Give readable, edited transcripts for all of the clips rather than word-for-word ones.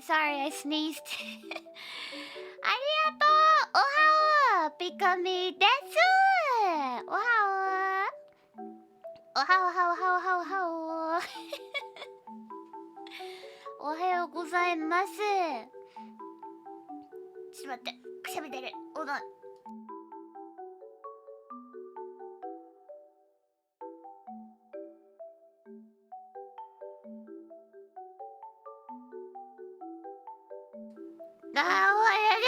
Sorry, I sneezed. ありがとう。おはお、ピカミです。おはお。おはおはおはおはおはお。おはようございます。ちょっと待って、くしゃみ出る。おどん。あー、おはよう。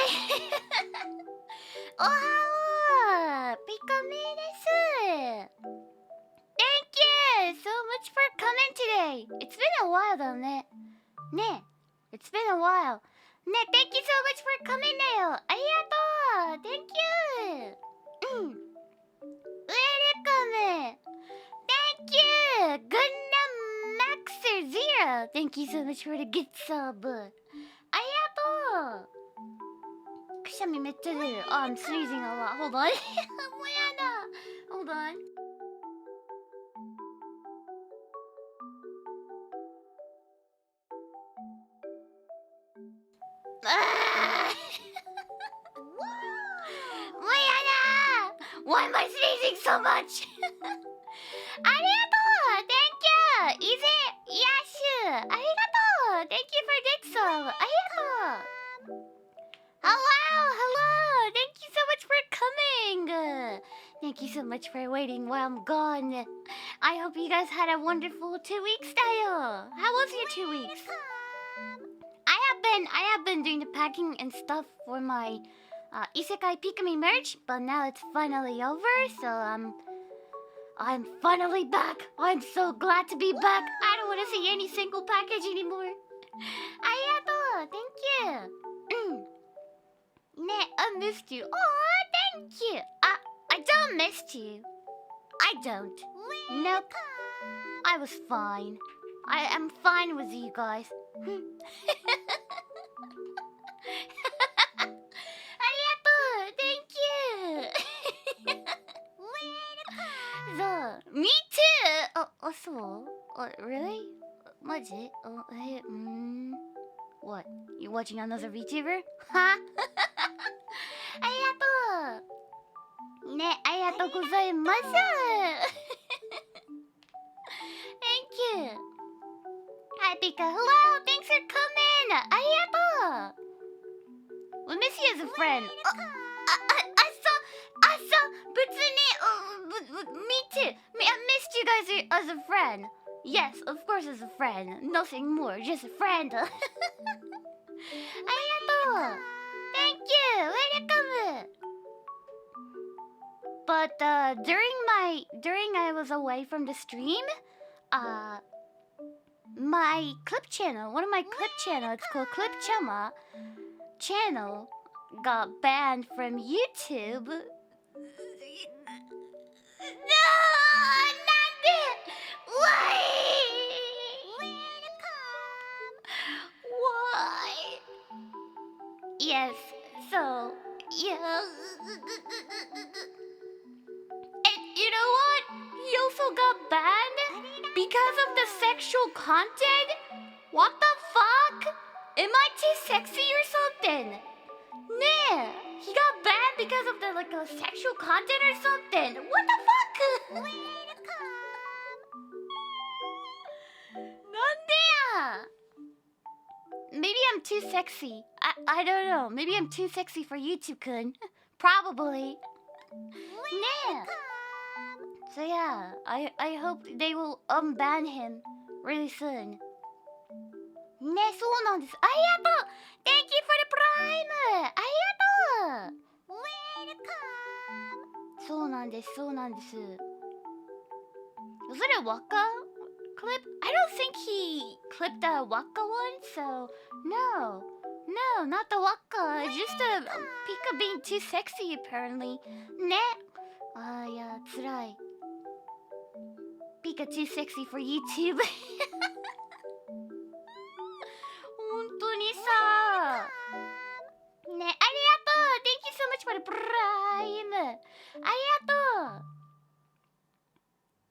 おはお、ピカミです。Thank you so much for coming today. It's been a while だね。ねえ、It's been a while. ねえ、Thank you so much for coming だよ。ありがとう。Thank you. うん。ウェルカム。Thank Thank you so much for the gift sub. ありがとう。くしゃみめっちゃ出る。Oh, I'm sneezing a lot. Hold on. もうやだ。Hold on. Why am I sneezing so much? ありがとう Thank you! Is it Yashu? ありがとう Thank you for good sub. ありがとう Hello! Thank you so much for coming! Thank you so much for waiting while I'm gone. I hope you guys had a wonderful 2 weeks, Tayo. How was your 2 weeks? I have been doing the packing and stuff for my Isekai Pikamee merch, but now it's finally over, so I'm finally back. I'm so glad to be back. I don't want to see any single package anymore. Arigato. Thank you. I missed you. Oh, thank you. I don't miss you. I don't. Nope. I was fine. I am fine with you guys. Thank you. Me too. So, really? What? You watching another VTuber? Huh? ありがとう。ね、ありがとうございます。Thank you. Hi, Pika. Hello. Thanks for coming. ありがとう。We miss you as a friend. Me too. I missed you guys as a friend. Yes, of course as a friend. Nothing more, just a friend. ありがとう. Thank you. Welcome. But during I was away from the stream, my clip channel, one of my clip channels, it's called Clip Chama channel, got banned from YouTube. No, not it. Why? Why? Yes. So yeah. And you know what? He also got banned because of the sexual content. What the fuck? Am I too sexy or something? Nah, he got banned because of the sexual content or something. What the fuck? Nandea? Maybe I'm too sexy. I don't know. Maybe I'm too sexy for YouTube-kun. Probably. Nah. So yeah, I hope they will unban him really soon. ね、そうなんです。ありがとう Thank you for the prime! ありがとう Welcome! そうなんです、そうなんです。Was it a Waka clip? I don't think he clipped a Waka one, so no. No, not the Waka. Just a Pika being too sexy apparently. ね。いや、辛い。Pika too sexy for YouTube. 本当にさ。ね、ありがとう Thank you so much for the prime. ありがとう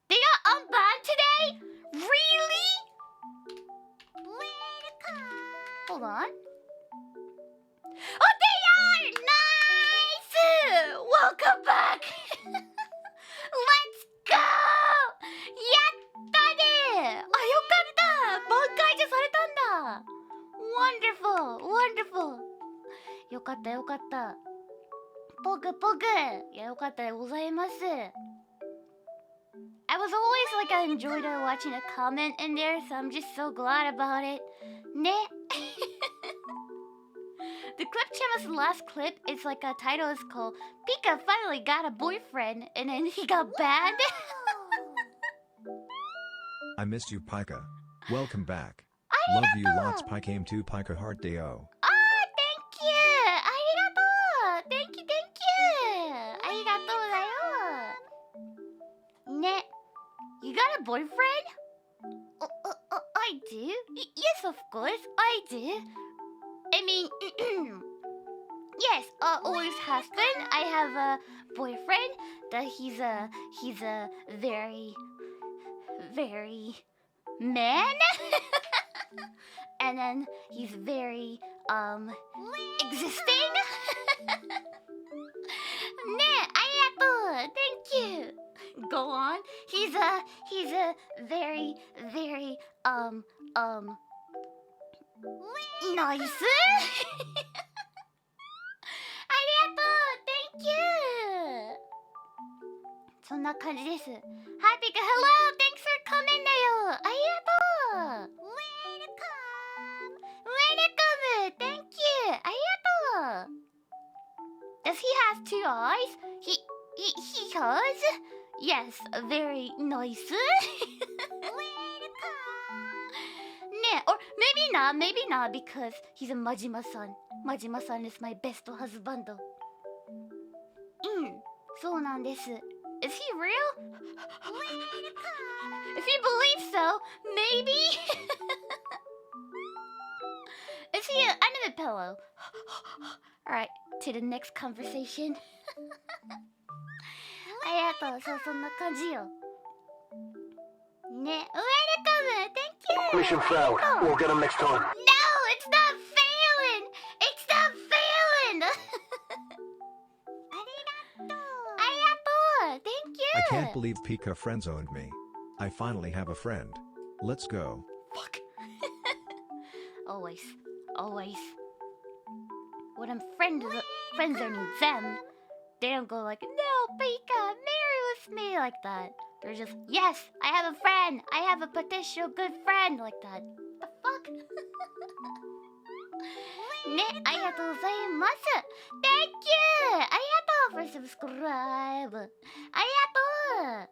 They got unbanned today? Really? Hold on. Oh, they are! Nice! Welcome back! Let's go! やったね！あ、よかった！挽回じゃされたんだ！ Wonderful! Wonderful! よかったよかった。ポグポグ！いや、よかったでございます。I was always I enjoyed watching a comment in there, so I'm just so glad about it. ね。The clip channel's last clip is a title is called Pika finally got a boyfriend and then he got banned. I missed you, Pika. Welcome back. Love you lots, Pikame 2 Pika Heart Deo. Thank you! ありがとう Thank you, thank you! ありがとうだよね。You got a boyfriend? I do. Yes, of course, I do. I mean, yes, always has been. I have a boyfriend that he's a very, very man. And then he's very, existing. Ne, arigatou. Thank you. Go on. He's a very, very, nice. ありがとう Thank you そんな感じです。 Hi Pika, hello! Thanks for coming だよ。ありがとう Welcome! Welcome! Thank you! ありがとう Does he have two eyes? He has? Yes, very nice. Ne, or maybe not because he's a Majima-san. Majima-san is my best husband. そうなんです。Is he real? If you believe so, maybe? Is he an anime pillow? Alright, to the next conversation. ありがとう、そう、そんな感じよ。ね、Welcome! Thank you! Mission failed. We'll get him next time. No, it's not failing! It's not failing! ありがとう Thank you! I can't believe Pika friend-zoned me. I finally have a friend. Let's go. Fuck. Always. Always. When I'm friends zoning them, they don't go like, no, Pika, marry with me like that. They're just, yes, I have a friend. I have a potential good friend like that. The fuck? ね、ありがとうございます。Thank you! ありがとう for subscribe. ありがと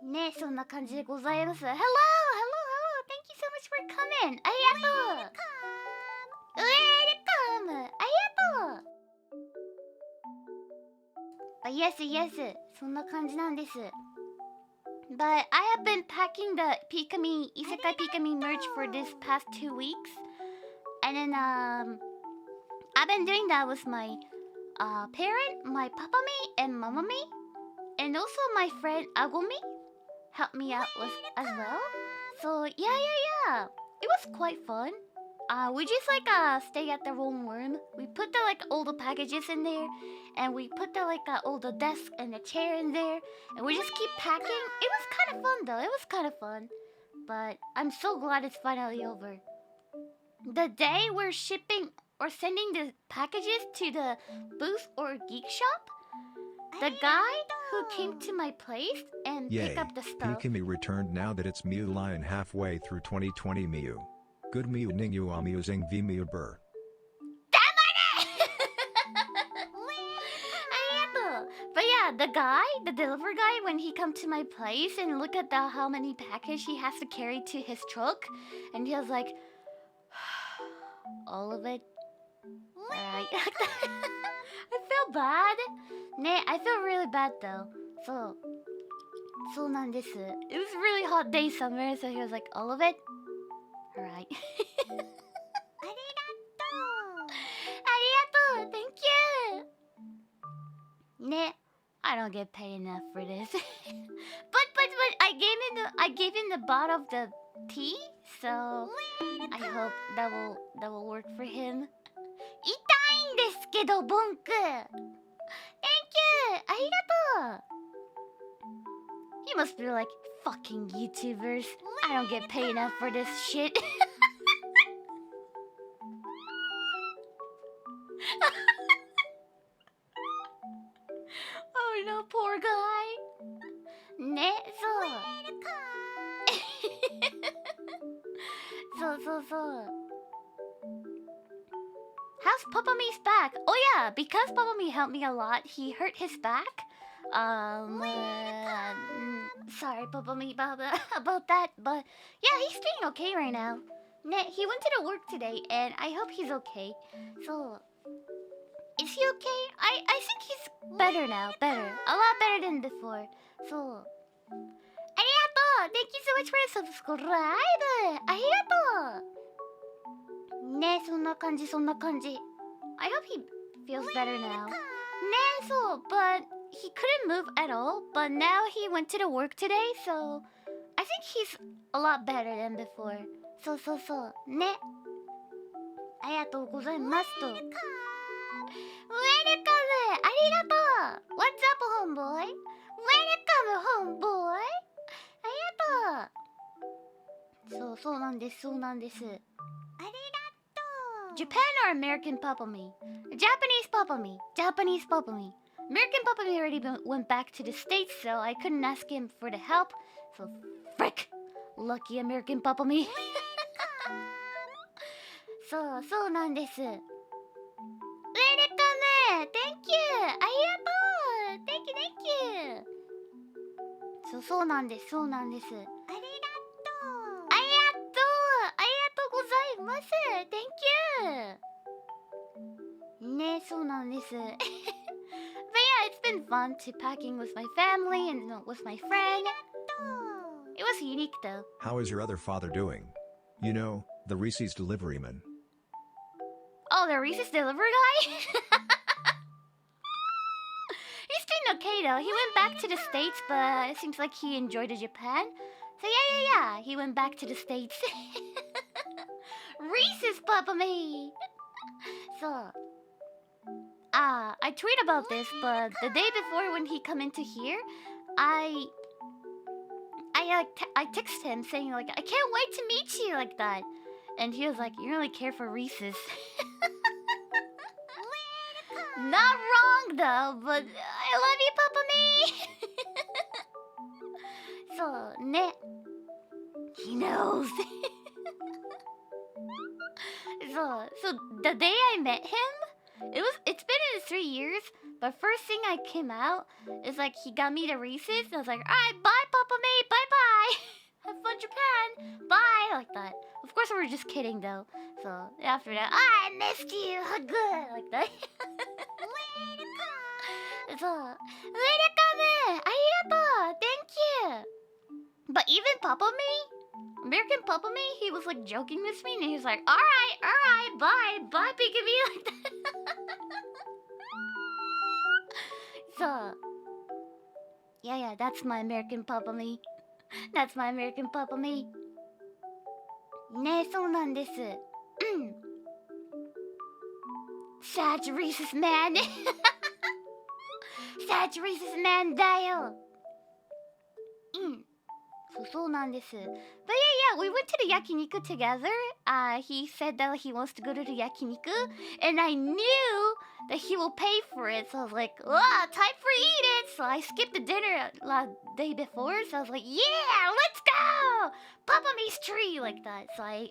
う。ね、そんな感じでございます。Hello, hello, hello. Thank you so much for coming. ありがとう。Welcome. ありがとう。Yes, yes. そんな感じなんです。But I have been packing the Pikamee, Isekai Pikamee merch for this past 2 weeks. And then, I've been doing that with my parent, my Papame and Mamame. And also my friend Agomi helped me out with as well. So, yeah. It was quite fun. We just stay at the wrong room. We put the all the packages in there, and we put the all the desk and the chair in there, and we just keep packing. It was kind of fun though. It was kind of fun, but I'm so glad it's finally over. The day we're shipping or sending the packages to the booth or geek shop, the guy who came to my place and Yay, picked up the stuff. Pikamee returned now that it's Miu Lion halfway through 2020 Miu. Good Miu Ningyu amusing V Miu Burr. But yeah, the delivery guy, when he come to my place and look at how many package he has to carry to his truck, and he was like, all of it? Alright. I feel bad. I feel really bad though. So なんです. It was a really hot day summer, so he was like, all of it? Alright. ありがとう Thank you! I don't get paid enough for this. but I gave him the bottle of the tea, so I hope that will work for him. 痛いんですけど、ボンク Thank you! ありがとう You must be like, fucking YouTubers. I don't get paid enough for this shit. Oh no, poor guy. そう。How's Papame's back? Oh yeah, because Papame helped me a lot, he hurt his back. Sorry, Papame, about that, but yeah, he's doing okay right now. He went to the work today, and I hope he's okay. So, is he okay? I think he's better now, a lot better than before. So, ありがとう Thank you so much for the subscribe! ありがとうね、そんな感じ、そんな感じ。I hope he feels better now. ね、そう、but he couldn't move at all. But now he went to the work today, so I think he's a lot better than before. そうそうそう、ね。ありがとうございますと。ウェルカムありがとう What's up, homeboy? ウェルカム、homeboy ありがとうそうなんです、そうなんです。ありがとう Japan or American Papa Me? Japanese Papa Me. Japanese Papa Me. American Papa Me already went back to the States, so I couldn't ask him for the help. So, frick! Lucky American Papa Me. そうなんです。ウェルカム Thank you! ありがとう Thank you, thank you! そうなんです、そうなんです。ありがとうございます Thank you! ね、そうなんです。But yeah, it's been fun to packing with my family and with my friend. It was unique though. How is your other father doing? You know, the Reese's delivery man. Oh, the Reese's delivery guy? He's doing okay though. He went back to the States, but it seems like he enjoyed Japan. So yeah. He went back to the States. Reese's Papa Me! So, I tweet about this, but the day before when he come into here, I text him saying like, I can't wait to meet you like that. And he was like, you really care for Reese's. Not wrong though, but I love you, Papa Me. So, ne. He knows. So the day I met him, it's been 3 years, but first thing I came out is like he got me the Reese's and I was like, alright, bye Papa Me, bye bye. Have fun Japan, bye, like that. Of course we were just kidding though. So after that, I missed you, good, like that. So, welcome, arigatou, thank you. But even Papa Me, American Papa Me, he was like joking with me and he was like, alright, bye, Pikamee, like that. So, yeah, that's my American Papa Me. That's my American Papa Me. ね、そうなんです。Sad Reese's man. Sad Reese's man だよ。そうなんです。But yeah, we went to the yakiniku together. He said that he wants to go to the yakiniku, and I knew that he will pay for it. So I was like, time for eat it. So I skipped the dinner the day before. So I was like, yeah, let's go, Papa Me's tree, like that. So I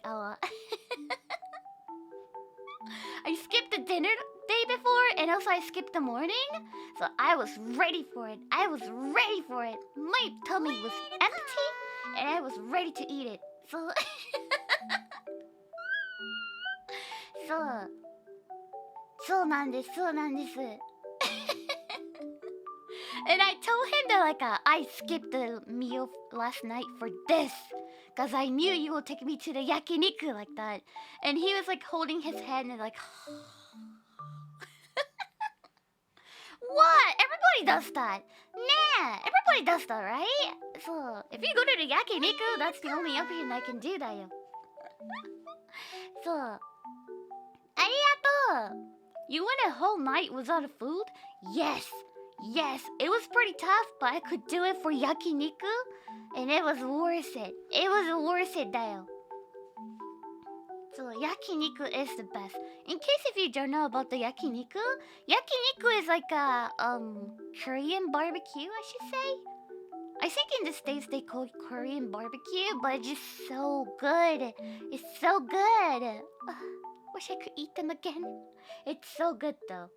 skipped the dinner day before, and also I skipped the morning. So I was ready for it. My tummy was empty, and I was ready to eat it. So,そうなんです。And I told him that like I skipped the meal last night for this, cause I knew you will take me to the yakiniku like that. And he was like holding his head and like, what? Everybody does that. Nah, everybody does that, right? So if you go to the yakiniku, that's the only option I can do that. So, arigatou. You went a whole night without food? Yes, it was pretty tough, but I could do it for yakiniku, and it was worth it. Dayo. So yakiniku is the best. In case if you don't know about the yakiniku is like a Korean barbecue, I should say. I think in the States they call it Korean barbecue, but it's just so good. It's so good. Wish I could eat them again. It's so good though.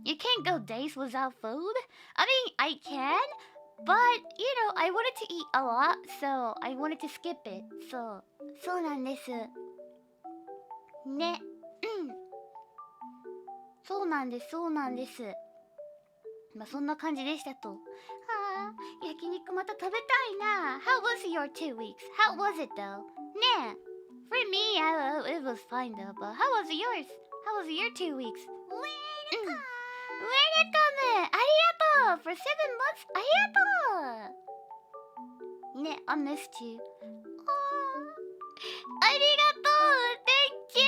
You can't go days without food. I mean, I can, but you know, I wanted to eat a lot, so I wanted to skip it. So, なんです。ね。そうなんです。まあそんな感じでしたと。は焼肉また食べたいな。How was your 2 weeks? How was it though? ねえ。For me, it was fine though, but how was yours? How was your 2 weeks? Welcome! Welcome! ありがとう for 7 months! ありがとうね、I missed you. ありがとう Thank you!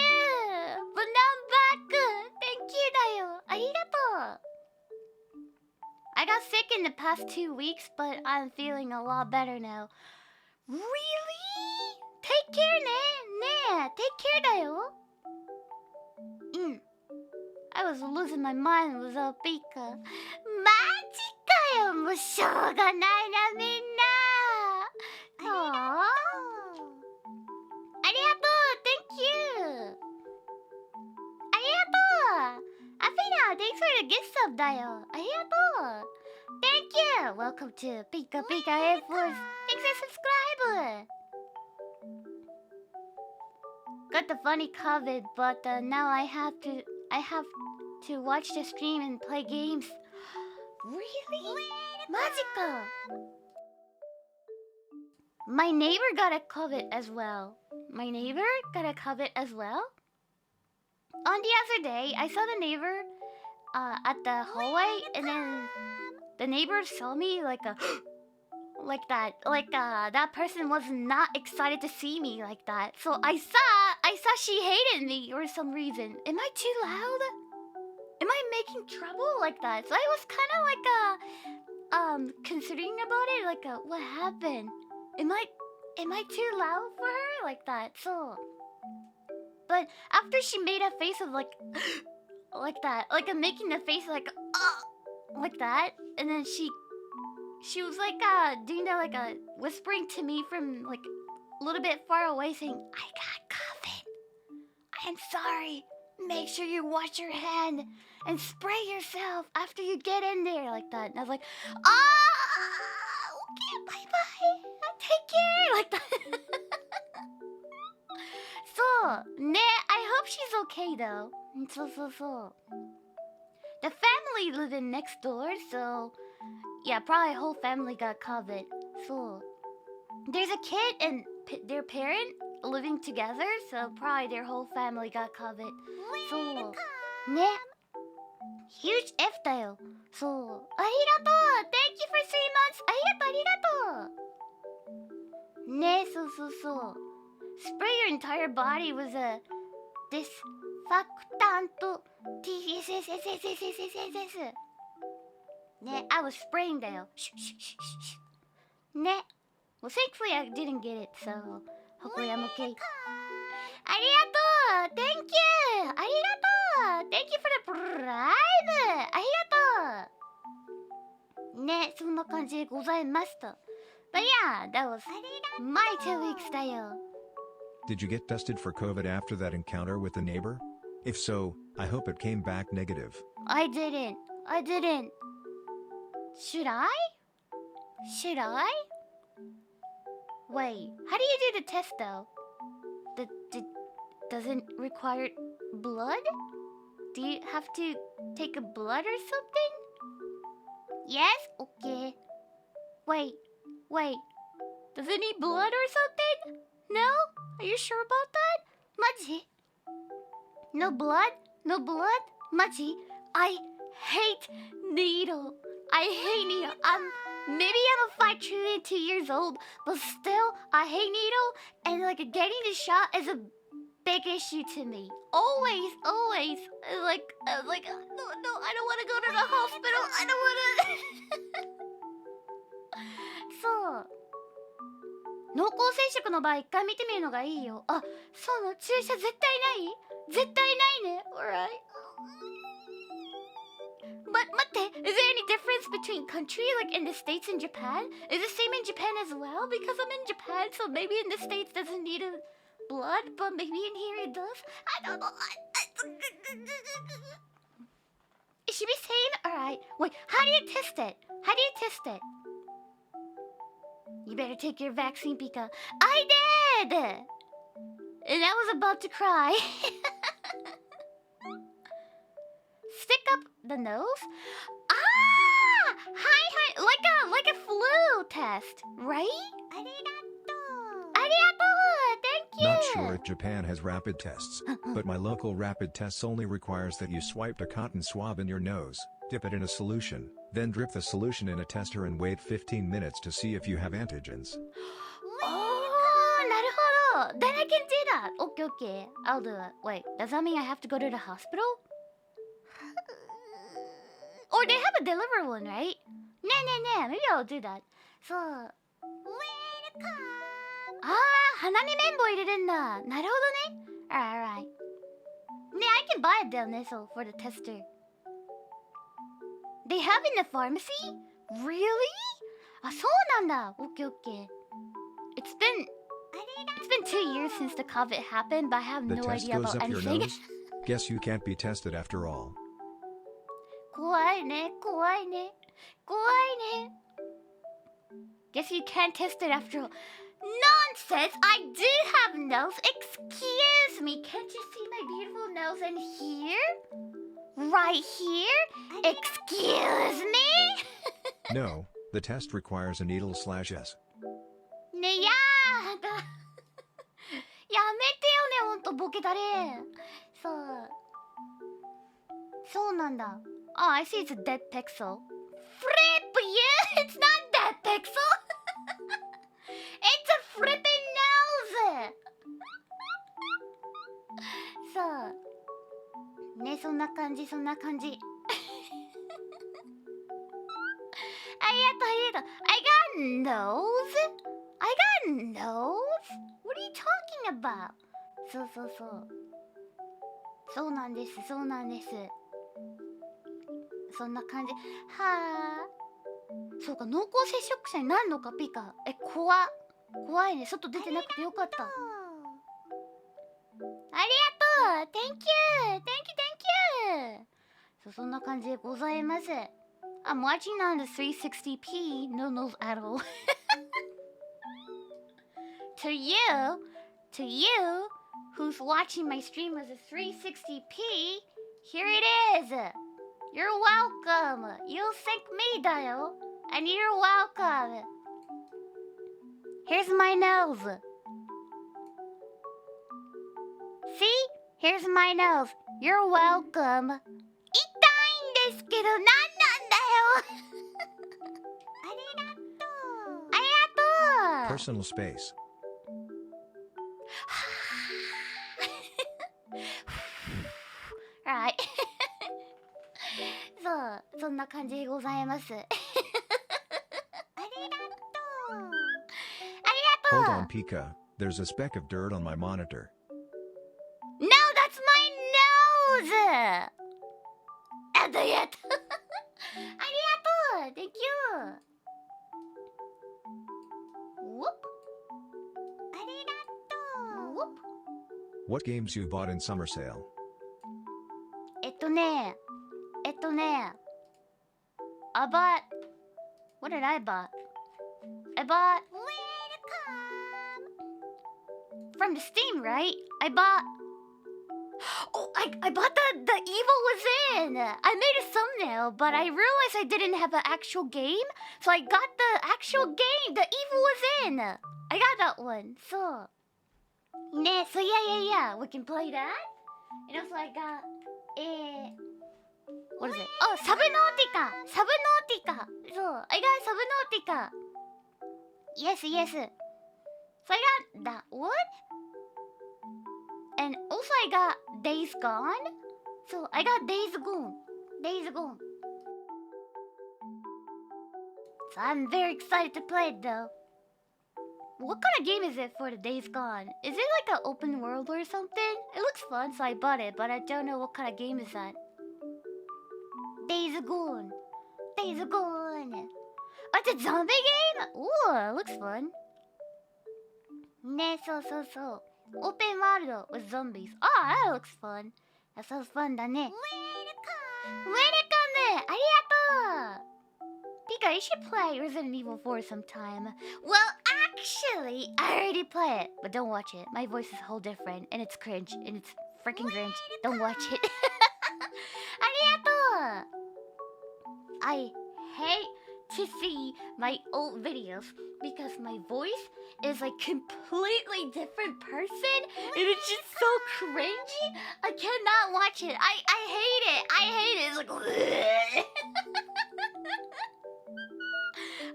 But now I'm back! Thank you だよありがとう I got sick in the past 2 weeks, but I'm feeling a lot better now. Really? Take care ね Take care だよI was losing my mind without Pika. マジかよもうしょうがないなみんなありがとう Thank you ありがとうアフィナ Thanks for the gift sub だよありがとう Thank you Welcome to Pika Pika Air Force Thanks for subscribe Got the funny COVID but now I have to watch the stream and play games Really? マジかMy neighbor got a COVID as well. My neighbor got a COVID as well. On the other day, I saw the neighbor at the hallway, and then the neighbor saw me like that. That person was not excited to see me like that. So I saw she hated me for some reason. Am I too loud? Am I making trouble like that? So I was kind of considering about it, what happened? Am I too loud for her like that? So, but after she made a face of like that, I'm making the face like that, and then she was doing that whispering to me from a little bit far away, saying, "I got COVID. I'm sorry. Make sure you wash your hand and spray yourself after you get in there," like that. And I was like, okay, bye bye. Take care, like that. So, ne, I hope she's okay though. So. The family living next door, so yeah, probably whole family got COVID. So, there's a kid and their parent living together, so probably their whole family got COVID. So, ne, huge F だよ。そう。ありがとう Thank you for 3 months! ありがとうね、そう。Spray your entire body with a disinfectant TSSSSSSSS ね、I was spraying だよ。ね。Well, thankfully I didn't get it, so hopefully I'm okay. ありがとう Thank you ありがとう Thank you for the bribe ありがとうね、そんな感じでございました。But yeah, that was my 2 weeks だよ。Did you get tested for COVID after that encounter with the neighbor? If so, I hope it came back negative. I didn't. Should I? Wait, how do you do the test though? Does it require blood? Do you have to take a blood or something? Yes? Okay. Wait. Does it need blood or something? No? Are you sure about that? Maji? No blood? Maji? I hate needle. Maybe I'm a 5 trillion 2 years old, but still, I hate needle, and getting the shot is a big issue to me. Always. No, I don't want to go to the hospital. I don't want to. そう。濃厚接触の場合、一回見てみるのがいいよ。あ、そうな、注射絶対ないね。Alright. But 待って、is there any difference between country, in the States and Japan? Is the same in Japan as well? Because I'm in Japan, so maybe in the States doesn't need blood, but maybe in here it does? I don't know. It should be same? Alright. Wait, how do you test it? You better take your vaccine, Pika. I did! And I was about to cry. Stick up the nose? Ah! Hi! Like a medical test, right? Arigato! Thank you! Not sure if Japan has rapid tests, but my local rapid tests only requires that you swipe a cotton swab in your nose, dip it in a solution, then drip the solution in a tester and wait 15 minutes to see if you have antigens. Oh, なるほど. Then I can do that. Okay, okay. I'll do it. Wait, does that mean I have to go to the hospital? Or they have a deliver one, right? Nah. Maybe I'll do that. So... Welcome! 鼻に綿棒入れるんだ。なるほどね。Alright. Yeah, I can buy it down there, so for the tester. They have in the pharmacy? Really? あ、そうなんだ。Okay, okay. It's been 2 years since the COVID happened, but I have The no test idea goes about up your anything. nose? Guess you can't be tested after all. 怖いね。Guess you can't test it after all. Nonsense! I do have nose. Excuse me. Can't you see my beautiful nose in here? Right here? Excuse me? No, the test requires a needle/S. ね、やだ。やめてよね、ほんとボケたれ。そうなんだ。Oh, I see it's a dead pixel. Flip you! It's not dead pixel! It's a flipping nose! そうね、そんな感じ。ありがとう。I got nose? What are you talking about? そう。そうなんです。そんな感じ。はあ。そうか、濃厚接触者になるのか、ピカ。怖いね。外出てなくてよかった。ありがとう。Thank you. そう、そんな感じでございます。I'm watching on the 360p. No nose at all. To you who's watching my stream as a 360p, here it is. You're welcome. You thank me, だよ. And you're welcome. Here's my nose. See? Here's my nose. You're welcome. 痛いんですけど、なんなんだよ。ありがとう。 Personal space. Right. そう、そんな感じでございます。ありがとう。 Hold on, Pika. There's a speck of dirt on my monitor. No, that's my nose! Idiot! ありがとう! Thank you! Whoop! ありがとう! Whoop! What games you bought in summer sale? I bought... What did I buy? I bought... From the Steam, right? I bought... Oh, I bought the Evil Within! I made a thumbnail, but I realized I didn't have an actual game, so I got the actual game, the Evil Within! I got that one, so... Nah, so yeah, we can play that. And also I got... What is it? Oh, Subnautica! So, I got Subnautica! Yes. So I got that one. And also I got Days Gone. So I got Days Gone. So I'm very excited to play it though. What kind of game is it for the Days Gone? Is it like an open world or something? It looks fun, so I bought it, but I don't know what kind of game is that. Days Gone. Oh, it's a zombie game? Ooh, it looks fun. Ne, so. Open world with zombies. Oh, that looks fun. That sounds fun, だね. Welcome! ありがとう! Pika, you should play Resident Evil 4 sometime. Well, actually, I already play it, but don't watch it. My voice is whole different, and it's cringe, and it's freaking cringe. Don't watch it. ありがとう! I hate to see my old videos because my voice is like completely different person and it's just so cringy. I cannot watch it. I hate it. I hate it. It's like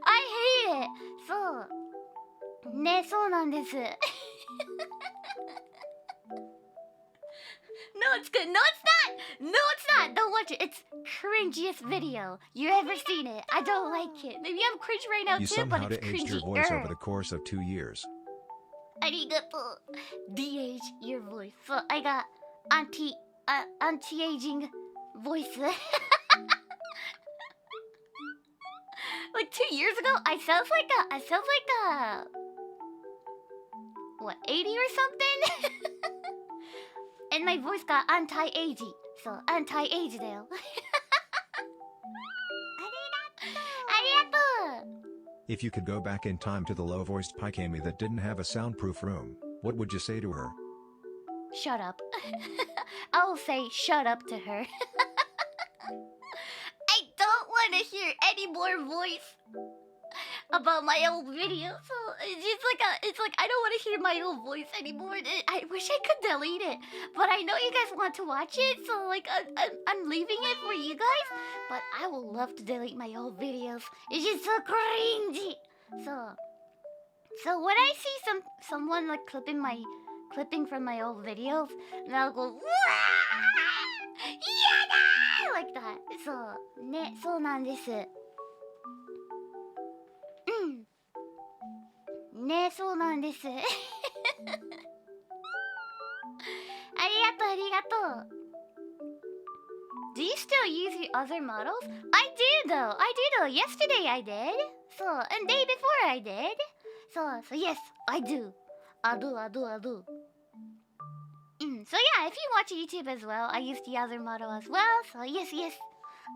I hate it. So ね、そうなんです。No, it's good. No, it's not. No, it's not. Don't watch it. It's cringiest video you ever seen it. I don't like it. Maybe I'm cringe right now You too, but somehow it's de-aged your cringy. voice over the course of 2 years. Arigato. De-age your voice. So I got anti-aging voice. Like 2 years ago, I sounds like a what, 80 or something? And my voice got anti-agey. So anti-age there. Arigato. If you could go back in time to the low-voiced Pikamee that didn't have a soundproof room, what would you say to her? Shut up. I'll say shut up to her. I don't want to hear any more voice about my old video. So it's like I don't want to hear my old voice anymore. I wish I could delete it, but I know you guys want to watch it, so like I'm leaving it for you guys. But I would love to delete my old videos. It's just so cringy. So when I see someone like clipping from my old videos, and I'll go yeah, like that. So ね、そうなんです。ね、そうなんです。ありがとう、ありがとう。Do you still use the other models? I do though. I do though. Yesterday I did. So, and day before I did. So yes, I do. I do. So yeah, if you watch YouTube as well, I use the other model as well. So yes,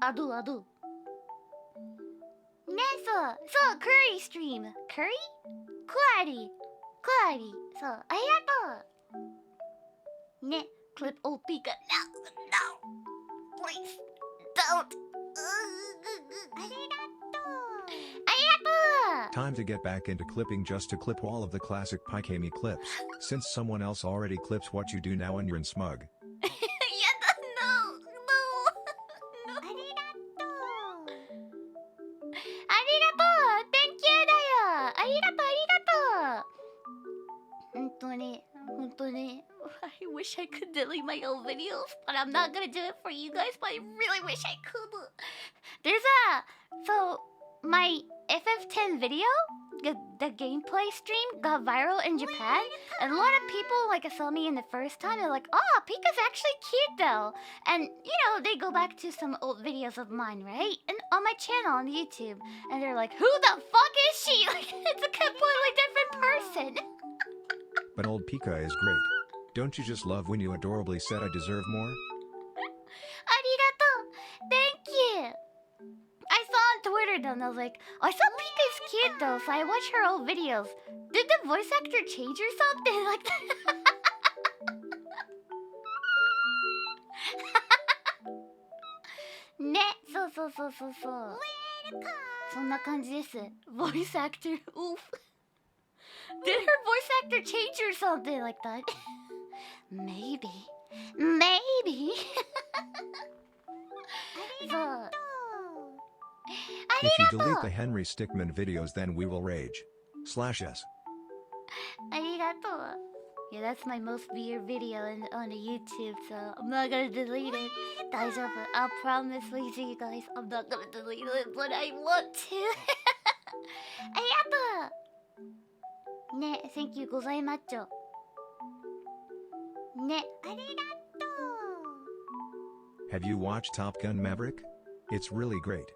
I do. ね、そう、curry stream. Curry? Clarity. そう、ありがとう。ね、clip old Pika. No. Please, don't. ありがとう。 Time to get back into clipping just to clip all of the classic Pikamee clips, since someone else already clips what you do now and you're in smug. No. ありがとう。Thank you だよ。ありがとう。本当に。I wish I could delete my old videos, but I'm not gonna do it for you guys, but I really wish I could. So my FF10 video, the gameplay stream got viral in Japan, and a lot of people like saw me in the first time. They're like, "Oh, Pika's actually cute though," and you know they go back to some old videos of mine, right? And on my channel on YouTube, and they're like, "Who the fuck is she?" Like it's a completely different person. But old Pika is great. Don't you just love when you adorably said I deserve more? Arigato. Thank you. I saw on Twitter though, and I was like, I saw Pika's cute though, so I watched her old videos. Did the voice actor change or something like that? ね、そう。そんな感じです。Voice actor, oof. Did her voice actor change or something like that? Maybe. So. If you delete the Henry Stickmin videos, then we will rage. /s. Arigato. Yeah, that's my most viewed video on the YouTube, so I'm not gonna delete it. I'll promise you guys, I'm not gonna delete it, but I want to. Arigato. Ne, thank you, ございまっちょ。Ne, arigato. Have you watched Top Gun Maverick? It's really great.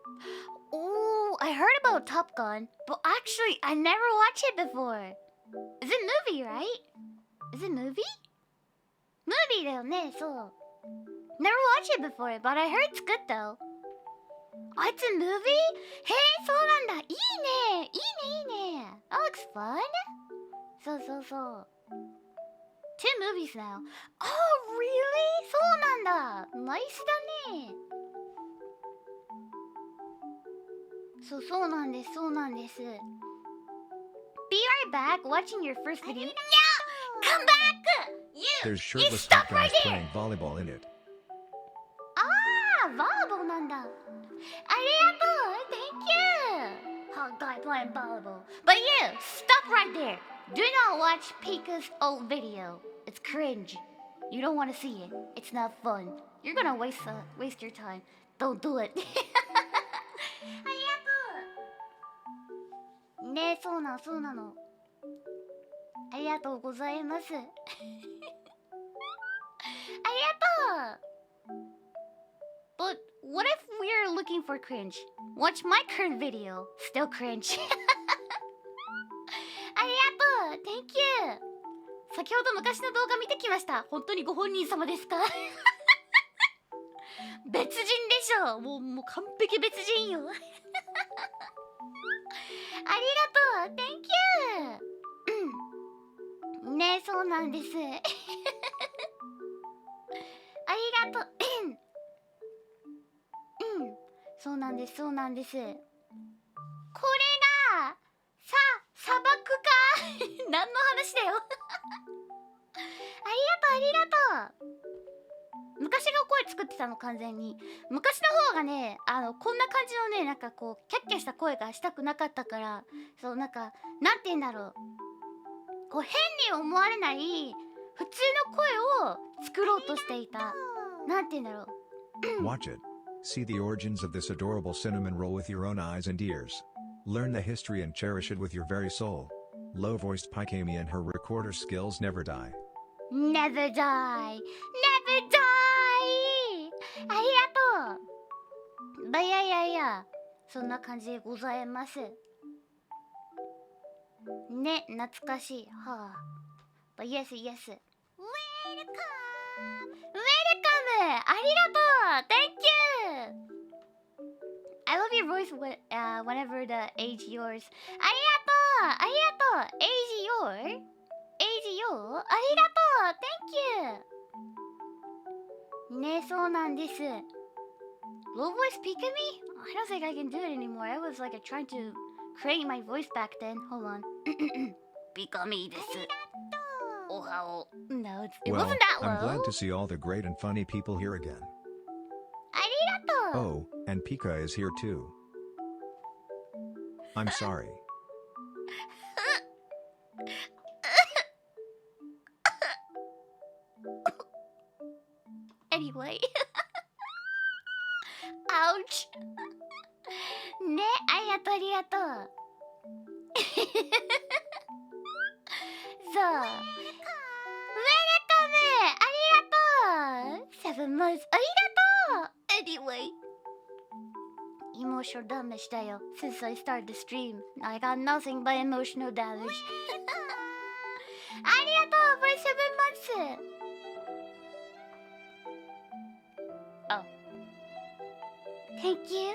Oh, I heard about Top Gun, but actually, I never watched it before. Is it movie, right? Is it movie? Movie だよね、そう。Never watched it before, but I heard it's good though. Oh, it's a movie? へえ、そうなんだ。いいね。That looks fun. そう。2 movies now. Oh, really? そうなんだ。ナイスだね。そうなんです、そうなんです。Be right back. Watching your first video. Yeah! Come back! There's You shirtless stop hot right guys there! playing volleyball in it. あー、バーボーなんだ。ありがとう Thank you! Hot guy playing volleyball. But you, stop right there. Do not watch Pika's old video. It's cringe. You don't want to see it. It's not fun. You're gonna waste your time. Don't do it. ありがとうね、そうなの。ありがとうございます。ありがとう But what if we're looking for cringe? Watch my current video. Still cringe. ありがとう Thank you! 先ほど昔の動画見てきました。本当にご本人様ですか？別人でしょ。もう完璧別人よ。ありがとう Thank you! ね、そうなんです。ありがとう。そうなんです、そうなんです。これが砂漠か何の話だよありがとう昔が声作ってたの完全に。昔の方がね、こんな感じのね、なんかこうキャッキャした声がしたくなかったから、そうなんかなんて言うんだろう、こう変に思われない普通の声を作ろうとしていた。なんて言うんだろう。Watch it. See the origins of this adorable cinnamon roll with your own eyes and ears. Learn the history and cherish it with your very soul. Low-voiced Pikamee and her recorder skills never die. Never die! Never die! ありがとう。いや、そんな感じでございます。ね、懐かしい。はあ。But yes. Welcome! Welcome! ありがとう !Thank you! I love your voice whenever the age yours. ありがとう !Age your? Age your? ありがとう !Thank you! ね、そうなんです。Low voice Pikamee? I don't think I can do it anymore. I was like trying to create my voice back then. Hold on. Pikamee です。おはお。No, it Well, wasn't that low. I'm glad to see all the great and funny people here again. ありがとう。 Oh, and Pika is here too. I'm sorry. Anyway. Ouch. ね、ありがとう。そう。Welcome! ありがとう !7 months ありがとう !Anyway. Emotional damage だよ。Since I started the stream, I got nothing but emotional damage. ありがとう for 7 months! Oh. Thank you.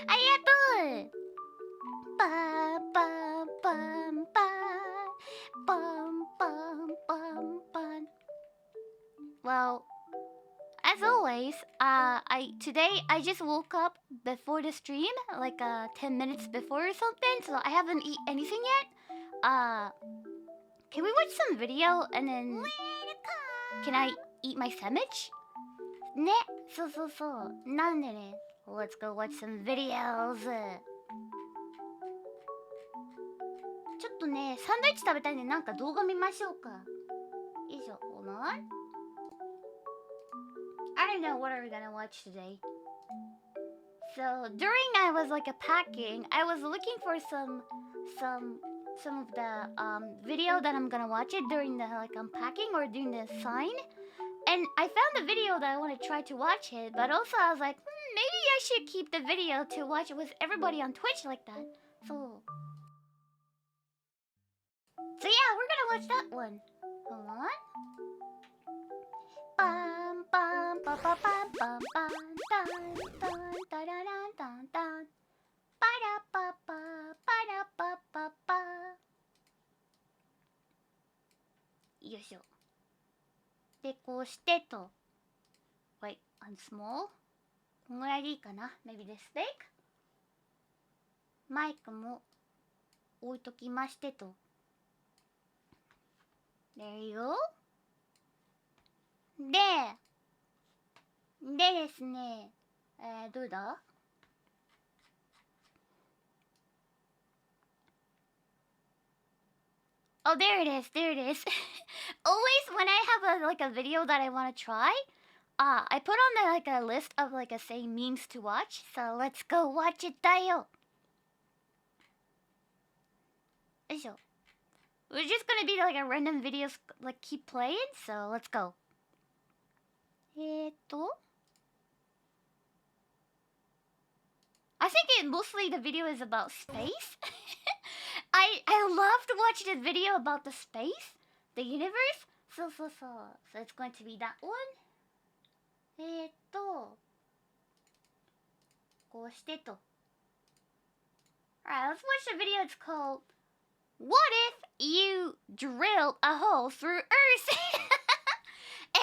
ありがとうパンパンパンパンパンパンパンパン Well, as always, today I just woke up before the stream, like 10 minutes before or something, so I haven't eaten anything yet. Can we watch some video and then can I eat my sandwich? ね、そうなんでね Let's go watch some videos. ちょっとね、サンドイッチ食べたいんでなんか動画見ましょうか。よいしょ、hold on. I don't know what are we gonna watch today. So during I was like packing, I was looking for some of the video that I'm gonna watch it during the like unpacking or during the sign. And I found the video that I want to try to watch it, but also I was like, maybe I should keep the video to watch it with everybody on Twitch like that. So yeah, we're gonna watch that one. Hold on. Bum bum ba ba bum bum bum dun dun da da dun dun dun. Ba da ba ba ba da ba ba ba. よいしょ。でこうしてと。Wait, I'm small. こんぐらいでいいかな。Maybe this big? マイクも置いときましてと。There you go. でですね、どうだ？Oh, there it is, there it is. Always when I have a video that I want to try, I put on a list of say memes to watch. So let's go watch it だよ。よいしょ。We're just gonna be a random videos keep playing, so let's go. I think mostly the video is about space. I love to watch the video about the space, the universe. So it's going to be that one. こうしてと。Alright, let's watch the video. It's called What If You Drilled a Hole Through Earth?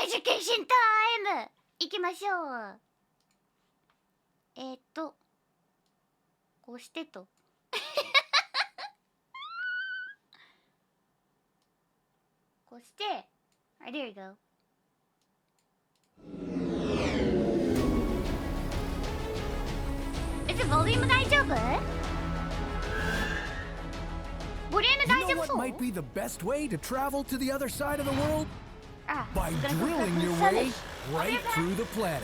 Education time! 行きましょう。こうしてと。こうして。Alright, there you go. Is the volume 大丈夫？ボリューム大丈 You know 夫 what そう？ might be the best way to travel to the other side of the world? あ、 By drilling your way right through the planet.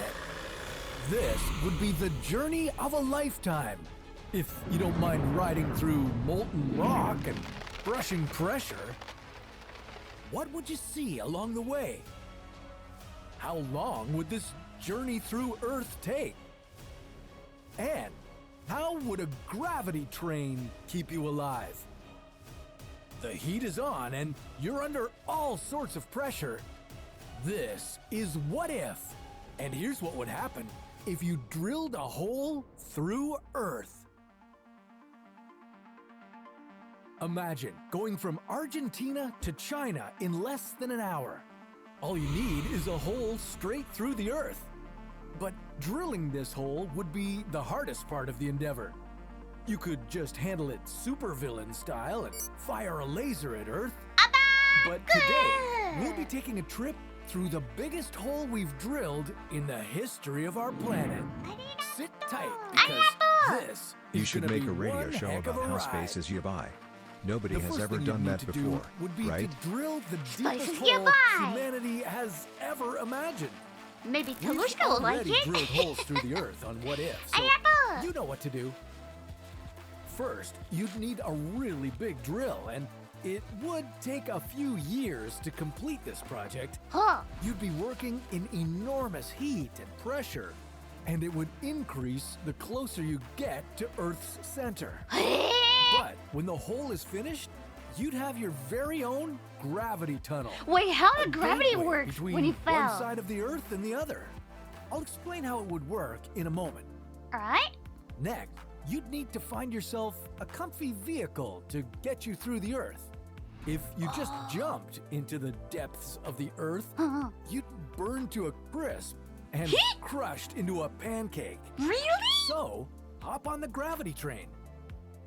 This would be the journey of a lifetime. If you don't mind riding through molten rock and brushing pressure, what would you see along the way? How long would this journey through Earth take? And how would a gravity train keep you alive? The heat is on and you're under all sorts of pressure. This is What If. And here's what would happen if you drilled a hole through Earth. Imagine going from Argentina to China in less than an hour. All you need is a hole straight through the Earth. But drilling this hole would be the hardest part of the endeavor. You could just handle it supervillain style and fire a laser at Earth. But today, we'll be taking a trip through the biggest hole we've drilled in the history of our planet. Sit tight because this You is should gonna make be a radio one show heck of about a how ride. space is nearby. Nobody The has first ever thing you'd done need that to before, do would be right? to drill the Space deepest is hole nearby. humanity has ever imagined. Maybe We've Kalushka will like already it. drilled holes through the Earth on What If, so Arigato. you know what to do. First, you'd need a really big drill, and it would take a few years to complete this project. Huh. You'd be working in enormous heat and pressure, and it would increase the closer you get to Earth's center. But when the hole is finished, you'd have your very own gravity tunnel. Wait, how A did gravity gateway work between when he one fell? side of the Earth and the other. I'll explain how it would work in a moment. Alright. Next, you'd need to find yourself a comfy vehicle to get you through the Earth. If you just jumped into the depths of the Earth, you'd burn to a crisp and crushed into a pancake. Really? So, hop on the gravity train.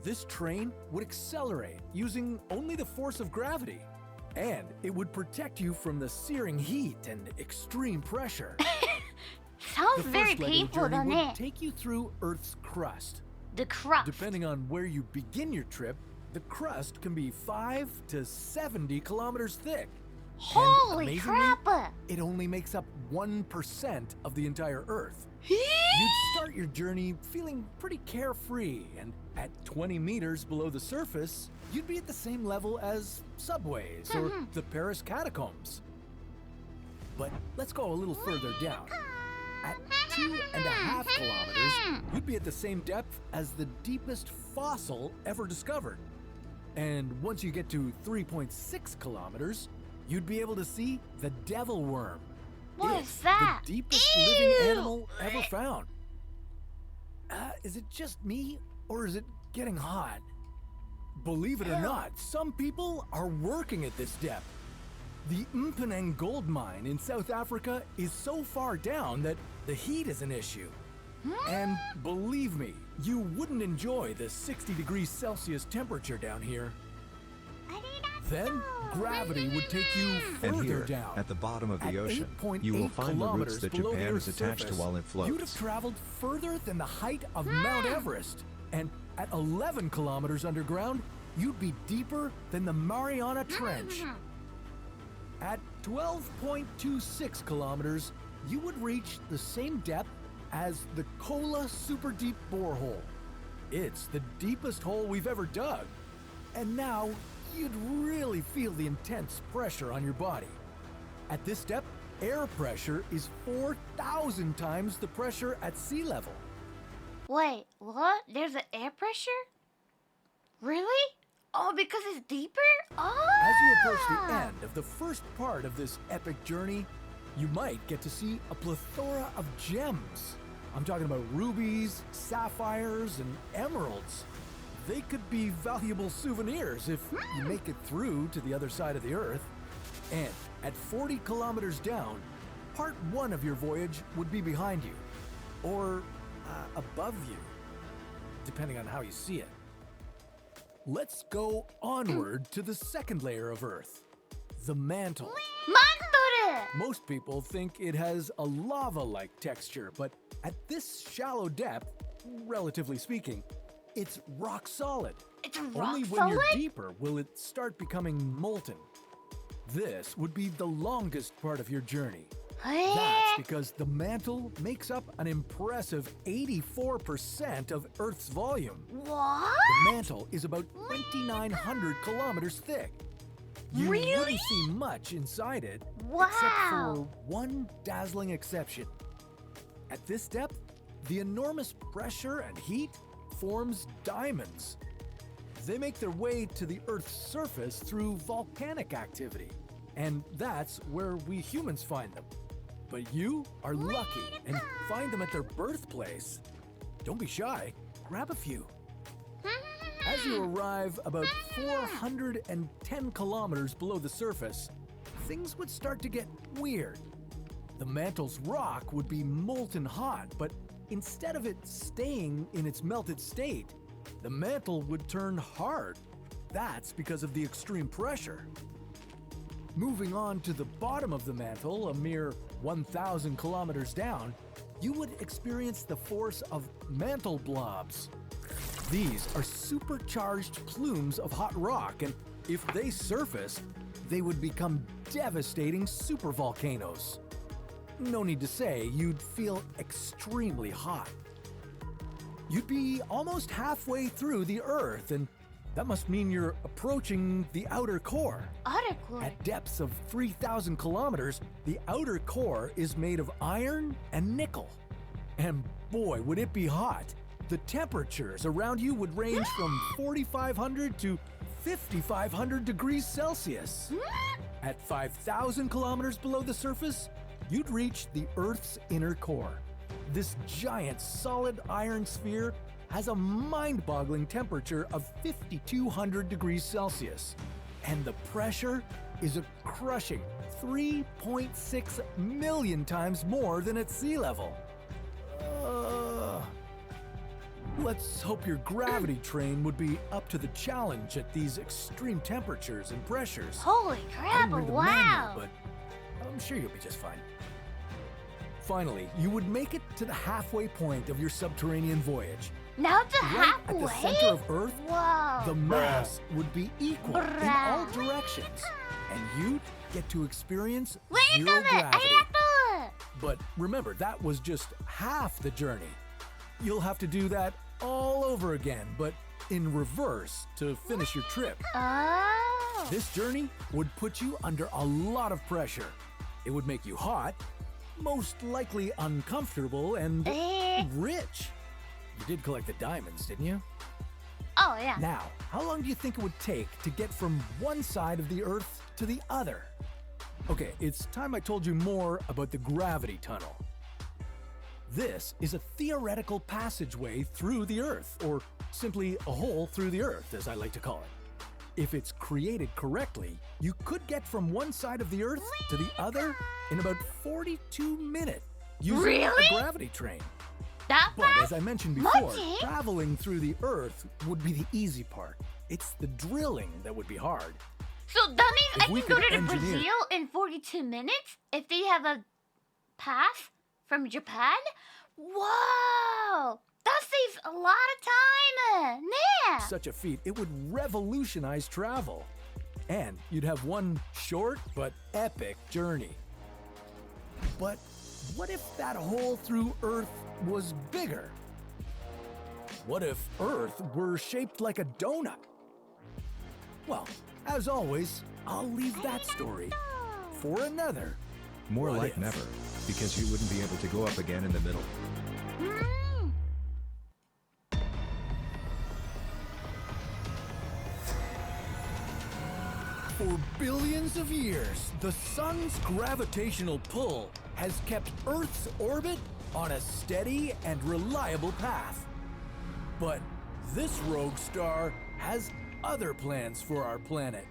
This train would accelerate using only the force of gravity, and it would protect you from the searing heat and extreme pressure. Sounds The very first leg of the painful, journey doesn't would it? take you through Earth's crust. The crust. Depending on where you begin your trip, the crust can be 5 to 70 kilometers thick. And Holy amazingly, crap! it only makes up 1% of the entire Earth. You'd start your journey feeling pretty carefree, and at 20 meters below the surface, you'd be at the same level as subways or the Paris catacombs. But let's go a little further down. At 2.5 kilometers, you'd be at the same depth as the deepest fossil ever discovered. And once you get to 3.6 kilometers, you'd be able to see the devil worm. What It's is that? the deepest Ew. living animal ever found. Is it just me, or is it getting hot? Believe it or not, some people are working at this depth. The Mponeng gold mine in South Africa is so far down that the heat is an issue. And believe me, you wouldn't enjoy the 60 degrees Celsius temperature down here. Then, gravity would take you And further here, down. at the bottom of At the ocean, 8.8 you will find the roots kilometers that below the Japan is Earth's attached to surface, while it You'd have floats. traveled further than the height of Mount Everest. And at 11 kilometers underground, you'd be deeper than the Mariana Trench. At 12.26 kilometers, you would reach the same depth as the Kola Super Deep Borehole. It's the deepest hole we've ever dug. And now, you'd really feel the intense pressure on your body. At this depth, air pressure is 4,000 times the pressure at sea level. Wait, what? There's an air pressure? Really? Oh, because it's deeper? Oh! As you approach the end of the first part of this epic journey, you might get to see a plethora of gems. I'm talking about rubies, sapphires, and emeralds. They could be valuable souvenirs if you make it through to the other side of the Earth. And at 40 kilometers down, part one of your voyage would be behind you, or above you, depending on how you see it. Let's go onward to the second layer of Earth, the mantle. Mandore! Most people think it has a lava-like texture, but at this shallow depth, relatively speaking, it's rock solid. It's rock Only when solid? you're deeper will it start becoming molten. This would be the longest part of your journey. That's because the mantle makes up an impressive 84% of Earth's volume. What? The mantle is about 2,900 kilometers thick. You Really? wouldn't see much inside it, except Wow. for one dazzling exception. At this depth, the enormous pressure and heat forms diamonds. They make their way to the Earth's surface through volcanic activity, and that's where we humans find them. But you are lucky and find them at their birthplace. Don't be shy, grab a few. As you arrive about 410 kilometers below the surface, things would start to get weird. The mantle's rock would be molten hot, but instead of it staying in its melted state, the mantle would turn hard. That's because of the extreme pressure. Moving on to the bottom of the mantle, a mere 1,000 kilometers down, you would experience the force of mantle blobs. These are supercharged plumes of hot rock, and if they surfaced, they would become devastating supervolcanoes. No need to say, you'd feel extremely hot. You'd be almost halfway through the Earth, and that must mean you're approaching the outer core. Outer core. At depths of 3,000 kilometers, the outer core is made of iron and nickel. And boy, would it be hot. The temperatures around you would range from 4,500 to 5,500 degrees Celsius. At 5,000 kilometers below the surface, you'd reach the Earth's inner core. This giant solid iron sphere has a mind-boggling temperature of 5,200 degrees Celsius. And the pressure is a crushing 3.6 million times more than at sea level. Let's hope your gravity train would be up to the challenge at these extreme temperatures and pressures. Holy I crap, didn't read the wow. manual, but I'm sure you'll be just fine. Finally, you would make it to the halfway point of your subterranean voyage. Now it's a Right halfway? at the center of Earth, Whoa. the mass would be equal in all Bruh. directions, and you'd get to experience Wait a zero minute, gravity. arigato! But remember, that was just half the journey. You'll have to do that all over again, but in reverse to finish your trip. Oh. This journey would put you under a lot of pressure. It would make you hot, most likely uncomfortable, and rich. You did collect the diamonds, didn't you? Oh, yeah. Now, how long do you think it would take to get from one side of the Earth to the other? Okay, it's time I told you more about the gravity tunnel. This is a theoretical passageway through the Earth, or simply a hole through the Earth, as I like to call it. If it's created correctly, you could get from one side of the Earth to the other in about 42 minutes using Really? a gravity train. That But fast? as I mentioned before, Mochi? traveling through the Earth would be the easy part. It's the drilling that would be hard. So that means If I we can go could to engineer- Brazil in 42 minutes if they have a pass from Japan? Whoa! That saves a lot of time! Yeah! Such a feat, it would revolutionize travel. And you'd have one short but epic journey. But what if that hole through Earth was bigger? What if Earth were shaped like a donut? Well, as always, I'll leave that story for another. More What like if? never, because you wouldn't be able to go up again in the middle. Mm. For billions of years, the sun's gravitational pull has kept Earth's orbit on a steady and reliable path. But this rogue star has other plans for our planet.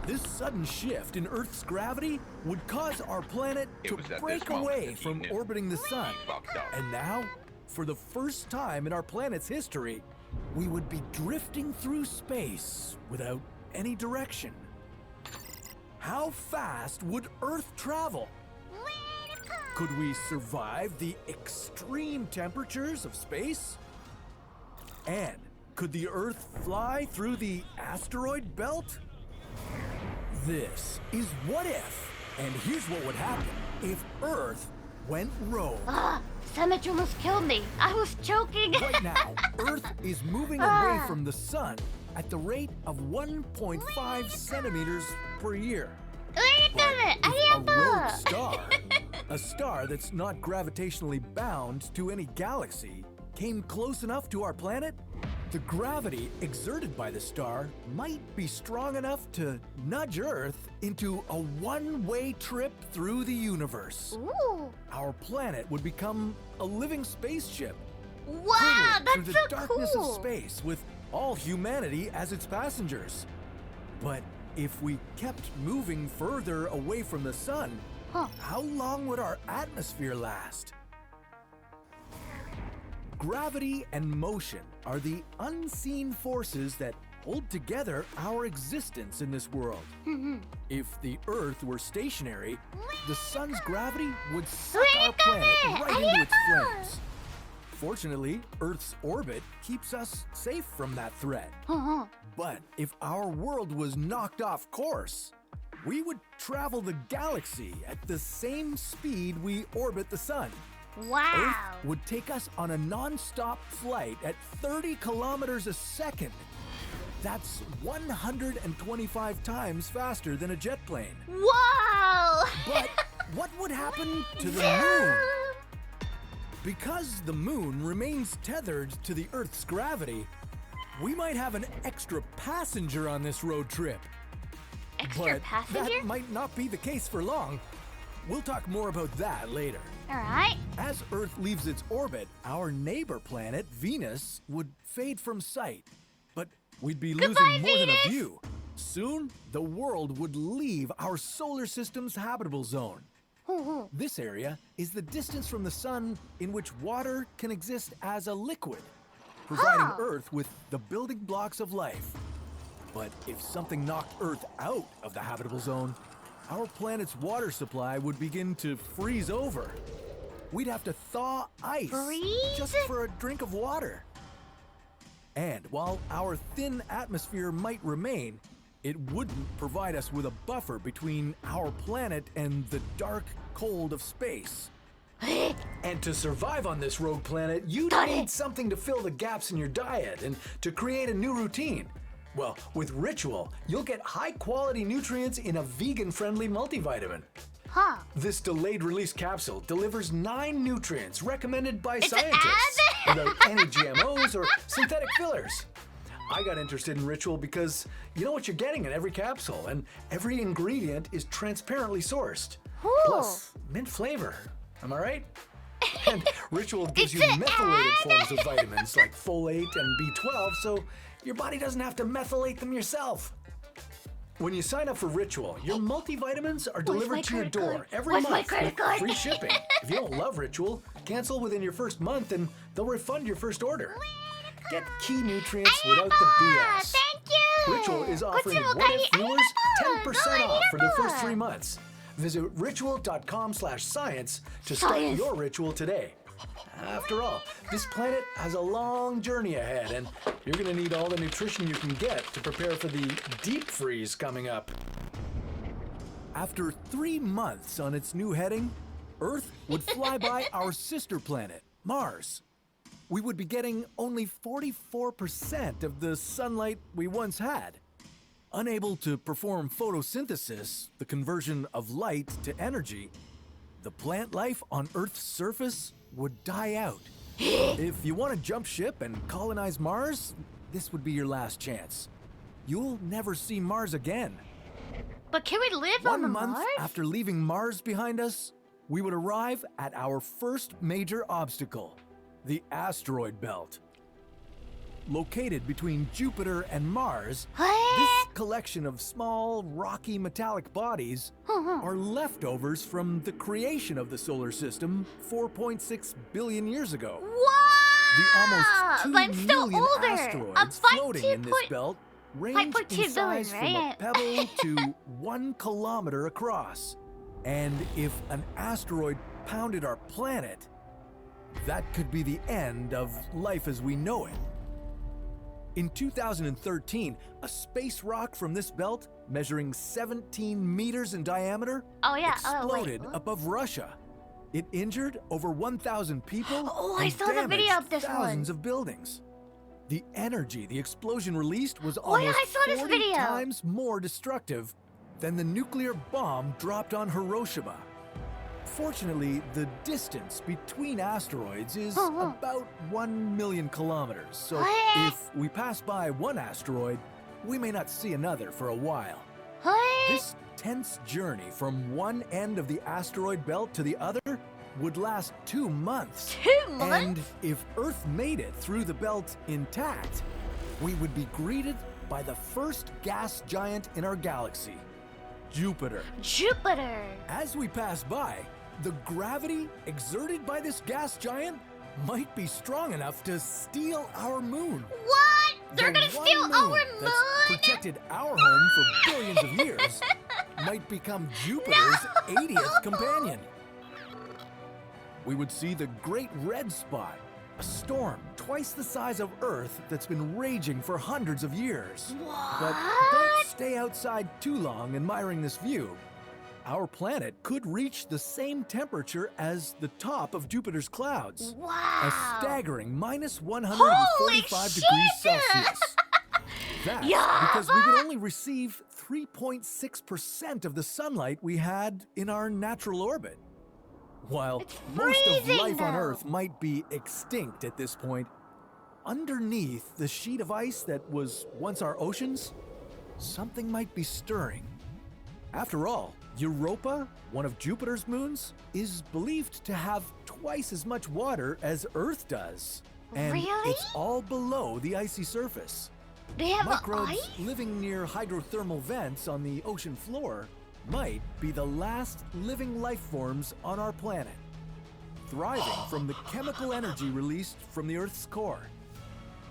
This sudden shift in Earth's gravity would cause our planet to was at this break moment away that he from knew. orbiting the sun. Fucked up. And now, for the first time in our planet's history, we would be drifting through space without any direction. How fast would Earth travel? Could we survive the extreme temperatures of space? And could the Earth fly through the asteroid belt? This is What If, and here's what would happen if Earth went rogue. Ah, Symmetry almost killed me. I was choking. Right now, Earth is moving away from the sun at the rate of 1.5 centimeters per year. But if a rogue star, a star that's not gravitationally bound to any galaxy, came close enough to our planet, the gravity exerted by the star might be strong enough to nudge Earth into a one-way trip through the universe. Ooh. Our planet would become a living spaceship, Wow, hurtling that's through the so darkness cool. of space with all humanity as its passengers. But if we kept moving further away from the sun, Huh. how long would our atmosphere last? Gravity and motion are the unseen forces that hold together our existence in this world. If the Earth were stationary, the sun's gravity would suck our planet right into its flames. Fortunately, Earth's orbit keeps us safe from that threat. Uh-huh. But if our world was knocked off course, we would travel the galaxy at the same speed we orbit the sun. Wow. Earth would take us on a non-stop flight at 30 kilometers a second. That's 125 times faster than a jet plane. Wow. But what would happen to the moon? Because the moon remains tethered to the Earth's gravity, we might have an extra passenger on this road trip. Extra But passenger? that might not be the case for long. We'll talk more about that later. All right. As Earth leaves its orbit, our neighbor planet, Venus, would fade from sight. But we'd be Goodbye, losing more than Venus! a view. Soon, the world would leave our solar system's habitable zone. Ooh. This area is the distance from the sun in which water can exist as a liquid, providing Huh. Earth with the building blocks of life. But if something knocked Earth out of the habitable zone, our planet's water supply would begin to freeze over. We'd have to thaw ice Freeze? just for a drink of water. And while our thin atmosphere might remain, it wouldn't provide us with a buffer between our planet and the dark cold of space. And to survive on this rogue planet, you'd Got need it. something to fill the gaps in your diet and to create a new routine. Well, with Ritual, you'll get high-quality nutrients in a vegan-friendly multivitamin. Huh. This delayed-release capsule delivers 9 nutrients recommended by It's an scientists ad? without any GMOs or synthetic fillers. I got interested in Ritual because you know what you're getting in every capsule, and every ingredient is transparently sourced. Ooh. Plus, mint flavor. Am I right? And Ritual gives you It's an methylated ad? forms of vitamins like folate and B12, so your body doesn't have to methylate them yourself. When you sign up for Ritual, your multivitamins are my delivered to your credit door card? every Where's my month credit with card? free shipping. If you don't love Ritual, Cancel within your first month and they'll refund your first order. Get key nutrients without the BS. Thank you! Ritual is offering What If viewers 10% off for their first 3 months. Visit ritual.com/science to start your ritual today. After all, this planet has a long journey ahead, and you're going to need all the nutrition you can get to prepare for the deep freeze coming up. After 3 months on its new heading, Earth would fly by our sister planet, Mars. We would be getting only 44% of the sunlight we once had. Unable to perform photosynthesis, the conversion of light to energy, the plant life on Earth's surface would die out. If you want to jump ship and colonize Mars, this would be your last chance. You'll never see Mars again. But can we live on the 1 month Mars? after leaving Mars behind us, we would arrive at our first major obstacle, the asteroid belt. Located between Jupiter and Mars, this collection of small, rocky, metallic bodies are leftovers from the creation of the solar system 4.6 billion years ago. Wow! The almost 2 But I'm still million older. asteroids I'm floating in 5'2" this belt range 5'2" in size billion, from a right? pebble to 1 kilometer across. And if an asteroid pounded our planet, that could be the end of life as we know it. In 2013, a space rock from this belt, measuring 17 meters in diameter, exploded above Russia. It injured over 1,000 people Oh, I and saw the video damaged of this thousands one. of buildings. The energy the explosion released was yeah, almost I saw this 40 video. times more destructive than the nuclear bomb dropped on Hiroshima. Fortunately, the distance between asteroids is about 1 million kilometers, so if we pass by one asteroid, we may not see another for a while. This tense journey from one end of the asteroid belt to the other would last 2 months. 2 months? And if Earth made it through the belt intact, we would be greeted by the first gas giant in our galaxy, Jupiter. Jupiter! As we pass by, the gravity exerted by this gas giant might be strong enough to steal our moon. What? They're The gonna one steal our moon moon? that's protected our home for billions of years might become Jupiter's 80th companion. We would see the Great Red Spot, a storm twice the size of Earth that's been raging for hundreds of years. But don't stay outside too long admiring this view. Our planet could reach the same temperature as the top of Jupiter's clouds. Wow! A staggering minus 145 degrees Celsius. That's because we would only receive 3.6% of the sunlight we had in our natural orbit. While most of freezing, life on though. Earth might be extinct at this point, underneath the sheet of ice that was once our oceans, something might be stirring. After all, Europa, one of Jupiter's moons, is believed to have twice as much water as Earth does. And Really? it's all below the icy surface. They have Microbes ice? living near hydrothermal vents on the ocean floor might be the last living life forms on our planet, thriving from the chemical energy released from the Earth's core.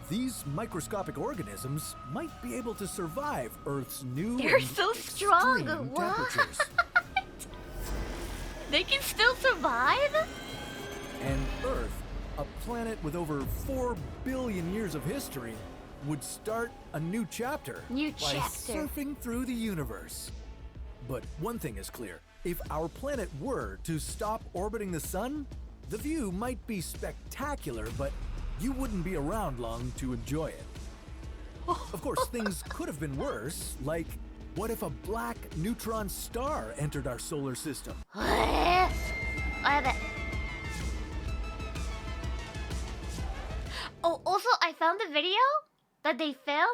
These microscopic organisms might be able to survive Earth's new They're and so strong. extreme What? temperatures. They can still survive? And Earth, a planet with over 4 billion years of history, would start a new chapter New by chapter. surfing through the universe. But one thing is clear. If our planet were to stop orbiting the sun, the view might be spectacular, but you wouldn't be around long to enjoy it. Of course, things could have been worse, like what if a black neutron star entered our solar system? I have it. Oh, also, I found the video that they filmed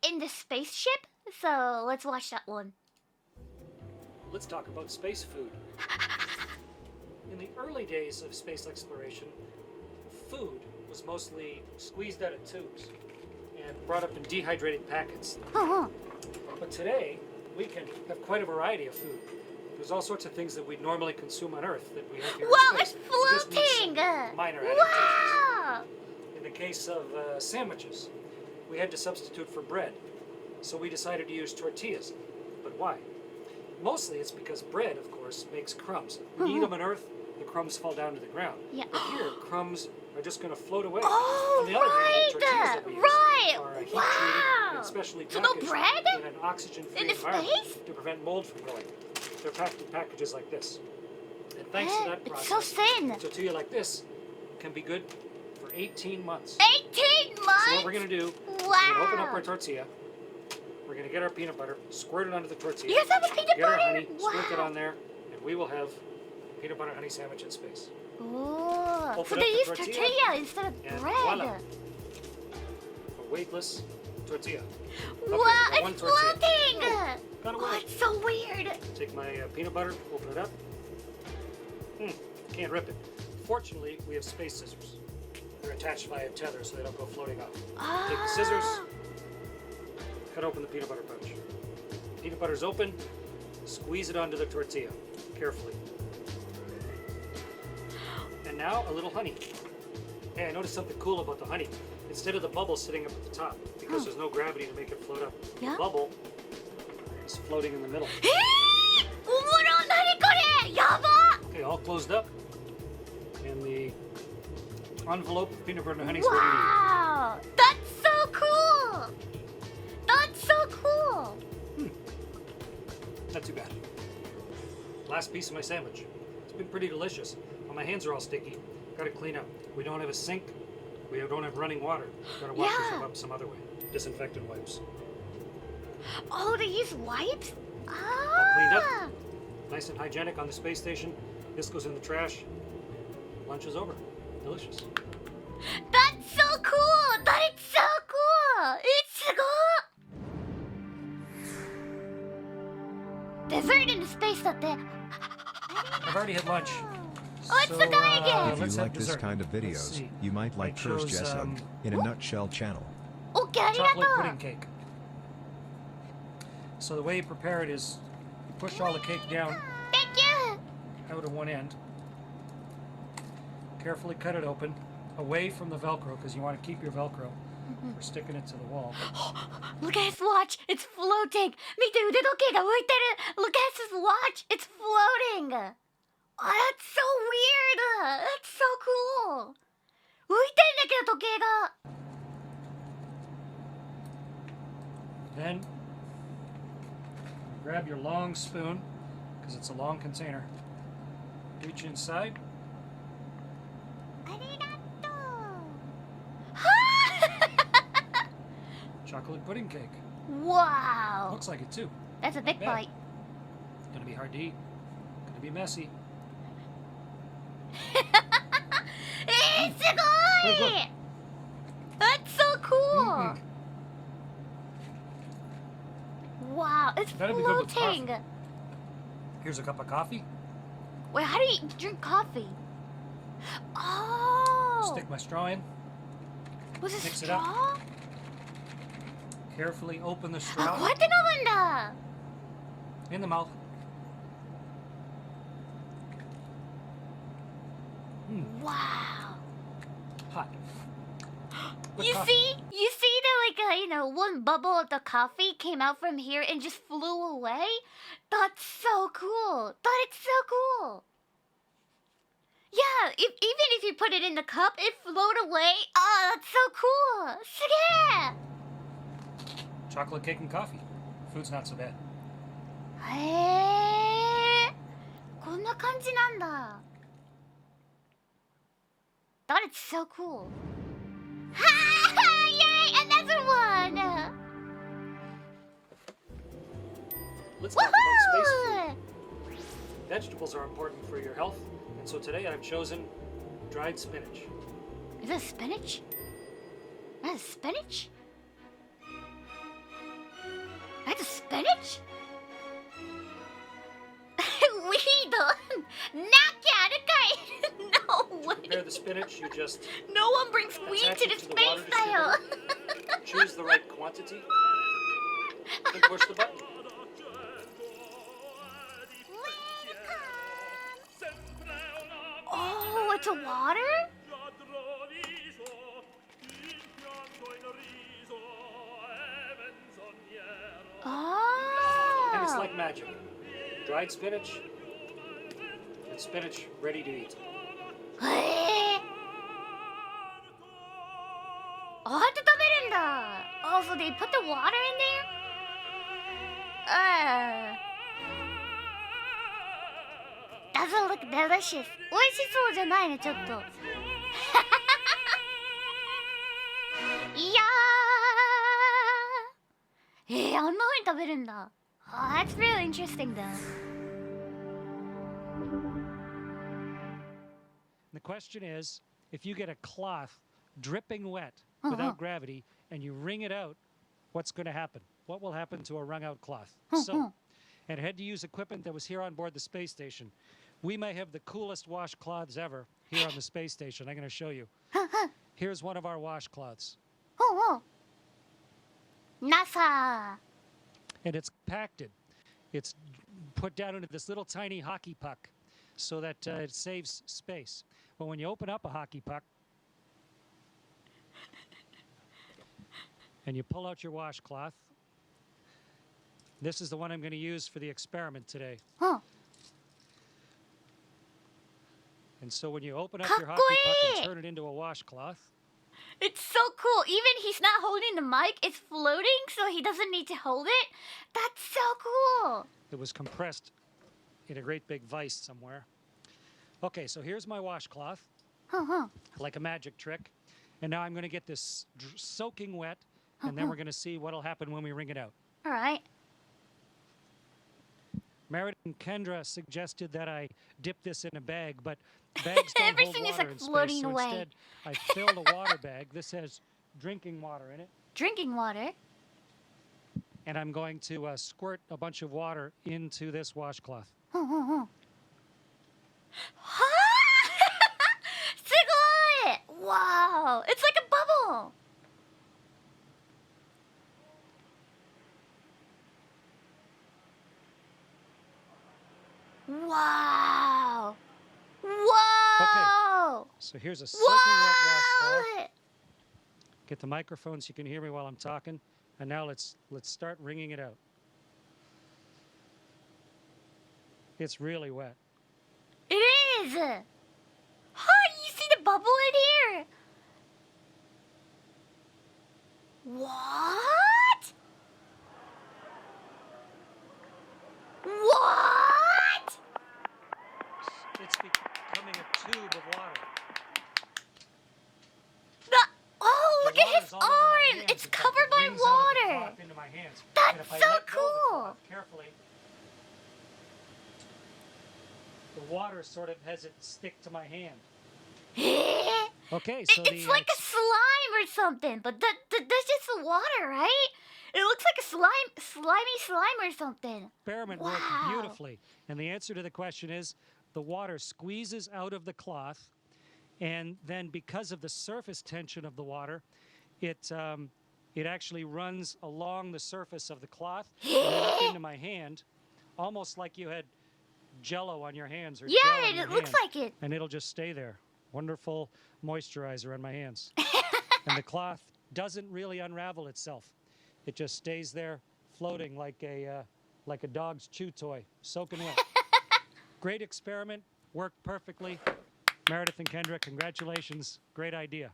in the spaceship, so let's watch that one. Let's talk about space food. In the early days of space exploration, food was mostly squeezed out of tubes and brought up in dehydrated packets. But today, we can have quite a variety of food. There's all sorts of things that we normally consume on Earth that we have here Wow, in it's space. It just needs some floating! minor adaptations. Wow! In the case of sandwiches, we had to substitute for bread. So we decided to use tortillas. But why? Mostly it's because bread, of course, makes crumbs. When you eat them on Earth, the crumbs fall down to the ground. Yeah. But here, crumbs are just going to float away. Oh, On the other hand, the tortillas right! that we use Right! are heat Wow! treated and specially So no packaged bread? in an oxygen-free In environment space? to prevent mold from growing. They're packed in packages like this. And thanks to that It's process, so thin. a tortilla like this can be good for 18 months. 18 months? So what we're going to do, Wow! we're going to open up our tortilla. We're going to get our peanut butter, squirt it onto the tortilla. You guys have a peanut Get our butter? honey, squirt it Wow. on there, and we will have peanut butter honey sandwich in space. Oh, Open so up they the use tortilla, tortilla instead of and bread. voila. A weightless tortilla. Wow, Okay, one it's tortilla. floating! Got Oh, away. it's so weird. Take my peanut butter, open it up. Can't rip it. Fortunately, we have space scissors. They're attached via tether so they don't go floating off. Take the scissors, cut open the peanut butter pouch. Peanut butter's open, squeeze it onto the tortilla, carefully. And now a little honey. Hey, I noticed something cool about the honey. Instead of the bubble sitting up at the top, because there's no gravity to make it float up, Yeah? the bubble is floating in the middle. おもろ、何これ、やば。 Okay, all closed up. And the envelope of peanut butter and honey is ready to Wow, that's so cool. That's so cool. eat. Not too bad. Last piece of my sandwich. It's been pretty delicious. Well, my hands are all sticky. Gotta clean up. We don't have a sink. We don't have running water. Gotta wash Yeah. yourself up some other way. Disinfectant wipes. Oh, they use wipes? cleaned up. Ah. Nice and hygienic on the space station. This goes in the trash. Lunch is over. Delicious. That's so cool. That is so cool. It's cool. Dessert in space だって。 I've already had lunch. Oh, it's the guy again. If let's you have like this dessert. kind of Let's videos, see. you might like I First chose, Jessup in a nutshell channel. オッケー、ありがと Chocolate う。 pudding cake. So the way you prepare it is you push all the cake down Thank you. out of one end. Carefully cut it open, away from the Velcro because you want to keep your Velcro for sticking it to the wall. Look at his watch. It's floating. 見て、腕時計が浮いてる。Look at his watch. It's floating. Oh, that's so weird. That's so cool. 浮いてんだけど時計が。 Then grab your long spoon because it's a long container. Reach inside. ありがとう。 Chocolate pudding cake. Wow. Looks like it too. That's a big bad. bite. Gonna be hard to eat. Gonna be messy. すごい That's so cool! Wow, it's That'd be good with floating! Here's a cup of coffee. Wait, how do you drink coffee? Oh! Stick my straw in. Was it mix it up. straw? Carefully open the あ、 straw こうやって飲むんだ in the mouth. Wow! Hot. With You coffee. see that one bubble of the coffee came out from here and just flew away? That's so cool! That is so cool! Yeah, even if you put it in the cup, it float away. Oh, that's so cool! すげえ Chocolate cake and coffee. Food's not so bad. へえこんな感じなんだ That is so cool Yay! Another one! Let's talk about space Woohoo! food. Vegetables are important for your health, and so today I've chosen dried spinach. Is that spinach? That's spinach? That's a spinach? Weed! なきゃあるかい No way! Prepare the spinach, you just No one brings weed attach to it the to the space water style! distributor, choose the right quantity, and push the button. It's like magic. Dried spinach and spinach ready to eat. へえ。ああやって食べるんだ。Oh, so they put the water in there? Doesn't look delicious. 美味しそうじゃないね、ちょっと。いやー。あんな風に食べるんだ。Oh, that's really interesting though. The question is, if you get a cloth dripping wet without gravity and you wring it out, what's going to happen? What will happen to a wrung out cloth? So, and had to use equipment that was here on board the space station. We may have the coolest washcloths ever here on the space station. I'm going to show you. Here's one of our washcloths. NASA. And it's compacted. It's put down into this little tiny hockey puck so that it saves space. But when you open up a hockey puck and you pull out your washcloth, this is the one I'm going to use for the experiment today. And so when you open up your hockey puck and turn it into a washcloth, It's so cool. Even he's not holding the mic, it's floating, so he doesn't need to hold it. That's so cool. it was compressed in a great big vise somewhere. Okay, so here's my washcloth, like a magic trick. And now I'm going to get this soaking wet, and then we're going to see what'll happen when we wring it out. All right. Meredith and Kendra suggested that I dip this in a bag, but bags don't Everything hold is, water like, in space, floating so away. instead I filled a water bag. This has drinking water in it, Drinking water. and I'm going to squirt a bunch of water into this washcloth. はあすごい Wow. It's like a bubble. Wow. Whoa. So here's a soaking wet washcloth. Wow. Get the microphone so you can hear me while I'm talking. And now let's start wringing it out. It's really wet. It is. Huh, you see the bubble in here? What? What? It's becoming a tube of water. Oh, The look at his water's all over my arm. hands. It's It covered by rings out of the water. cloth into my hands. That's And if I so let go of the cool. cloth carefully, the water sort of has it stick to my hand. Okay, so It's like a slime or something, but that's just the water, right? It looks like a slimy slime or something. experiment Wow. worked beautifully. And the answer to the question is the water squeezes out of the cloth, and then because of the surface tension of the water, it actually runs along the surface of the cloth and then up into my hand, almost like you had Jello on your hands or gel Yeah, on your it looks hand, like it. and it'll just stay there. Wonderful moisturizer on my hands. And the cloth doesn't really unravel itself. It just stays there floating like a dog's chew toy, soaking wet. Great experiment, worked perfectly. Meredith and Kendra, congratulations. Great idea.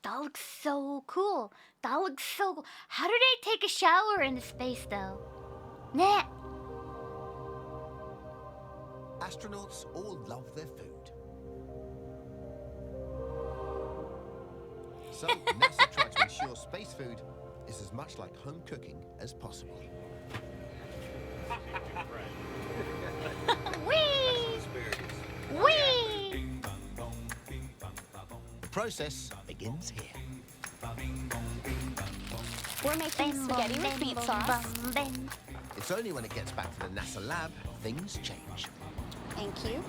That looks so cool. That looks so cool. How do they take a shower in space, though? Nah. Astronauts all love their food. So, NASA tried to ensure space food is as much like home cooking as possible. Whee! Whee! The process begins here. We're making spaghetti with meat sauce. It's only when it gets back to the NASA lab things change. Thank you.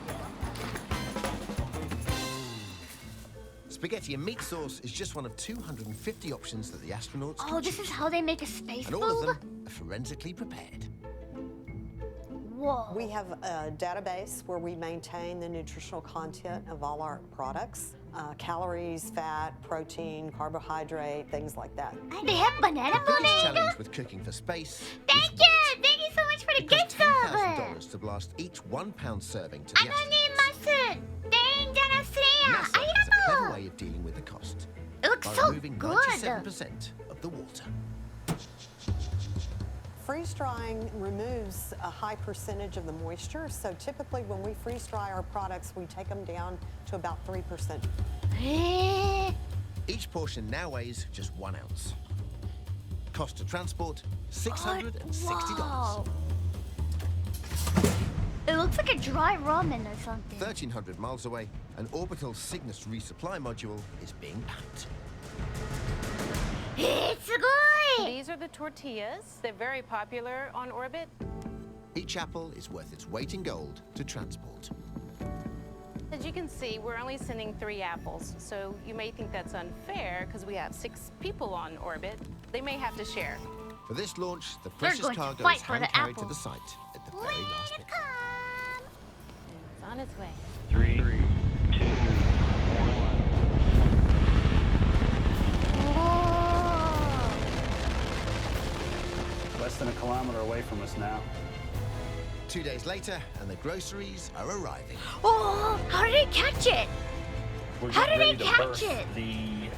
Spaghetti and meat sauce is just one of 250 options that the astronauts Oh, can this choose is how they make a space from, and all of food? them are forensically prepared. Whoa. We have a database where we maintain the nutritional content of all our products. calories, fat, protein, carbohydrate, things like that. They have banana The biggest pudding. challenge with cooking for space Thank is you. weight. Thank you so much for the It gift costs sub. $10,000 to blast each 1 pound serving to the astronauts. ありがとう。 NASA has a clever way of dealing with the cost It looks by so removing good. 97% of the water. Freeze drying removes a high percentage of the moisture, so typically when we freeze dry our products, we take them down to about 3%. へー Each portion now weighs just 1 ounce. Cost to transport, $660. Wow. It looks like a dry ramen or something. 1,300 miles away, an orbital Cygnus resupply module is being packed. すごい These are the tortillas. They're very popular on orbit. Each apple is worth its weight in gold to transport. As you can see, we're only sending 3 apples, so you may think that's unfair because we have 6 people on orbit. They may have to share. For this launch, the They're precious going to cargo fight is for the hand-carried to apple. the site at the very last minute. It's on its way. 3, 2, 1. Less than a kilometer away from us now. 2 days later, and the groceries are arriving. Oh, how did they catch it? We're How getting did ready they to catch birth it? the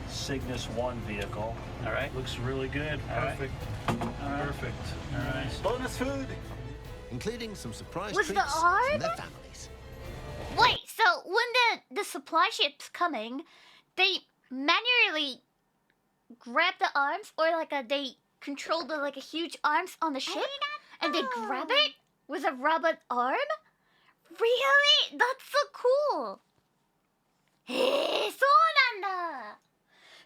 Cygnus 1 vehicle. All right. Looks really good. All right. Perfect. Perfect. All right. Bonus food. Including some surprise Was the treats arm? from their families. Wait, so when the supply ship's coming, they manually grab the arms, or like they control the like a huge arms on the ship, and they grab it with a robot arm? Really? That's so cool. へえ、そうなんだ。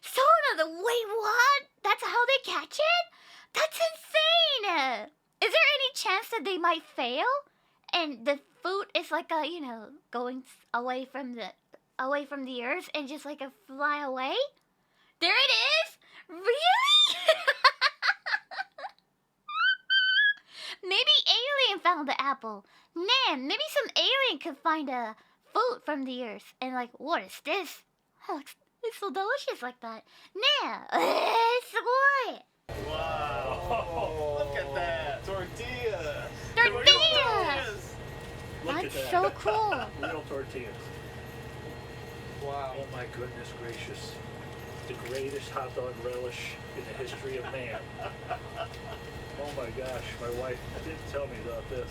そうなんだ。Wait, what? That's how they catch it? That's insane. Is there any chance that they might fail, and the food is like going away from the earth and just like fly away? There it is. Really? Maybe alien found the apple. Man, maybe some alien could find a food from the earth and like, what is this? Oh, it's so delicious like that. ねえ、すごい。 Wow. Look at that. Tortillas. Tortillas. Look That's at that. so cool. Real tortillas. Wow. Oh my goodness gracious. The greatest hot dog relish in the history of man. Oh my gosh, my wife didn't tell me about this.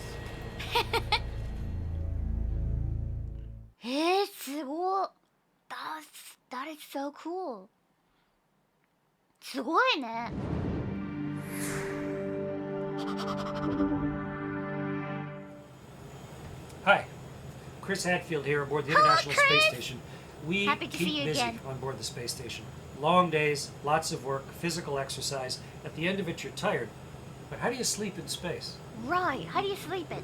すごい。That is so cool. すごいね。Hi, Chris Hadfield here aboard the International Chris. Space Station. We Happy to keep see you busy again. on board the space station. Long days, lots of work, physical exercise. At the end of it, you're tired. But how do you sleep in space? Right. How do you sleep it?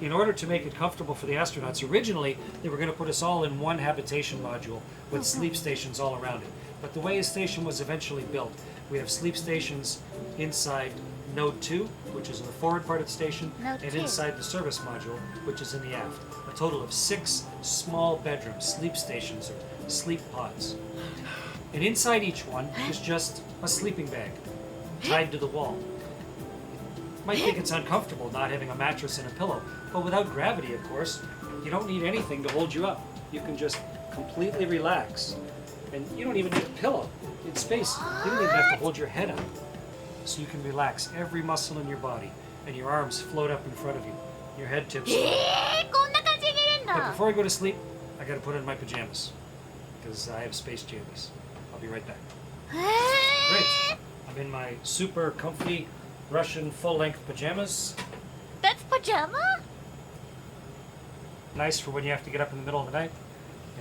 In order to make it comfortable for the astronauts, originally they were going to put us all in one habitation module with sleep stations all around it. But the way a station was eventually built, we have sleep stations inside Node 2, which is in the forward part of the station, Node and 2. inside the service module, which is in the aft. A total of 6 small bedrooms, sleep stations, or sleep pods. And inside each one is just a sleeping bag tied to the wall. You might think it's uncomfortable not having a mattress and a pillow, but without gravity, of course, you don't need anything to hold you up. You can just completely relax. And you don't even need a pillow. In space, you don't even have to hold your head up. So you can relax every muscle in your body, and your arms float up in front of you. Your head tips forward. こんな感じで寝れるん But だ。 before I go to sleep, I gotta put on my pajamas. Because I have space jammies. I'll be right back. Great. I'm in my super comfy Russian full-length pajamas. That's pajama? Nice for when you have to get up in the middle of the night.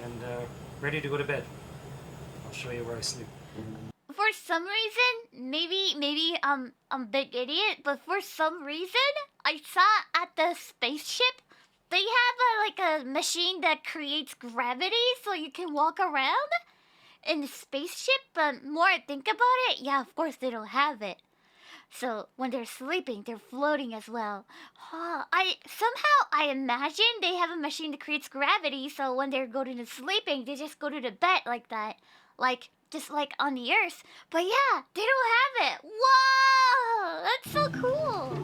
And ready to go to bed. I'll show you where I sleep. For some reason, maybe I'm a big idiot, but for some reason, I saw at the spaceship they have a machine that creates gravity so you can walk around in the spaceship. But more I think about it, yeah, of course they don't have it. So when they're sleeping, they're floating as well. I imagine they have a machine that creates gravity, so when they're going to sleeping, they just go to the bed like that. Like, just like on the earth. But yeah, they don't have it. Whoa! That's so cool.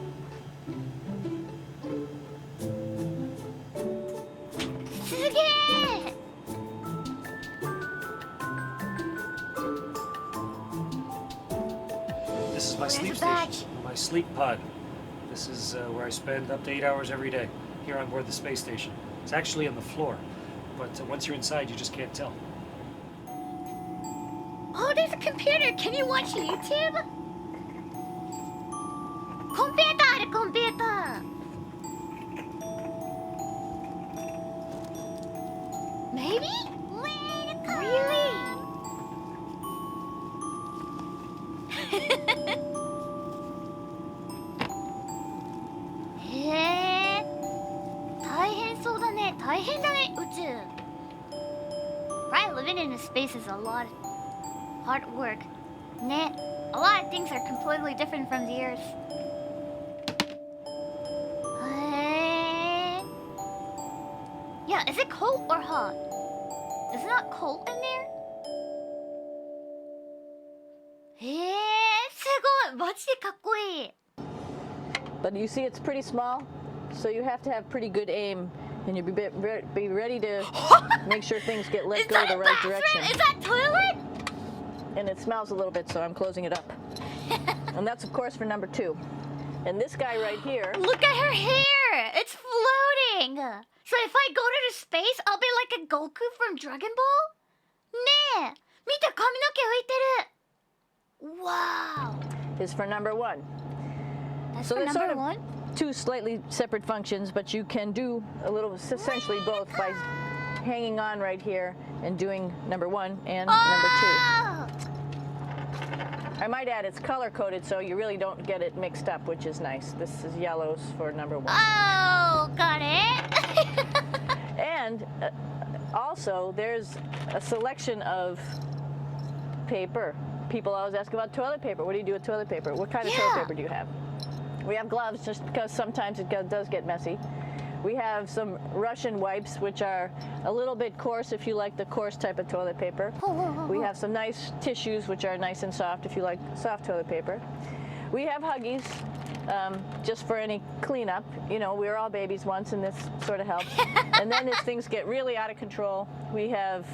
Suge! This is my sleep There's a badge. station, my sleep pod. This is where I spend up to 8 hours every day here on board the space station. It's actually on the floor, but once you're inside, you just can't tell. Oh, there's a computer. Can you watch YouTube? Computer, computer. Maybe? Really? Right, living in space is a lot of hard work. Nah, a lot of things are completely different from the Earth. Yeah, is it cold or hot? Is it not cold in there? すごいマジでかっこいい But you see, it's pretty small, so you have to have pretty good aim, and you be ready to make sure things get let go the right direction. Is that toilet? And it smells a little bit, so I'm closing it up. And that's, of course, for number 2. And this guy right here. Look at her hair! It's floating! So if I go to the space, I'll be like a Goku from Dragon Ball? ねえ見て髪の毛浮いてる Wow! Is for number 1. That's So for there's number sort of 1? 2 slightly separate functions, but you can do a little, essentially both by hanging on right here and doing number 1 and number 2. I might add it's color-coded, so you really don't get it mixed up, which is nice. This is yellows for number 1. Oh, got it! And also, there's a selection of paper. People always ask about toilet paper. What do you do with toilet paper? What kind of toilet paper do you have? We have gloves just because sometimes it does get messy. We have some Russian wipes, which are a little bit coarse if you like the coarse type of toilet paper. We have some nice tissues, which are nice and soft if you like soft toilet paper. We have Huggies, just for any cleanup. You know, we were all babies once, and this sort of helps. And then as things get really out of control, we have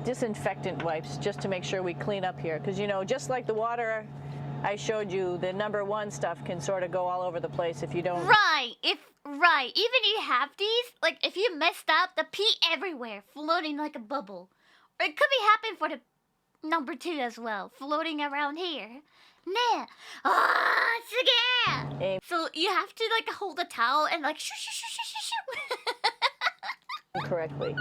disinfectant wipes, just to make sure we clean up here. Because, you know, just like the water I showed you, the number 1 stuff can sort of go all over the place if you don't. Right, even you have these, like if you messed up, the pee everywhere, floating like a bubble. Or it could be happening for the number 2 as well, floating around here. Nah. Suge! So you have to like hold a towel and like shoo shoo shoo shoo shoo shoo. Correctly.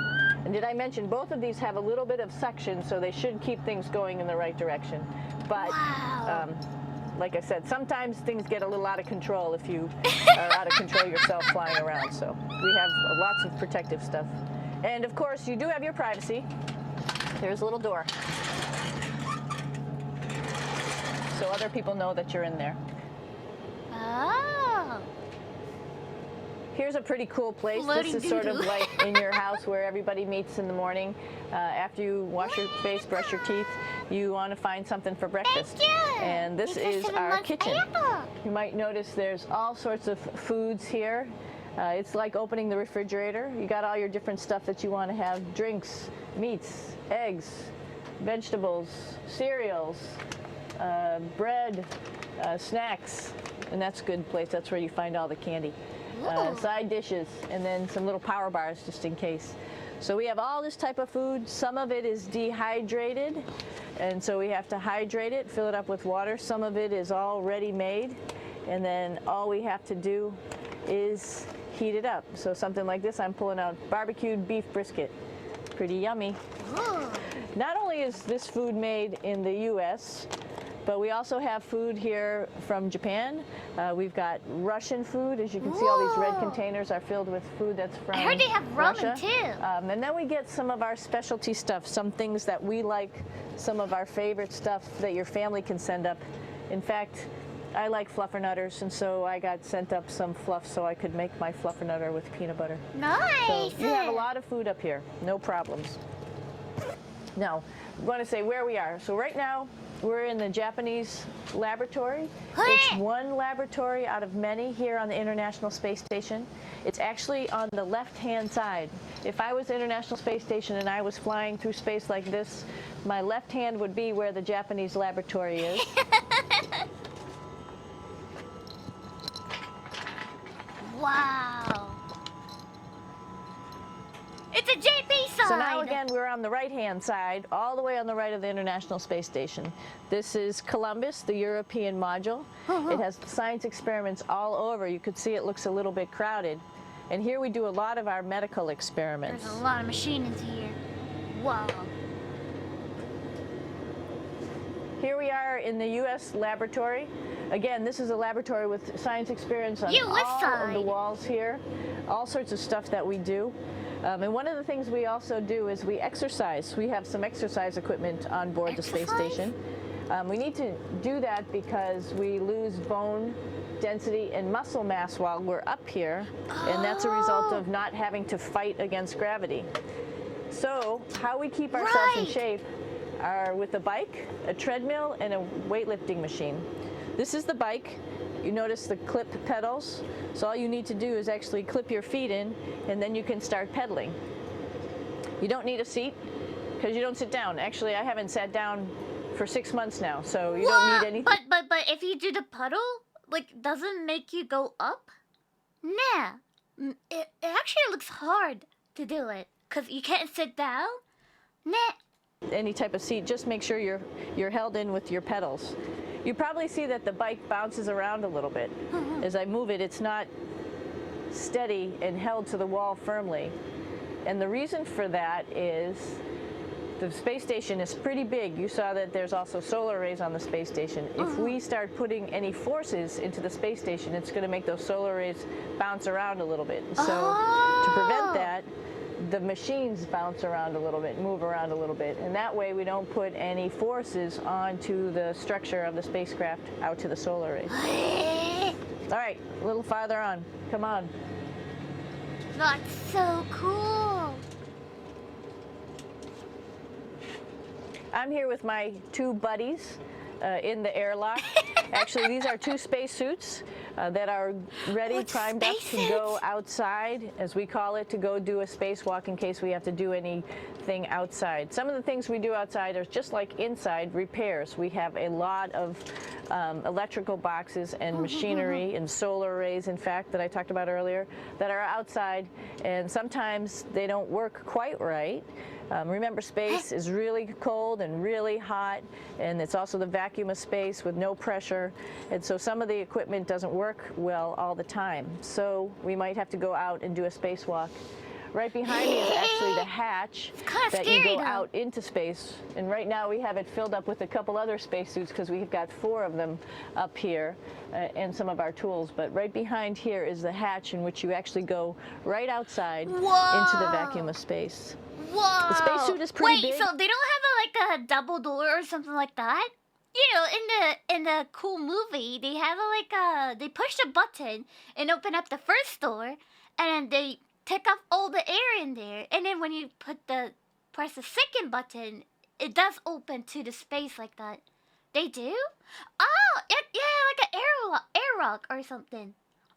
And did I mention both of these have a little bit of suction, so they should keep things going in the right direction. But like I said, sometimes things get a little out of control if you are out of control yourself flying around. So we have lots of protective stuff. And of course, you do have your privacy. There's a little door, so other people know that you're in there. Oh. Here's a pretty cool place. Floating This is sort of doo-doo. like in your house where everybody meets in the morning. After you wash your face, brush your teeth, you want to find something for breakfast. Thank you. And this is our kitchen. Apple. You might notice there's all sorts of foods here. It's like opening the refrigerator. You got all your different stuff that you want to have: drinks, meats, eggs, vegetables, cereals, bread, snacks. And that's a good place. That's where you find all the candy. Side dishes, and then some little power bars just in case. So we have all this type of food. Some of it is dehydrated, and so we have to hydrate it, fill it up with water. Some of it is already made, and then all we have to do is heat it up. So something like this, I'm pulling out barbecued beef brisket. Pretty yummy. Not only is this food made in the U.S., but we also have food here from Japan. We've got Russian food. As you can see, all these red containers are filled with food that's from I heard they have ramen Russia. too. And then we get some of our specialty stuff, some things that we like, some of our favorite stuff that your family can send up In fact, I like fluffernutters, and so I got sent up some fluff so I could make my fluffernutter with peanut butter. Nice! So you have a lot of food up here, no problems. Now, I'm going to say where we are. So right now, we're in the Japanese laboratory. It's one laboratory out of many here on the International Space Station. It's actually on the left-hand side. If I was International Space Station and I was flying through space like this, my left hand would be where the Japanese laboratory is. Wow. It's a JP side. So now again, we're on the right-hand side, all the way on the right of the International Space Station. This is Columbus, the European module. It has science experiments all over. You could see it looks a little bit crowded. And here we do a lot of our medical experiments. There's a lot of machines here. Wow. Here we are in the U.S. laboratory. Again, this is a laboratory with science experiments on all of the walls here. All sorts of stuff that we do. And one of the things we also do is we exercise. We have some exercise equipment on board the space station. We need to do that because we lose bone density and muscle mass while we're up here, and that's a result of not having to fight against gravity. So how we keep ourselves in shape are with a bike, a treadmill, and a weightlifting machine. This is the bike. You notice the clip pedals. So all you need to do is actually clip your feet in, and then you can start pedaling. You don't need a seat because you don't sit down. Actually, I haven't sat down for 6 months now, so you don't need anything. But if you do the puddle, like, doesn't make you go up? Nah. It actually looks hard to do it because you can't sit down. Nah. Any type of seat, just make sure you're held in with your pedals. You probably see that the bike bounces around a little bit. As I move it, it's not steady and held to the wall firmly. And the reason for that is the space station is pretty big. You saw that there's also solar arrays on the space station. If we start putting any forces into the space station, it's going to make those solar arrays bounce around a little bit. So to prevent that, the machines bounce around a little bit, move around a little bit, and that way we don't put any forces onto the structure of the spacecraft out to the solar arrays. All right, a little farther on. Come on. That's so cool. I'm here with my two buddies in the airlock. Actually, these are two spacesuits that are ready, primed up to go outside, as we call it, to go do a spacewalk in case we have to do anything outside. Some of the things we do outside are just like inside, repairs. We have a lot of electrical boxes and machinery and solar arrays, in fact, that I talked about earlier, that are outside, and sometimes they don't work quite right. Remember, space is really cold and really hot, and it's also the vacuum of space with no pressure, and so some of the equipment doesn't work well all the time. So we might have to go out and do a spacewalk. Right behind me is actually the hatch that you go out into space, and right now we have it filled up with a couple other spacesuits because we've got 4 of them up here and some of our tools. But right behind here is the hatch in which you actually go right outside into the vacuum of space. Whoa! The spacesuit is pretty big. Wait, so they don't have a double door or something like that? You know, in the cool movie, they have they push a button and open up the first door, and they take off all the air in there, and then when you press the second button, it does open to the space like that. They do? Oh, yeah, like an airlock or something.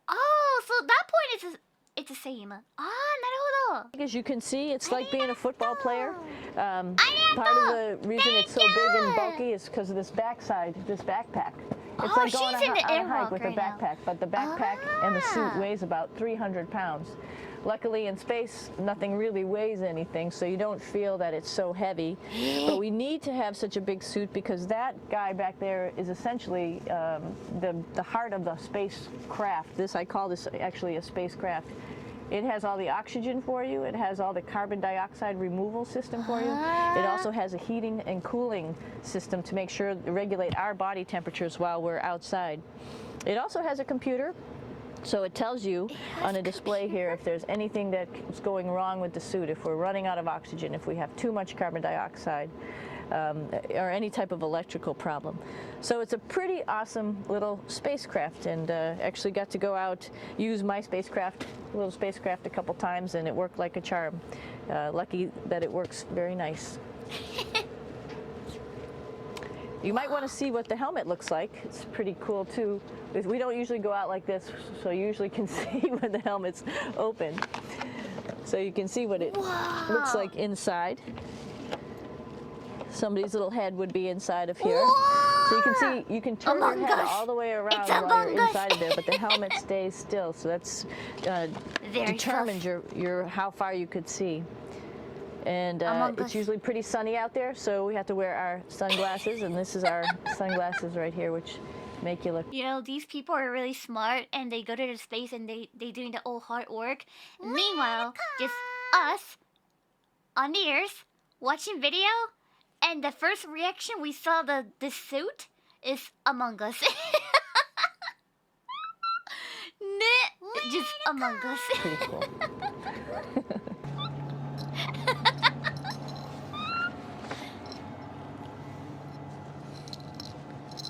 Oh, so that point it's the same. Naruhodo. As you can see, it's like being a football player. Part of the reason it's so big and bulky is because of this backside, this backpack. It's like going on a hike with a backpack, but the backpack and the suit weighs about 300 pounds. Luckily, in space, nothing really weighs anything, so you don't feel that it's so heavy. But we need to have such a big suit because that guy back there is essentially the heart of the spacecraft. I call this actually a spacecraft. It has all the oxygen for you. It has all the carbon dioxide removal system for you. It also has a heating and cooling system to make sure to regulate our body temperatures while we're outside. It also has a computer. So it tells you on a display here if there's anything that's going wrong with the suit, if we're running out of oxygen, if we have too much carbon dioxide. or any type of electrical problem. So it's a pretty awesome little spacecraft, and actually got to go out, use my little spacecraft a couple times, and it worked like a charm. Lucky that it works very nice. You might want to see what the helmet looks like. It's pretty cool too. We don't usually go out like this, so you usually can see when the helmet's open. So you can see what it looks like inside. Somebody's little head would be inside of here. So you can see, you can turn your head all the way around while you're inside of there, but the helmet stays still. So that's determines your how far you could see. And it's usually pretty sunny out there, so we have to wear our sunglasses, and this is our sunglasses right here, which make you look. You know, these people are really smart, and they go to the space, and they doing the old hard work. Meanwhile, just us on the Earth watching video, and the first reaction we saw the suit is Among Us. Just Among Us. Pretty cool.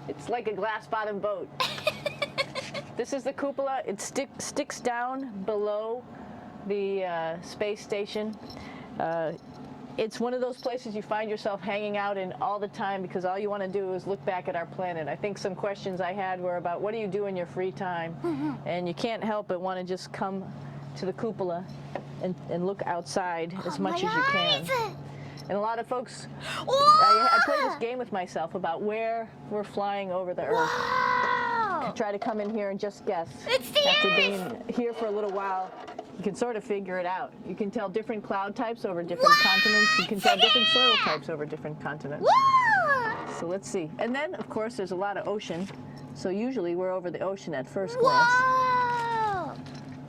It's like a glass-bottom boat. This is the cupola. It sticks down below the space station. It's one of those places you find yourself hanging out in all the time because all you want to do is look back at our planet. I think some questions I had were about what do you do in your free time? And you can't help but want to just come to the cupola and look outside as much as you can. And a lot of folks, I play this game with myself about where we're flying over the Earth. I try to come in here and just guess. After being here for a little while, you can sort of figure it out. You can tell different cloud types over different continents. You can tell different soil types over different continents. So let's see. And then, of course, there's a lot of ocean. So usually we're over the ocean at first glance.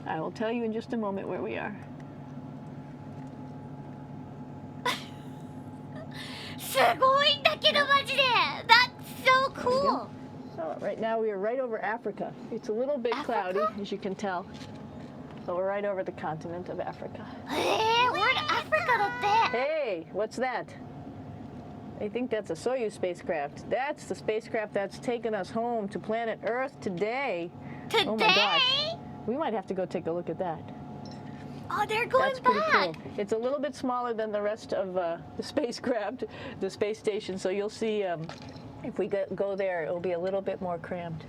I will tell you in just a moment where we are. That's so cool. So right now we are right over Africa. It's a little bit cloudy, as you can tell. But we're right over the continent of Africa. Hey, we're in Africa. Hey, what's that? I think that's a Soyuz spacecraft. That's the spacecraft that's taken us home to planet Earth today. Oh my gosh. We might have to go take a look at that. Oh, they're going That's pretty cool. It's a little bit smaller than the rest of the spacecraft, the space station, so you'll see if we go there, it'll be a little bit more crammed.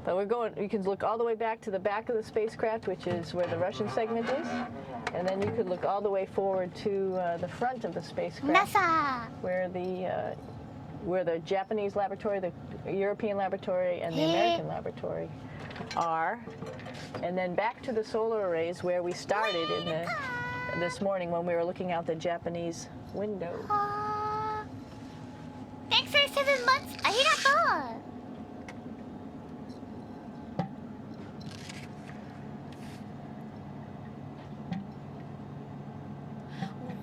But we're going, you can look all the way back to the back of the spacecraft, which is where the Russian segment is, and then you could look all the way forward to the front of the spacecraft, NASA, where the Japanese laboratory, the European laboratory, and the American laboratory are, and then back to the solar arrays where we started this morning when we were looking out the Japanese window. Thanks for 7 months. Arigato.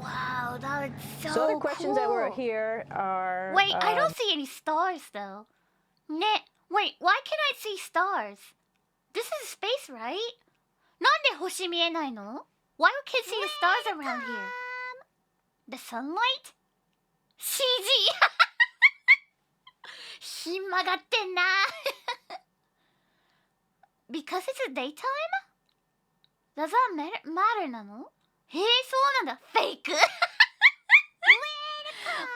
Wow, that is so other questions that were here are... Wait, I don't see any stars though. Wait, why can't I see stars? This is space, right? なんで星見えないの? Why can't see the stars around here? The sunlight? CG! ひん曲がってんな Because it's a daytime? Does that matter なの? へえ、そうなんだ。フェイクおい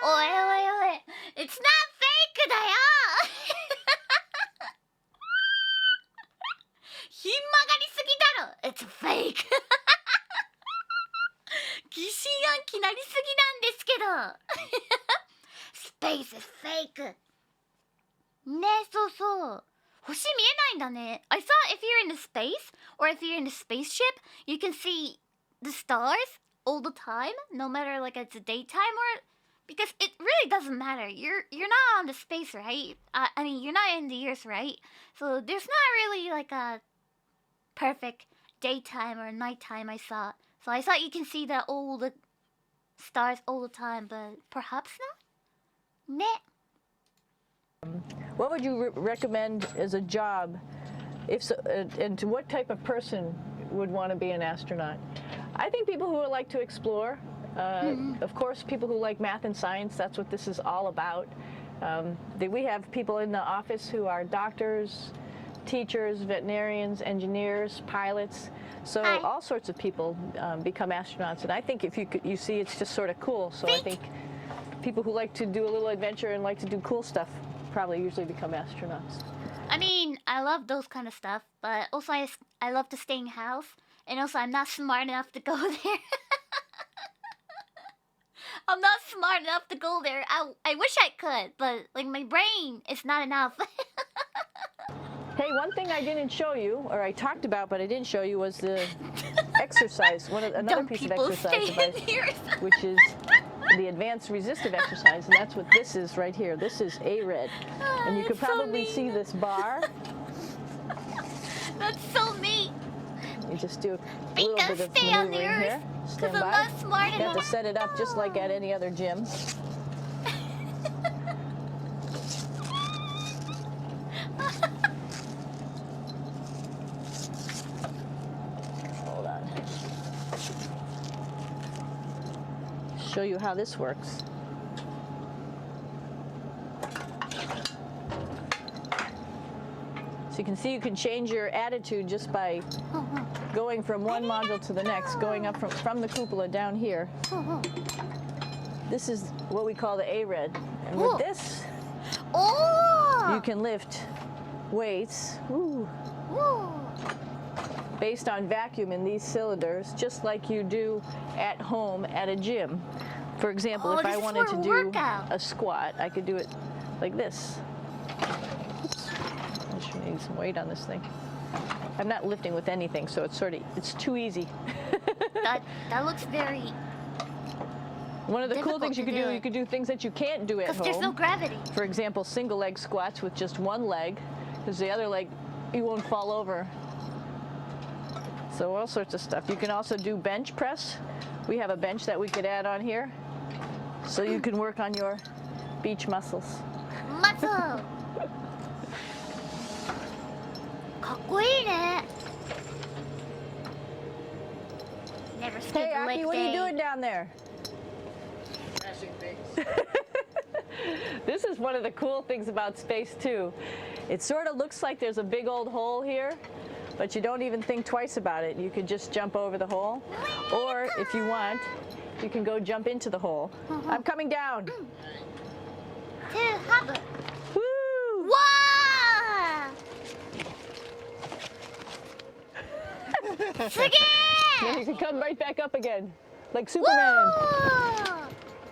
おいおい。It's not fake だよひん曲がりすぎだろ It's fake 疑心暗鬼なりすぎなんですけど Space is fake ね、そうそう星見えないんだね I thought if you're in the space or if you're in the spaceship you can see the stars all the time no matter like it's a daytime or because it really doesn't matter you're not on the space right I mean you're not in the earth right so there's not really like a perfect daytime or nighttime I saw so I thought you can see all the stars all the time but perhaps not ね What would you recommend as a job if so, and to what type of person would want to be an astronaut? I think people who would like to explore Of course, people who like math and science, that's what this is all about. We have people in the office who are doctors, teachers, veterinarians, engineers, pilots. So all sorts of people become astronauts. And I think if you see, it's just sort of cool. So I think people who like to do a little adventure and like to do cool stuff probably usually become astronauts. I mean, I love those kind of stuff, but also I love to stay in house, and also I'm not smart enough to go there. I'm not smart enough to go there. I wish I could, but like my brain is not enough. Hey, one thing I didn't show you, or I talked about but I didn't show you, was the exercise. Another piece of exercise device, which is the advanced resistive exercise, and that's what this is right here. This is ARED, and you can probably see this bar. That's so neat. You just do a little bit of maneuvering here. Stand by. Not smart you have to set it up just like at any other gym. Hold on. Show you how this works. So you can see you can change your attitude just by going from one module to the next, going up from the cupola down here. This is what we call the ARED. And with this, you can lift weights based on vacuum in these cylinders, just like you do at home at a gym. For example, if I wanted to do a squat, I could do it like this. Oops. I should need some weight on this thing. I'm not lifting with anything, so it's too easy. that looks very. One of the cool things you could do things that you can't do at home. Because there's no gravity. For example, single leg squats with just one leg, because the other leg, you won't fall over. So all sorts of stuff. You can also do bench press. We have a bench that we could add on here, so you can work on your beach muscles. Muscle. かっこいいね. Never skip Hey, a leg Aki, what are you day. doing down there? This is one of the cool things about space, too. It sort of looks like there's a big old hole here, but you don't even think twice about it. You could just jump over the hole, or if you want, you can go jump into the hole. I'm coming down. Woo! Wow! Then you can come right back up again, like Superman.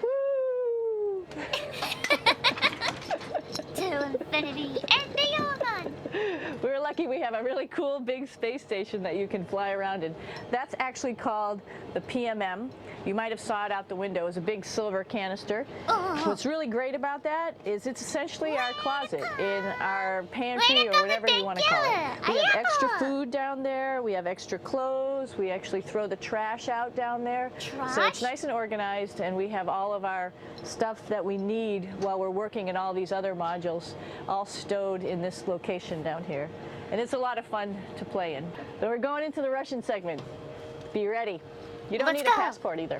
Woo! To infinity and beyond. We're lucky we have a really cool big space station that you can fly around in. That's actually called the PMM. You might have saw it out the window. It's a big silver canister. What's really great about that is it's essentially our closet in our pantry or whatever you want to call it. We have extra food down there. We have extra clothes. We actually throw the trash out down there. So it's nice and organized, and we have all of our stuff that we need while we're working in all these other modules all stowed in this location down here. And it's a lot of fun to play in. So we're going into the Russian segment. Be ready. You don't need a passport either.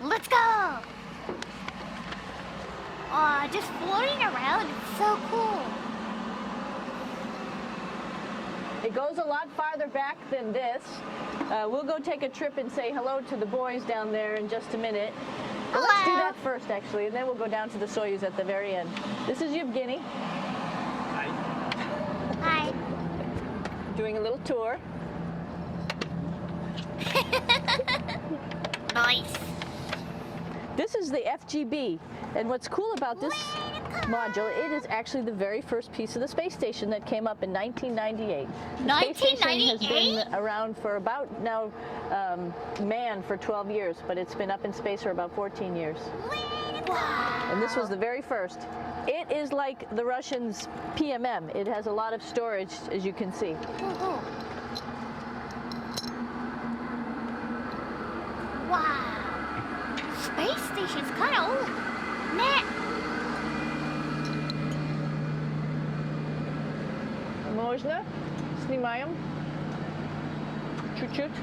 Let's go! Just floating around, it's so cool. It goes a lot farther back than this. We'll go take a trip and say hello to the boys down there in just a minute. But let's do that first, actually, and then we'll go down to the Soyuz at the very end. This is Yevgeny. Hi. Hi. Doing a little tour. Nice. This is the FGB, and what's cool about this module, it is actually the very first piece of the space station that came up in 1998. The space station has been around for about now, manned for 12 years, but it's been up in space for about 14 years. Wow. And this was the very first. It is like the Russians' PMM. It has a lot of storage, as you can see. Wow. Space station's kind of old. Nah. Можно? Снимаем. Чуть-чуть.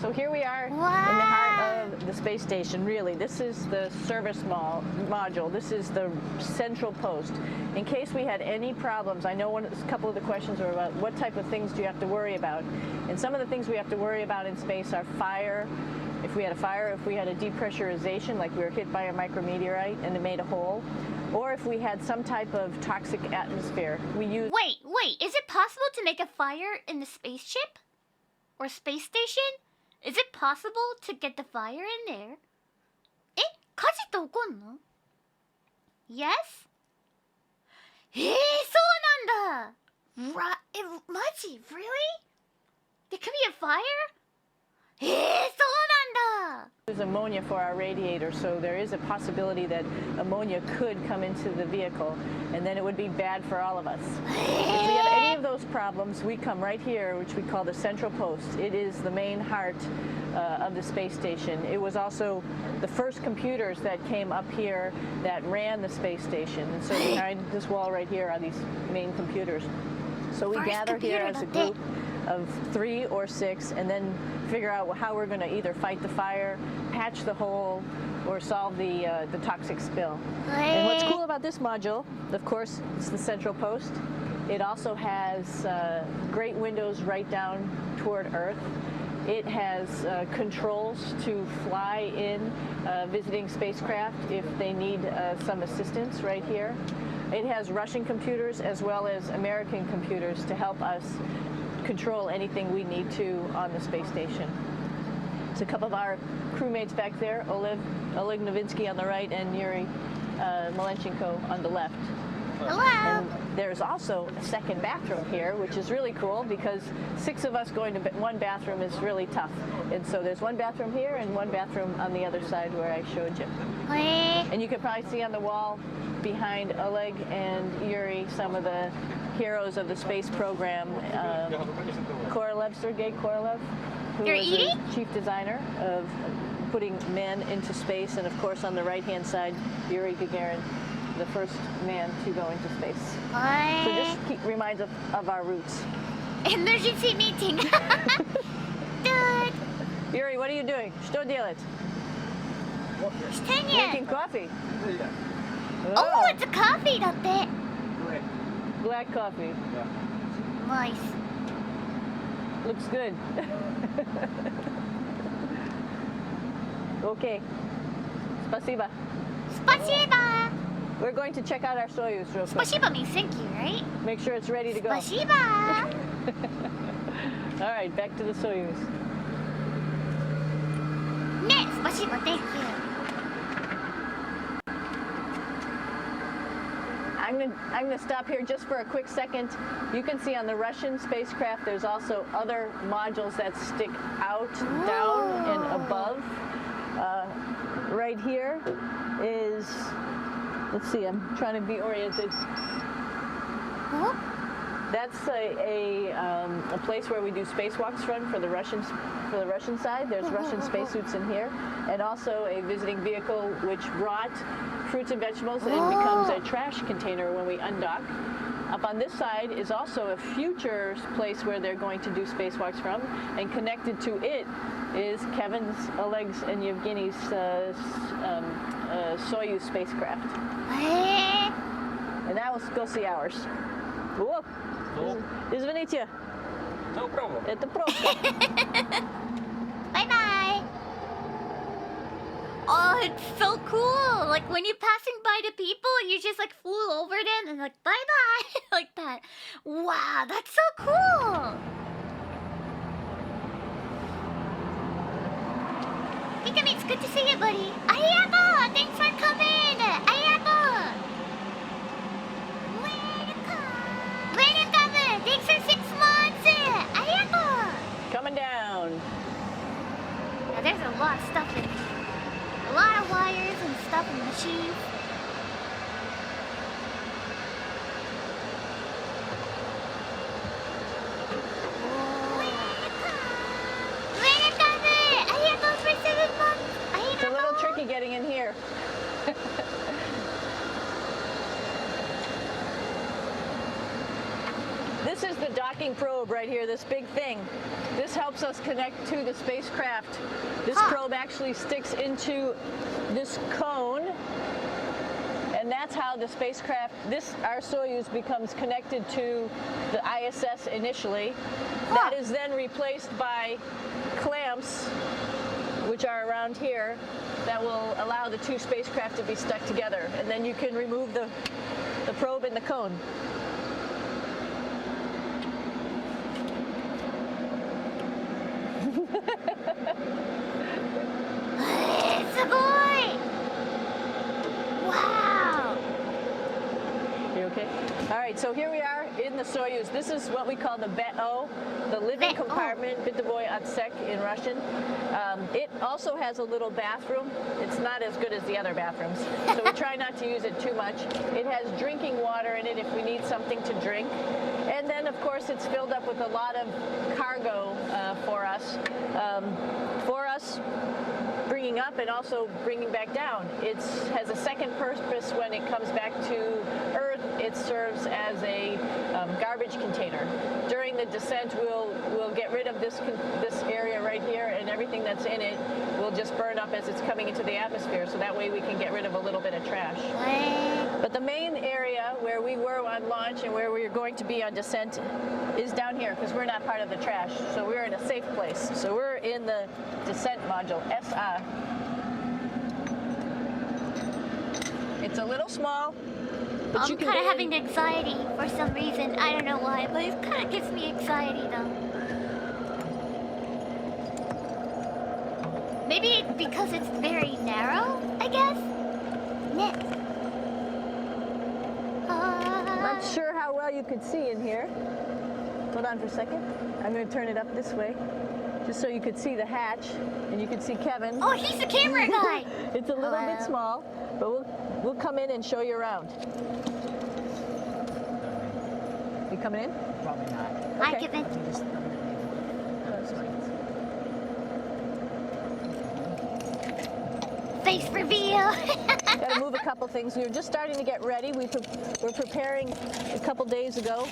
So here we are in the heart of the space station, really. This is the service module. This is the central post. In case we had any problems, I know a couple of the questions are about what type of things do you have to worry about. And some of the things we have to worry about in space are fire. If we had a fire, if we had a depressurization, like we were hit by a micrometeorite and it made a hole, or if we had some type of toxic atmosphere. Wait, is it possible to make a fire in the spaceship? Or space station? Is it possible to get the fire in there? 火事って起こんの? Yes? そうなんだ!マジ? Really? There could be a fire? そうなんだ! There's ammonia for our radiator, so there is a possibility that ammonia could come into the vehicle, and then it would be bad for all of us. If we have any of those problems, we come right here, which we call the central post. It is the main heart of the space station. It was also the first computers that came up here that ran the space station. And so behind this wall right here are these main computers. So we gather here as a group of 3 or 6 and then figure out how we're going to either fight the fire, patch the hole, or solve the toxic spill. And what's cool about this module, of course, it's the central post. It also has great windows right down toward Earth. It has controls to fly in visiting spacecraft if they need some assistance right here. It has Russian computers as well as American computers to help us control anything we need to on the space station. It's a couple of our crewmates back there, Oleg Novinsky on the right and Yuri Malenchenko on the left. Hello! And there's also a second bathroom here, which is really cool because 6 of us going to one bathroom is really tough. And so there's one bathroom here and one bathroom on the other side where I showed you. And you can probably see on the wall behind Oleg and Yuri some of the heroes of the space program. Sergei Korolev, who was the chief designer of putting men into space, and of course on the right-hand side, Yuri Gagarin, the first man to go into space. So this reminds us of our roots. Emergency meeting. Dude. Yuri, what are you doing? Что делать? Making coffee. Oh, it's a coffee, だって. Black coffee. Yeah. Nice. Looks good. Okay. Spasiba. Spasiba. We're going to check out our Soyuz real quick. Spasiba means thank you, right? Make sure it's ready to go. Spasiba. All right, back to the Soyuz. Spasiba, thank you. I'm gonna stop here just for a quick second. You can see on the Russian spacecraft there's also other modules that stick out, down, and above. Right here is, let's see, I'm trying to be oriented. That's a place where we do spacewalks from for the Russian side. There's Russian spacesuits in here, and also a visiting vehicle which brought fruits and vegetables and becomes a trash container when we undock. Up on this side is also a future place where they're going to do spacewalks from, and connected to it is Kevin's, Oleg's, and Yevgeny's Soyuz spacecraft. And now let's go see ours. Whoa! Извините. No problem. Это пробка. Bye-bye. Oh, it's so cool. Like when you're passing by the people, you just like fool over them and like bye-bye. Like that. Wow, that's so cool. Pikamee, it's good to see you, buddy. Arigato! Thanks for coming. Arigato! Welcome! Thanks for 6 months. Arigato! Coming down. Now there's a lot of stuff in here. A lot of wires and stuff and machines. It's a little tricky getting in here. This is the dock docking probe right here, this big thing. This helps us connect to the spacecraft. This probe actually sticks into this cone, and that's how the spacecraft, our Soyuz, becomes connected to the ISS initially. That is then replaced by clamps, which are around here, that will allow the two spacecraft to be stuck together. And then you can remove the probe and the cone. Wow! You okay? All right, so here we are in the Soyuz. This is what we call the BEO, the living compartment, Bitovoy Otsek in Russian. It also has a little bathroom. It's not as good as the other bathrooms, so we try not to use it too much. It has drinking water in it if we need something to drink. And then, of course, it's filled up with a lot of cargo for us. Bringing up and also bringing back down. It has a second purpose when it comes back to Earth. It serves as a garbage container. During the descent, we'll get rid of this area right here, and everything that's in it will just burn up as it's coming into the atmosphere. So that way we can get rid of a little bit of trash. But the main area where we were on launch and where we're going to be on descent is down here, because we're not part of the trash. So we're in a safe place. So we're in the descent module, SA. It's a little small, but I'm kind of having anxiety for some reason. I don't know why, but it kind of gives me anxiety though. Maybe because it's very narrow, I guess? Not sure how well you could see in here. Hold on for a second. I'm going to turn it up this way, just so you could see the hatch, and you could see Kevin. Oh, he's the camera guy! It's a little bit small, but we'll come in and show you around. You coming in? Probably not. Hi, Kevin. Face reveal! Got to move a couple things. We were just starting to get ready. We're preparing a couple days ago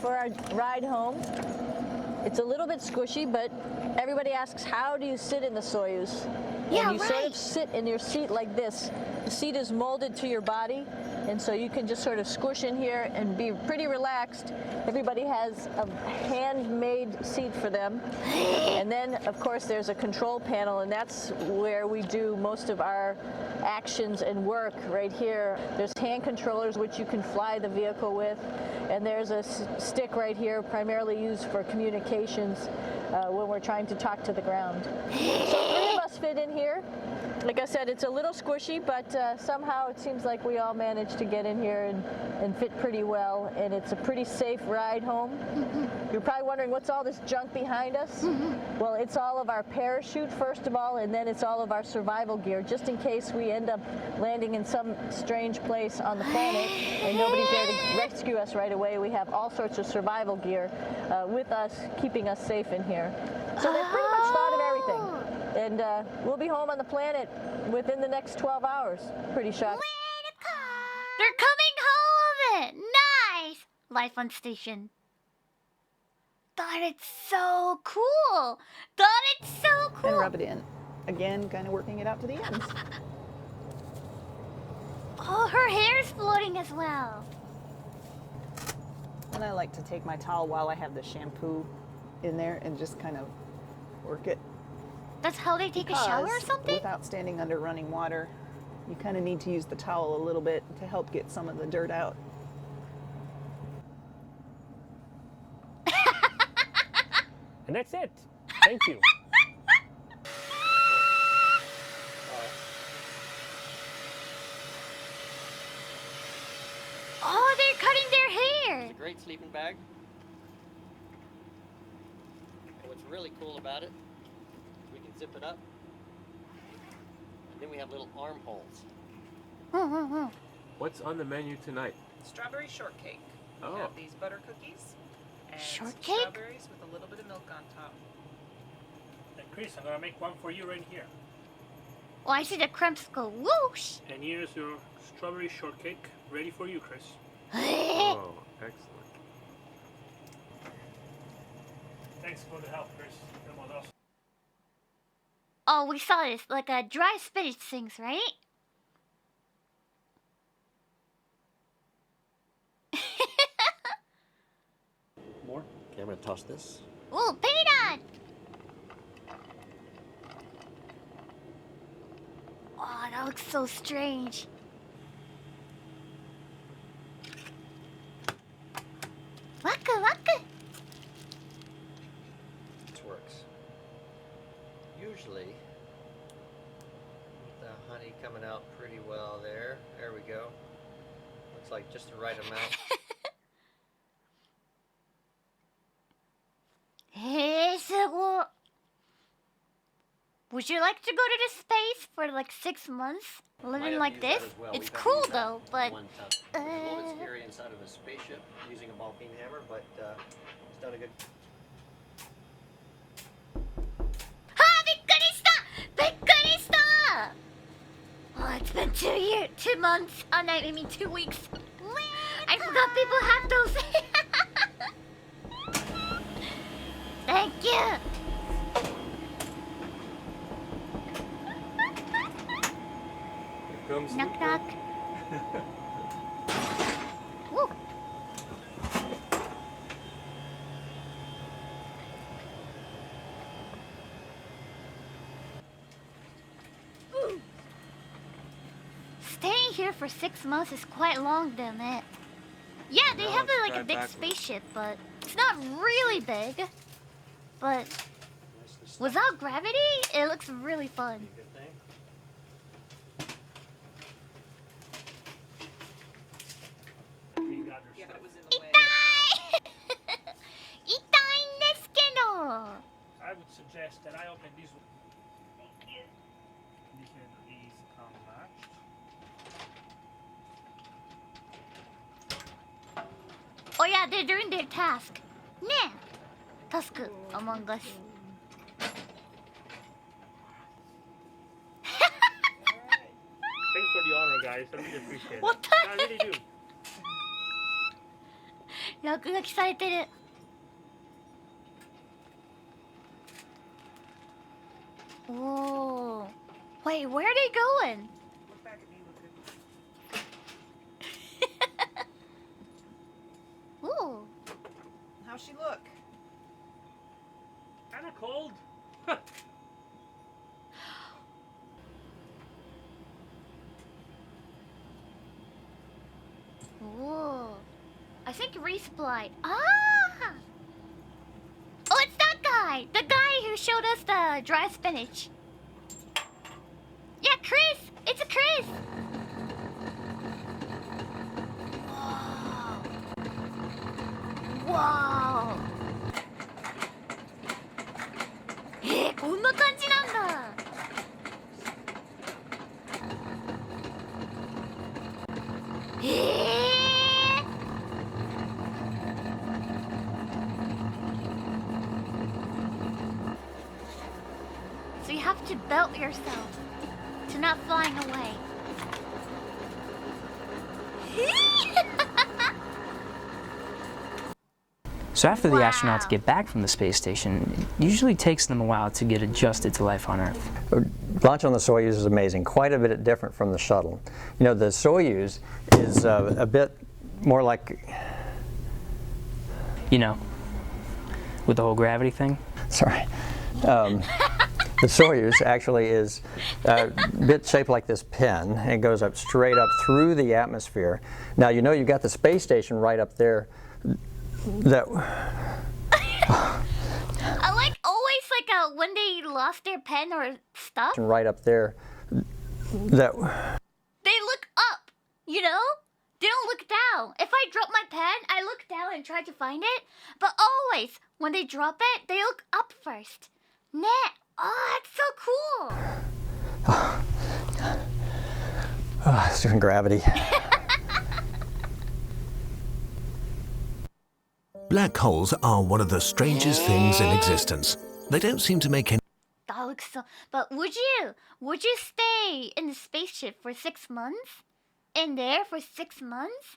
for our ride home. It's a little bit squishy, but everybody asks, how do you sit in the Soyuz? Yeah, and you sort of sit in your seat like this. The seat is molded to your body, and so you can just sort of squish in here and be pretty relaxed. Everybody has a handmade seat for them. And then, of course, there's a control panel, and that's where we do most of our actions and work right here. There's hand controllers, which you can fly the vehicle with, and there's a stick right here, primarily used for communications when we're trying to talk to the ground. So 3 of us fit in here. Like I said, it's a little squishy, but somehow it seems like we all managed to get in here and fit pretty well, and it's a pretty safe ride home. You're probably wondering, what's all this junk behind us? Well, it's all of our parachute, first of all, and then it's all of our survival gear, just in case we end up landing in some strange place on the planet and nobody's there to rescue us right away. We have all sorts of survival gear with us, keeping us safe in here. So they pretty much thought of everything. And we'll be home on the planet within the next 12 hours. Pretty shocked. They're coming home! Nice! Life on station. Thought it's so cool! Thought it's so cool! And rub it in. Again, kind of working it out to the ends. Oh, her hair's floating as well. And I like to take my towel while I have the shampoo in there and just kind of work it. That's how they take a shower or something? Without standing under running water, you kind of need to use the towel a little bit to help get some of the dirt out. And that's it. Thank you. Oh, they're cutting their hair. It's a great sleeping bag. And what's really cool about it, we can zip it up. And then we have little armholes. What's on the menu tonight? Strawberry shortcake. We Oh. have these butter cookies and Shortcake? strawberries with a little bit of milk on top. And Chris, I'm gonna make one for you right here. Oh, I see the crumbs go whoosh. And here's your strawberry shortcake ready for you, Chris. Oh, excellent. Thanks for the help, Chris. That was awesome. Oh, we saw this, like a dry spinach things, right? More? Okay, I'm gonna toss this. Ooh, peanut! Oh, that looks so strange. Waka waka! This works. Usually, the honey coming out pretty well there. There we go. Looks like just the right amount. Hey, so would you like to go to the space for like 6 months? Living like this? It's cool though, but One time. It's a little bit scary inside of a spaceship using a ball peen hammer, but it's done a good. Ah, びっくりした! びっくりした! Oh, it's been 2 months. Oh no, I mean 2 weeks. I forgot people have those. Thank you. Here comes Knock Luca. knock. Woo. Staying here for 6 months is quite long, damn it. Yeah, they Now have let's like a drive big backwards. spaceship, but it's not really big. But without gravity, it looks really fun. Good thing. Yeah, but it was in the way. 痛いんですけど。 I would suggest that I open these. These come matched. Oh yeah, they're doing their task. ねえ。タスク Among Us. Thanks for the honor, guys. I really appreciate it. What the I really do. 落書きされてる。Oh. Wait, where are they going? Look back at me, Luca. Ooh. How's she look? Kinda cold. Ooh. I think resupply. Ah! Oh, it's that guy! The guy who showed us the dry spinach. Yeah, Chris! It's a Chris! Wow! Wow! こんな感じなんだ。So you have to belt yourself to not flying away. So after the astronauts get back from the space station, it usually takes them a while to get adjusted to life on Earth. Launch on the Soyuz is amazing, quite a bit different from the shuttle. You know, the Soyuz is a bit more like... You know, with the whole gravity thing? Sorry. The Soyuz actually is a bit shaped like this pen. It goes up straight up through the atmosphere. Now, you know, you've got the space station right up there. That I like always like when they lost their pen or stuff. right up there. That They look up, you know? They don't look down. If I drop my pen, I look down and try to find it. But always, when they drop it, they look up first. Nah. Oh, it's so cool. it's doing gravity. Black holes are one of the strangest things in existence. They don't seem to make any... That looks so... But would you stay in the spaceship for 6 months? In there for 6 months?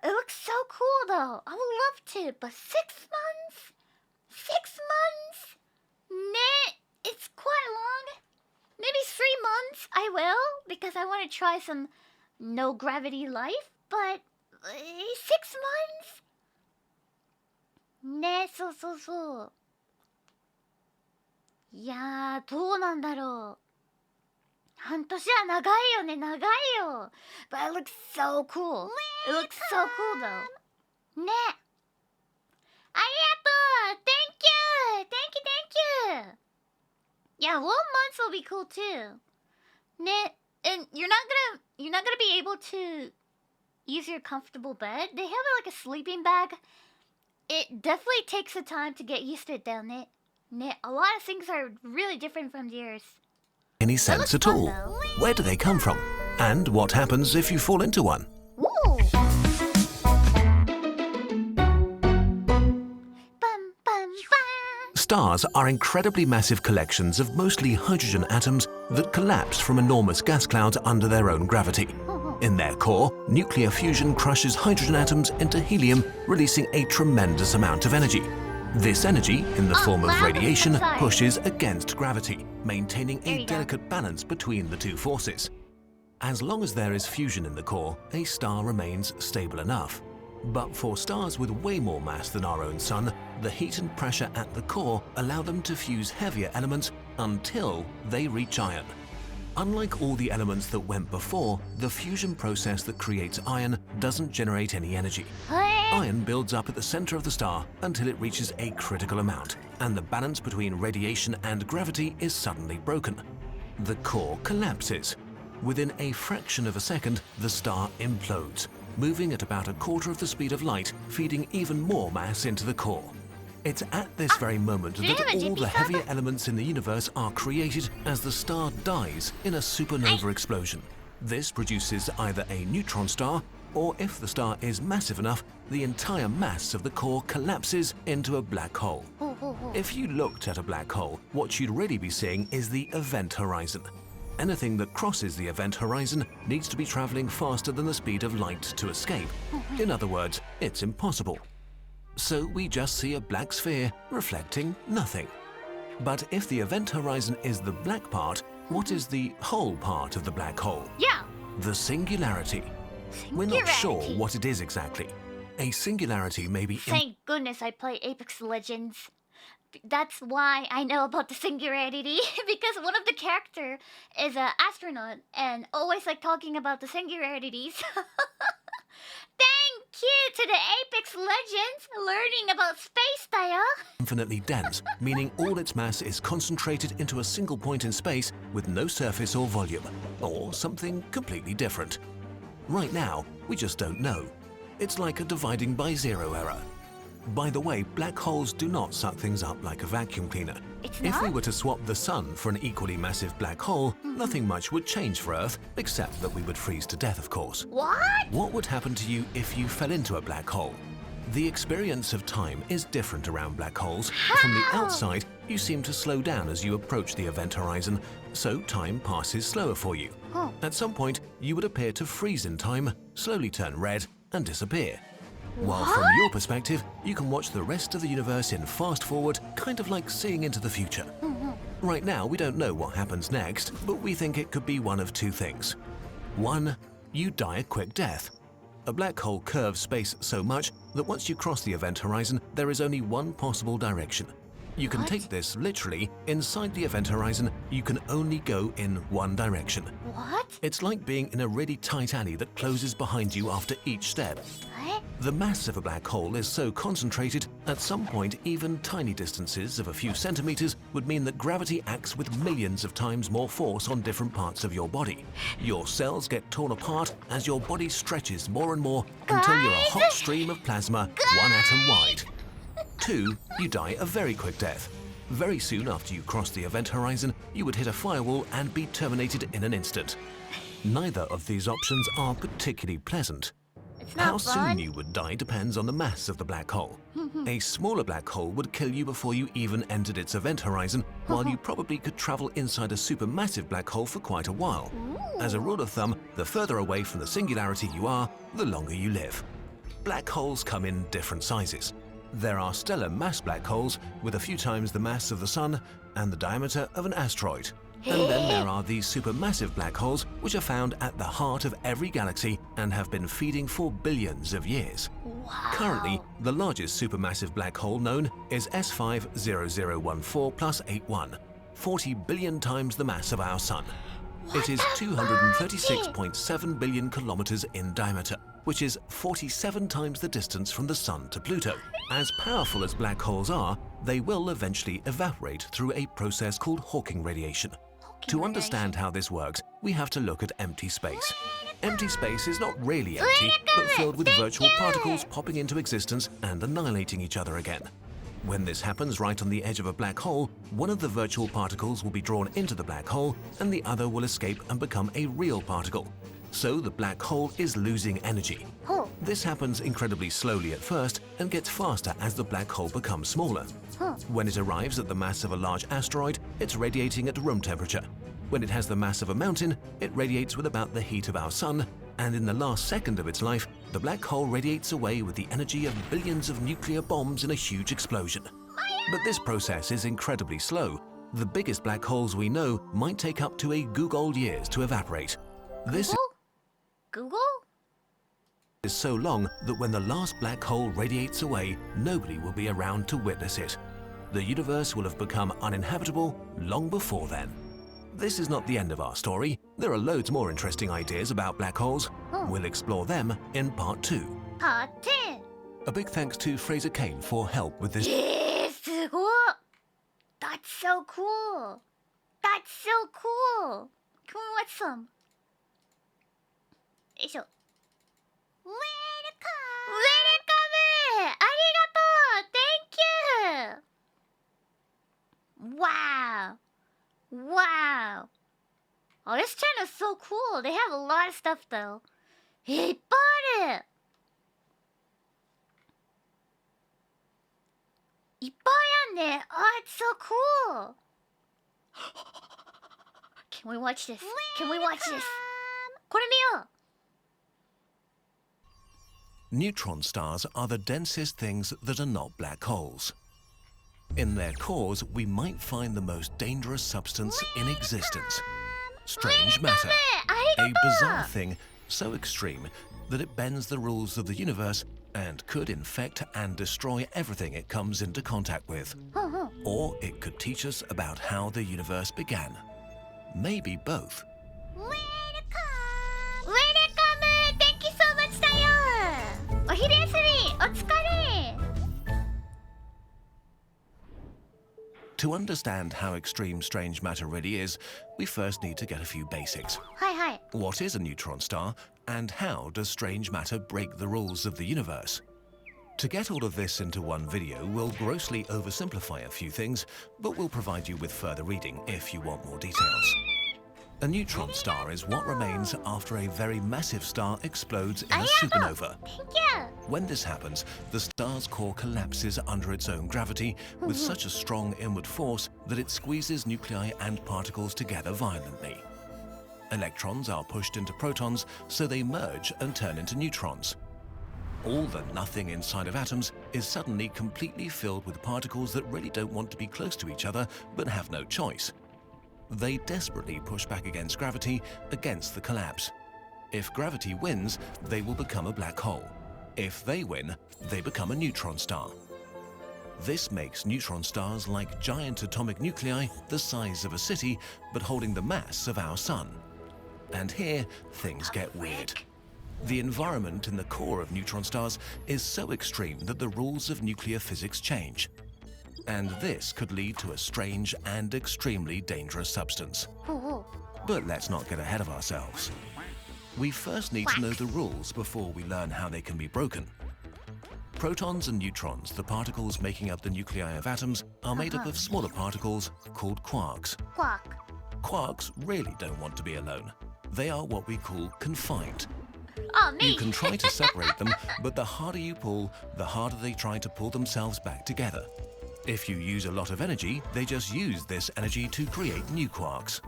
It looks so cool though. I would love to, but 6 months? 6 months? Nah, it's quite long. Maybe 3 months I will, because I want to try some no gravity life, but 6 months? ね、そうそうそう。いやー、どうなんだろう。半年は長いよね、長いよ。But it looks so cool. It looks so cool though. ね。ありがとう Thank you! Thank you, thank you! Yeah, 1 month will be cool too. ね。And you're not gonna be able to use your comfortable bed. They have like a sleeping bag. It definitely takes the time to get used to it, down it. A lot of things are really different from yours. Any sense at all? Where do they come from? And what happens if you fall into one? Ooh. Stars are incredibly massive collections of mostly hydrogen atoms that collapse from enormous gas clouds under their own gravity. In their core, nuclear fusion crushes hydrogen atoms into helium, releasing a tremendous amount of energy. This energy, in the form of radiation, pushes against gravity, maintaining a delicate balance between the two forces. As long as there is fusion in the core, a star remains stable enough. But for stars with way more mass than our own Sun, the heat and pressure at the core allow them to fuse heavier elements until they reach iron. Unlike all the elements that went before, the fusion process that creates iron doesn't generate any energy. Iron builds up at the center of the star until it reaches a critical amount, and the balance between radiation and gravity is suddenly broken. The core collapses. Within a fraction of a second, the star implodes, moving at about 1/4 of the speed of light, feeding even more mass into the core. It's at this very moment that all the heavier elements in the universe are created as the star dies in a supernova explosion. This produces either a neutron star, or if the star is massive enough, the entire mass of the core collapses into a black hole. If you looked at a black hole, what you'd really be seeing is the event horizon. Anything that crosses the event horizon needs to be traveling faster than the speed of light to escape. In other words, it's impossible. So we just see a black sphere reflecting nothing. But if the event horizon is the black part, what is the whole part of the black hole? Yeah. The singularity. We're not sure what it is exactly. A singularity may be... Thank goodness I play Apex Legends. That's why I know about the singularity, because one of the character is an astronaut and always like talking about the singularities. Thank you to the Apex Legends learning about space style. Infinitely dense, meaning all its mass is concentrated into a single point in space with no surface or volume, or something completely different. Right now, we just don't know. It's like a dividing by zero error. By the way, black holes do not suck things up like a vacuum cleaner. If we were to swap the Sun for an equally massive black hole, nothing much would change for Earth, except that we would freeze to death, of course. What? What would happen to you if you fell into a black hole? The experience of time is different around black holes. From the outside, you seem to slow down as you approach the event horizon, so time passes slower for you. At some point, you would appear to freeze in time, slowly turn red, and disappear. While from your perspective, you can watch the rest of the universe in fast forward, kind of like seeing into the future. Right now, we don't know what happens next, but we think it could be one of two things. One, you die a quick death. A black hole curves space so much that once you cross the event horizon, there is only one possible direction. You can take this literally. Inside the event horizon, you can only go in one direction. What? It's like being in a really tight alley that closes behind you after each step. What? The mass of a black hole is so concentrated, at some point even tiny distances of a few centimeters would mean that gravity acts with millions of times more force on different parts of your body. Your cells get torn apart as your body stretches more and more until you're a hot stream of plasma, one atom wide. Two, you die a very quick death. Very soon after you cross the event horizon, you would hit a firewall and be terminated in an instant. Neither of these options are particularly pleasant. How soon you would die depends on the mass of the black hole. A smaller black hole would kill you before you even entered its event horizon, while you probably could travel inside a supermassive black hole for quite a while. As a rule of thumb, the further away from the singularity you are, the longer you live. Black holes come in different sizes. There are stellar mass black holes with a few times the mass of the Sun and the diameter of an asteroid. And then there are these supermassive black holes, which are found at the heart of every galaxy and have been feeding for billions of years. Currently, the largest supermassive black hole known is S50014+81, 40 billion times the mass of our Sun. It is 236.7 billion kilometers in diameter, which is 47 times the distance from the Sun to Pluto. As powerful as black holes are, they will eventually evaporate through a process called Hawking radiation. To understand how this works, we have to look at empty space. Empty space is not really empty, but filled with virtual particles popping into existence and annihilating each other again. When this happens right on the edge of a black hole, one of the virtual particles will be drawn into the black hole and the other will escape and become a real particle. So the black hole is losing energy. This happens incredibly slowly at first and gets faster as the black hole becomes smaller. When it arrives at the mass of a large asteroid, it's radiating at room temperature. When it has the mass of a mountain, it radiates with about the heat of our Sun, and in the last second of its life, the black hole radiates away with the energy of billions of nuclear bombs in a huge explosion. But this process is incredibly slow. The biggest black holes we know might take up to a googol years to evaporate. This Google? is so long that when the last black hole radiates away, nobody will be around to witness it. The universe will have become uninhabitable long before then. This is not the end of our story. There are loads more interesting ideas about black holes. We'll explore them in part 2. Part 2. A big thanks to Fraser Kane for help with this. That's so cool. That's so cool. Can we watch some? よいしょ。Welcome! Thank you! Wow! Wow! Oh, this channel is so cool. They have a lot of stuff though. いっぱいある。いっぱいあんね。Oh, it's so cool. Can we watch this? Can we watch this? これ見よう。Neutron stars are the densest things that are not black holes. In their cores, we might find the most dangerous substance in existence. Strange matter. A bizarre thing so extreme that it bends the rules of the universe and could infect and destroy everything it comes into contact with. Or it could teach us about how the universe began. Maybe both. Thank you so much, Tayo! お昼休み、お疲れ! To understand how extreme strange matter really is, we first need to get a few basics. Hi. What is a neutron star, and how does strange matter break the rules of the universe? To get all of this into one video, we'll grossly oversimplify a few things, but we'll provide you with further reading if you want more details. A neutron star is what remains after a very massive star explodes in a supernova. When this happens, the star's core collapses under its own gravity with such a strong inward force that it squeezes nuclei and particles together violently. Electrons are pushed into protons, so they merge and turn into neutrons. All the nothing inside of atoms is suddenly completely filled with particles that really don't want to be close to each other but have no choice. They desperately push back against gravity, against the collapse. If gravity wins, they will become a black hole. If they win, they become a neutron star. This makes neutron stars like giant atomic nuclei the size of a city, but holding the mass of our Sun. And here, things get weird. The environment in the core of neutron stars is so extreme that the rules of nuclear physics change. And this could lead to a strange and extremely dangerous substance. But let's not get ahead of ourselves. We first need to know the rules before we learn how they can be broken. Protons and neutrons, the particles making up the nuclei of atoms, are made up of smaller particles called quarks. Quarks really don't want to be alone. They are what we call confined. You can try to separate them, but the harder you pull, the harder they try to pull themselves back together. If you use a lot of energy, they just use this energy to create new quarks.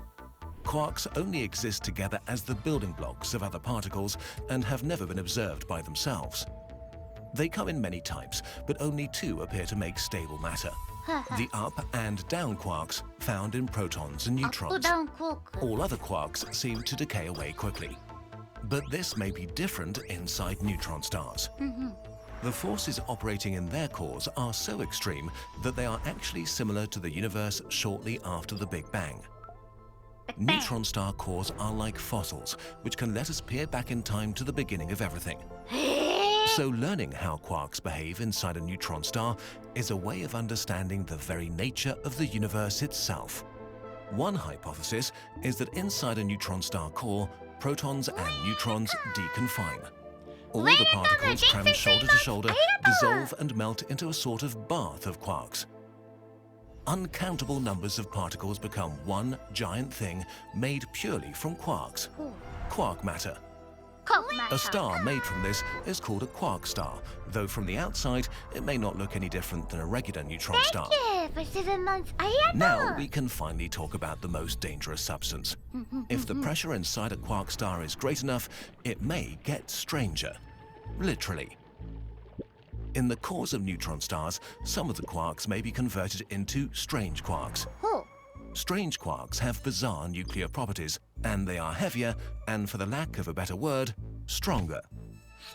Quarks only exist together as the building blocks of other particles and have never been observed by themselves. They come in many types, but only two appear to make stable matter. The up and down quarks found in protons and neutrons. Down quark. All other quarks seem to decay away quickly. But this may be different inside neutron stars. The forces operating in their cores are so extreme that they are actually similar to the universe shortly after the Big Bang. Neutron star cores are like fossils, which can let us peer back in time to the beginning of everything. So learning how quarks behave inside a neutron star is a way of understanding the very nature of the universe itself. One hypothesis is that inside a neutron star core, protons and neutrons deconfine. All the particles cram shoulder to shoulder, dissolve and melt into a sort of bath of quarks. Uncountable numbers of particles become one giant thing made purely from quarks. Quark matter. A star made from this is called a quark star, though from the outside it may not look any different than a regular neutron star. For 7 months. Now we can finally talk about the most dangerous substance. If the pressure inside a quark star is great enough, it may get stranger. Literally. In the cores of neutron stars, some of the quarks may be converted into strange quarks. Strange quarks have bizarre nuclear properties, and they are heavier, and for the lack of a better word, stronger.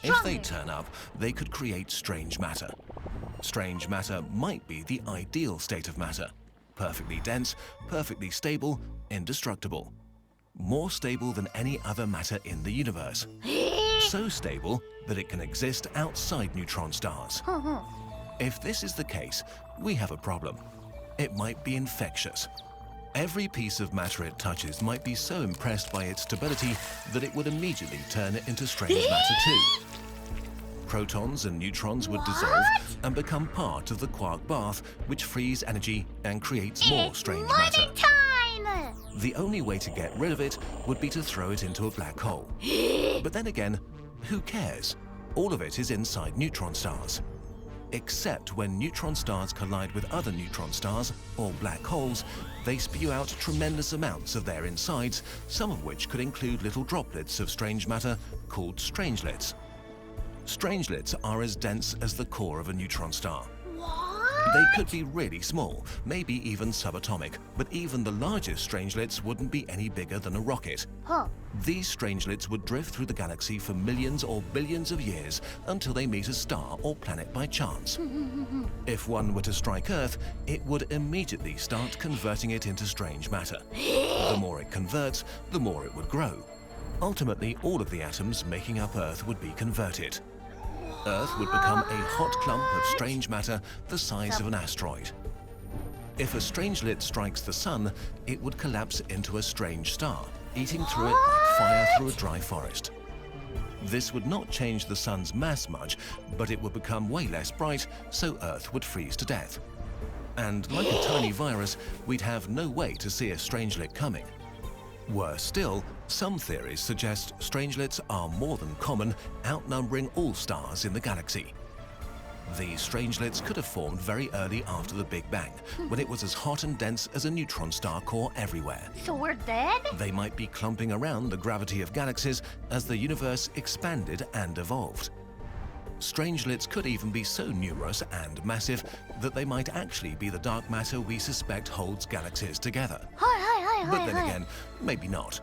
If they turn up, they could create strange matter. Strange matter might be the ideal state of matter. Perfectly dense, perfectly stable, indestructible. More stable than any other matter in the universe. So stable that it can exist outside neutron stars. If this is the case, we have a problem. It might be infectious. Every piece of matter it touches might be so impressed by its stability that it would immediately turn it into strange matter too. Protons and neutrons would dissolve and become part of the quark bath, which frees energy and creates more strange matter. The only way to get rid of it would be to throw it into a black hole. But then again, who cares? All of it is inside neutron stars. Except when neutron stars collide with other neutron stars, or black holes, they spew out tremendous amounts of their insides, some of which could include little droplets of strange matter called strangelets. Strangelets are as dense as the core of a neutron star. They could be really small, maybe even subatomic, but even the largest strangelets wouldn't be any bigger than a rocket. These strangelets would drift through the galaxy for millions or billions of years until they meet a star or planet by chance. If one were to strike Earth, it would immediately start converting it into strange matter. The more it converts, the more it would grow. Ultimately, all of the atoms making up Earth would be converted. Earth would become a hot clump of strange matter the size of an asteroid. If a strangelet strikes the sun, it would collapse into a strange star, eating through it like fire through a dry forest. This would not change the sun's mass much, but it would become way less bright, so Earth would freeze to death. And like a tiny virus, we'd have no way to see a strangelet coming. Worse still, some theories suggest strangelets are more than common, outnumbering all stars in the galaxy. These strangelets could have formed very early after the Big Bang, when it was as hot and dense as a neutron star core everywhere. So we're dead? They might be clumping around the gravity of galaxies as the universe expanded and evolved. Strangelets could even be so numerous and massive that they might actually be the dark matter we suspect holds galaxies together. But then again, maybe not.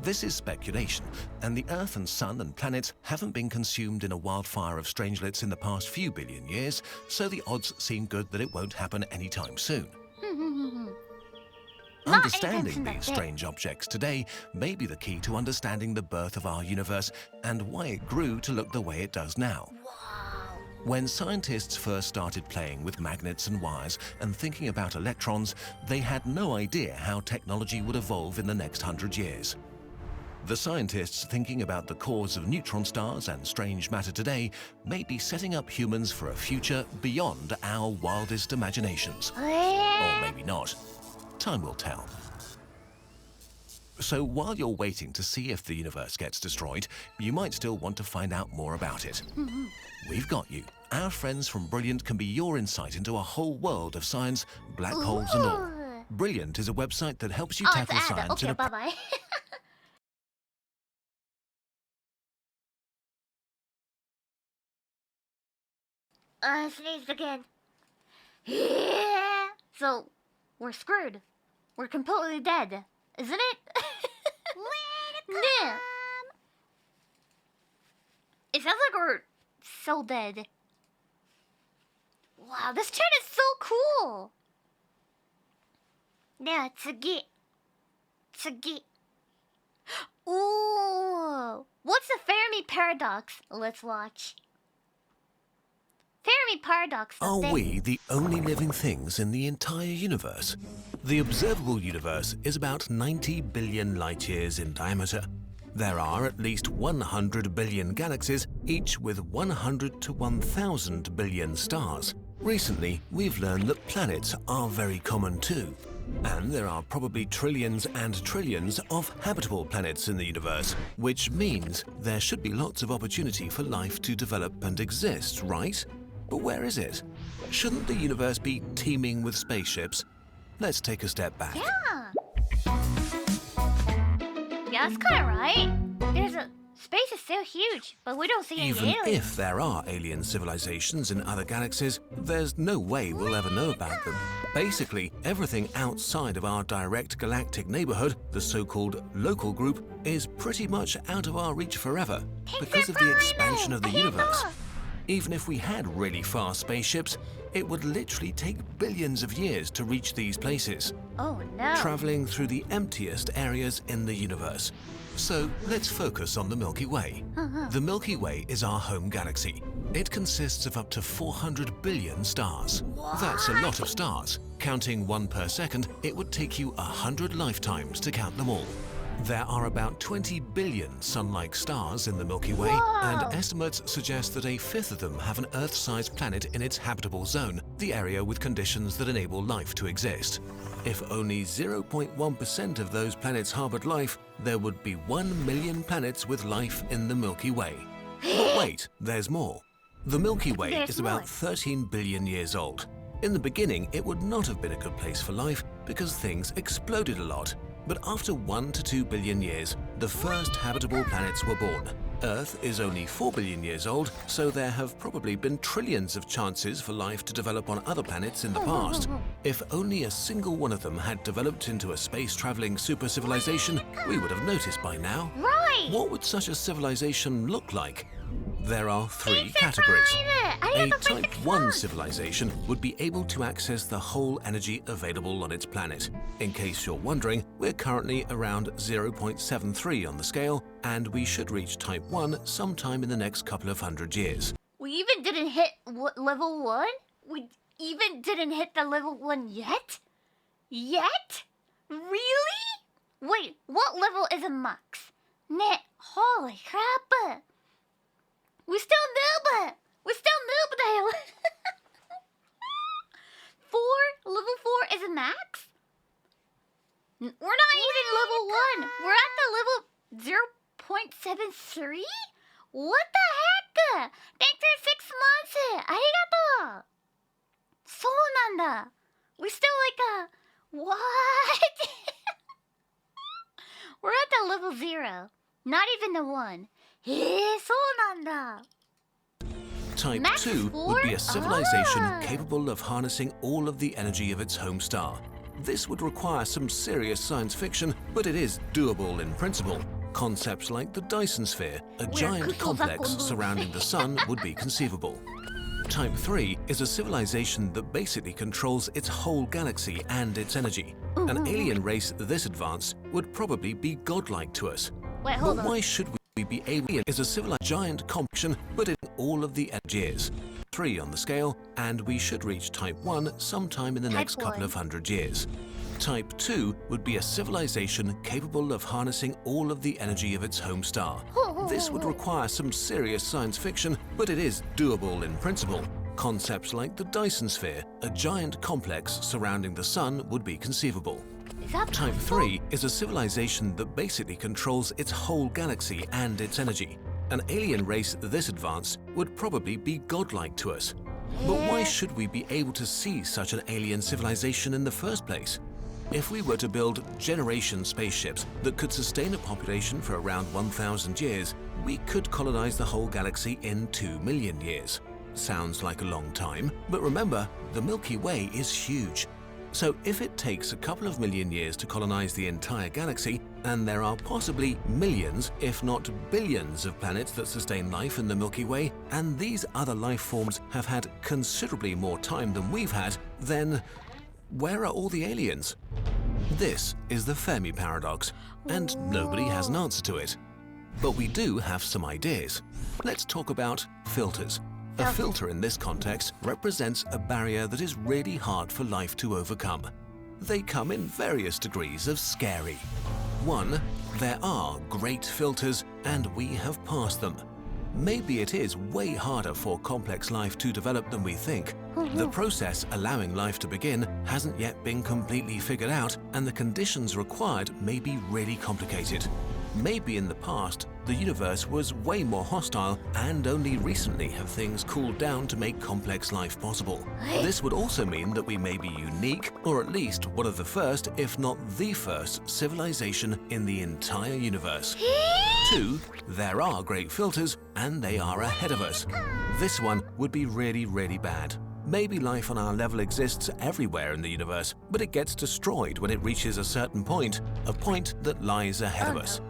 This is speculation, and the Earth and Sun and planets haven't been consumed in a wildfire of strangelets in the past few billion years, so the odds seem good that it won't happen anytime soon. Understanding these strange objects today may be the key to understanding the birth of our universe and why it grew to look the way it does now. When scientists first started playing with magnets and wires and thinking about electrons, they had no idea how technology would evolve in the next 100 years. The scientists thinking about the cores of neutron stars and strange matter today may be setting up humans for a future beyond our wildest imaginations. Or maybe not. Time will tell. So while you're waiting to see if the universe gets destroyed, you might still want to find out more about it. We've got you. Our friends from Brilliant can be your insight into a whole world of science, black holes and all. Brilliant is a website that helps you tackle science in a... bye-bye. I sneezed again. Yeah. So, we're screwed. We're completely dead, isn't it? Yeah. It sounds like we're so dead. Wow, this turn is so cool. Yeah, tsugi. Ooh. What's the Fermi paradox? Let's watch. Fermi paradox. Are we the only living things in the entire universe? The observable universe is about 90 billion light-years in diameter. There are at least 100 billion galaxies, each with 100 to 1,000 billion stars. Recently, we've learned that planets are very common too. And there are probably trillions and trillions of habitable planets in the universe, which means there should be lots of opportunity for life to develop and exist, right? But where is it? Shouldn't the universe be teeming with spaceships? Let's take a step back. Yeah. Yeah, that's kind of right. Space is so huge, but we don't see any Even aliens. if there are alien civilizations in other galaxies, there's no way we'll ever know about them. Basically, everything outside of our direct galactic neighborhood, the so-called local group, is pretty much out of our reach forever because of the expansion of the universe. Even if we had really fast spaceships, it would literally take billions of years to reach these places. Oh no. Traveling through the emptiest areas in the universe. So let's focus on the Milky Way. The Milky Way is our home galaxy. It consists of up to 400 billion stars. That's a lot of stars. Counting one per second, it would take you 100 lifetimes to count them all. There are about 20 billion sun-like stars in the Milky Way, and estimates suggest that a fifth of them have an Earth-sized planet in its habitable zone, the area with conditions that enable life to exist. If only 0.1% of those planets harbored life, there would be 1 million planets with life in the Milky Way. But wait, there's more. The Milky Way is about 13 billion years old. In the beginning, it would not have been a good place for life because things exploded a lot. But after 1 to 2 billion years, the first habitable planets were born. Earth is only 4 billion years old, so there have probably been trillions of chances for life to develop on other planets in the past. If only a single one of them had developed into a space-traveling super civilization, we would have noticed by now. Right! What would such a civilization look like? There are 3 categories. A Type 1 civilization would be able to access the whole energy available on its planet. In case you're wondering, we're currently around 0.73 on the scale, and we should reach Type 1 sometime in the next couple of hundred years. We even didn't hit level 1? We even didn't hit the level 1 yet? Yet? Really? Wait, what level is a max? Net, holy crap! We still noob! We still noob now! Level 4 is a max? We're not even level 1. We're at the level 0.73? What the heck? Thanks for 6 months! Arigato! そうなんだ. We still what? We're at the level 0. Not even the 1. そうなんだ. Type Max 2 4? would be a civilization capable of harnessing all of the energy of its home star. This would require some serious science fiction, but it is doable in principle. Concepts like the Dyson sphere, a giant complex surrounding the sun, would be conceivable. Type 3 is a civilization that basically controls its whole galaxy and its energy. An alien race this advanced would probably be godlike to us. Wait, hold But on. why should we be able is a civilized giant complexion, but in all of the years. 3 on the scale, and we should reach Type 1 sometime in the next couple of hundred years. Type 2 would be a civilization capable of harnessing all of the energy of its home star. This would require some serious science fiction, but it is doable in principle. Concepts like the Dyson sphere, a giant complex surrounding the sun, would be conceivable. Type 3 is a civilization that basically controls its whole galaxy and its energy. An alien race this advanced would probably be godlike to us. But why should we be able to see such an alien civilization in the first place? If we were to build generation spaceships that could sustain a population for around 1,000 years, we could colonize the whole galaxy in 2 million years. sounds like a long time, but remember, the Milky Way is huge. So if it takes a couple of million years to colonize the entire galaxy, and there are possibly millions, if not billions of planets that sustain life in the Milky Way, and these other life forms have had considerably more time than we've had, then where are all the aliens? This is the Fermi paradox, and nobody has an answer to it. But we do have some ideas. Let's talk about filters. A filter in this context represents a barrier that is really hard for life to overcome. They come in various degrees of scary. 1. There are great filters, and we have passed them. Maybe it is way harder for complex life to develop than we think. The process allowing life to begin hasn't yet been completely figured out, and the conditions required may be really complicated. Maybe in the past, the universe was way more hostile, and only recently have things cooled down to make complex life possible. This would also mean that we may be unique, or at least one of the first, if not the first, civilization in the entire universe. 2. There are great filters, and they are ahead of us. This one would be really, really bad. Maybe life on our level exists everywhere in the universe, but it gets destroyed when it reaches a certain point, a point that lies ahead of us.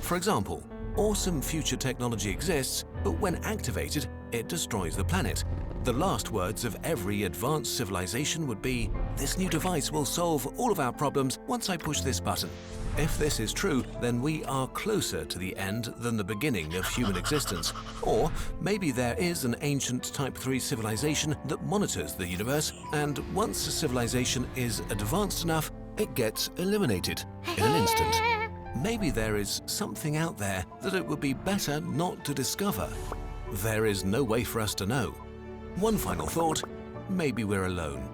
For example, awesome future technology exists, but when activated, it destroys the planet. The last words of every advanced civilization would be, "This new device will solve all of our problems once I push this button." If this is true, then we are closer to the end than the beginning of human existence. Or maybe there is an ancient Type 3 civilization that monitors the universe, and once a civilization is advanced enough, it gets eliminated in an instant. Maybe there is something out there that it would be better not to discover. There is no way for us to know. One final thought, maybe we're alone.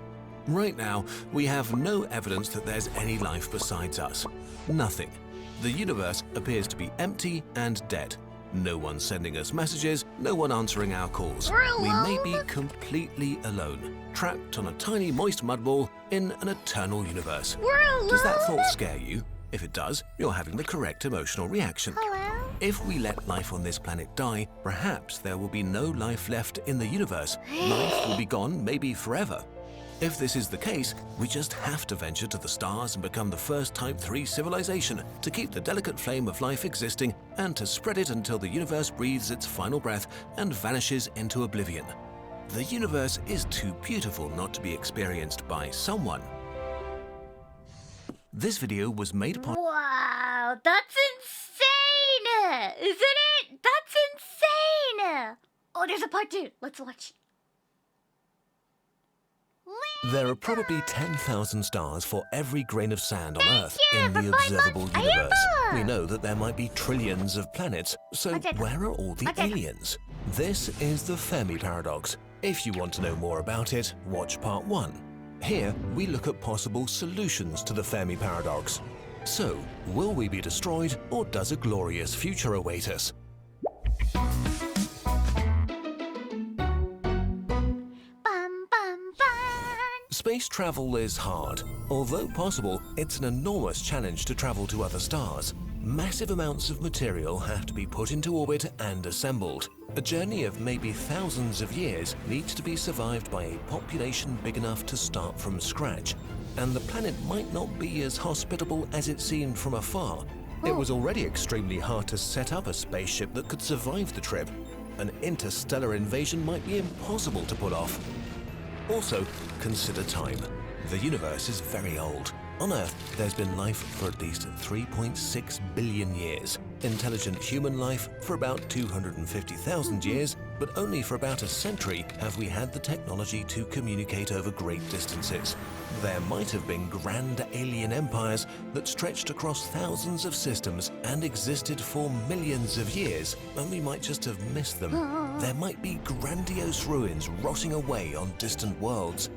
Right now, we have no evidence that there's any life besides us. Nothing. The universe appears to be empty and dead. No one sending us messages, no one answering our calls. We may be completely alone, trapped on a tiny moist mud ball in an eternal universe. Does that thought scare you? If it does, you're having the correct emotional reaction. If we let life on this planet die, perhaps there will be no life left in the universe. Life will be gone, maybe forever. If this is the case, we just have to venture to the stars and become the first Type 3 civilization to keep the delicate flame of life existing and to spread it until the universe breathes its final breath and vanishes into oblivion. The universe is too beautiful not to be experienced by someone. This video was made upon... Wow, that's insane! Isn't it? That's insane! Oh, there's a part 2. Let's watch. There are probably 10,000 stars for every grain of sand on Earth in the observable universe. We know that there might be trillions of planets, so where are all the aliens? This is the Fermi paradox. If you want to know more about it, watch part 1. Here, we look at possible solutions to the Fermi paradox. So, will we be destroyed, or does a glorious future await us? Space travel is hard. Although possible, it's an enormous challenge to travel to other stars. Massive amounts of material have to be put into orbit and assembled. A journey of maybe thousands of years needs to be survived by a population big enough to start from scratch. And the planet might not be as hospitable as it seemed from afar. It was already extremely hard to set up a spaceship that could survive the trip. An interstellar invasion might be impossible to pull off. Also, consider time. The universe is very old. On Earth, there's been life for at least 3.6 billion years. Intelligent human life for about 250,000 years, but only for about a century have we had the technology to communicate over great distances. There might have been grand alien empires that stretched across thousands of systems and existed for millions of years, and we might just have missed them. There might be grandiose ruins rotting away on distant worlds.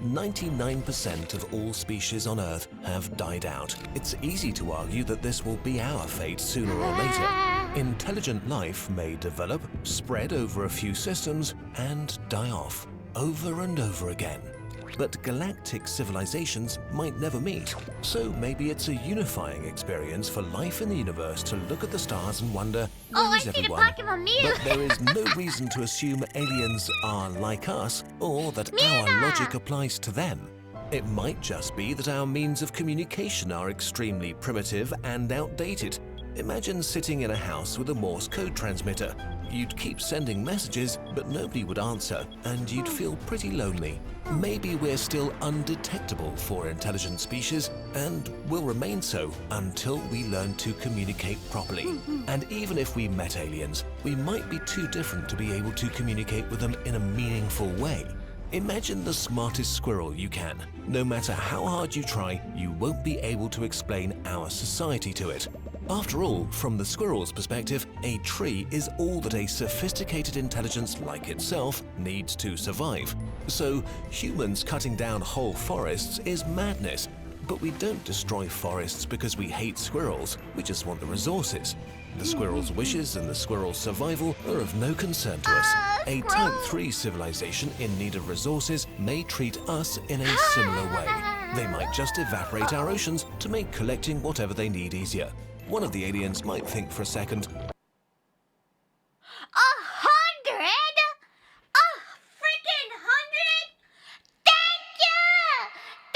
99% of all species on Earth have died out. It's easy to argue that this will be our fate sooner or later. Intelligent life may develop, spread over a few systems, and die off over and over again. but galactic civilizations might never meet. So maybe it's a unifying experience for life in the universe to look at the stars and wonder, Oh, where's I see the everyone? Pokemon Mew. But there is no reason to assume aliens are like us or that our logic applies to them. It might just be that our means of communication are extremely primitive and outdated. Imagine sitting in a house with a Morse code transmitter. You'd keep sending messages, but nobody would answer, and you'd feel pretty lonely. Maybe we're still undetectable for intelligent species, and will remain so until we learn to communicate properly. And even if we met aliens, we might be too different to be able to communicate with them in a meaningful way. Imagine the smartest squirrel you can. No matter how hard you try, you won't be able to explain our society to it. After all, from the squirrel's perspective, a tree is all that a sophisticated intelligence like itself needs to survive. So, humans cutting down whole forests is madness. But we don't destroy forests because we hate squirrels, we just want the resources. The squirrel's wishes and the squirrel's survival are of no concern to us. A Type 3 civilization in need of resources may treat us in a similar way. They might just evaporate our oceans to make collecting whatever they need easier. One of the aliens might think for a second, 100? A freaking 100? Thank you!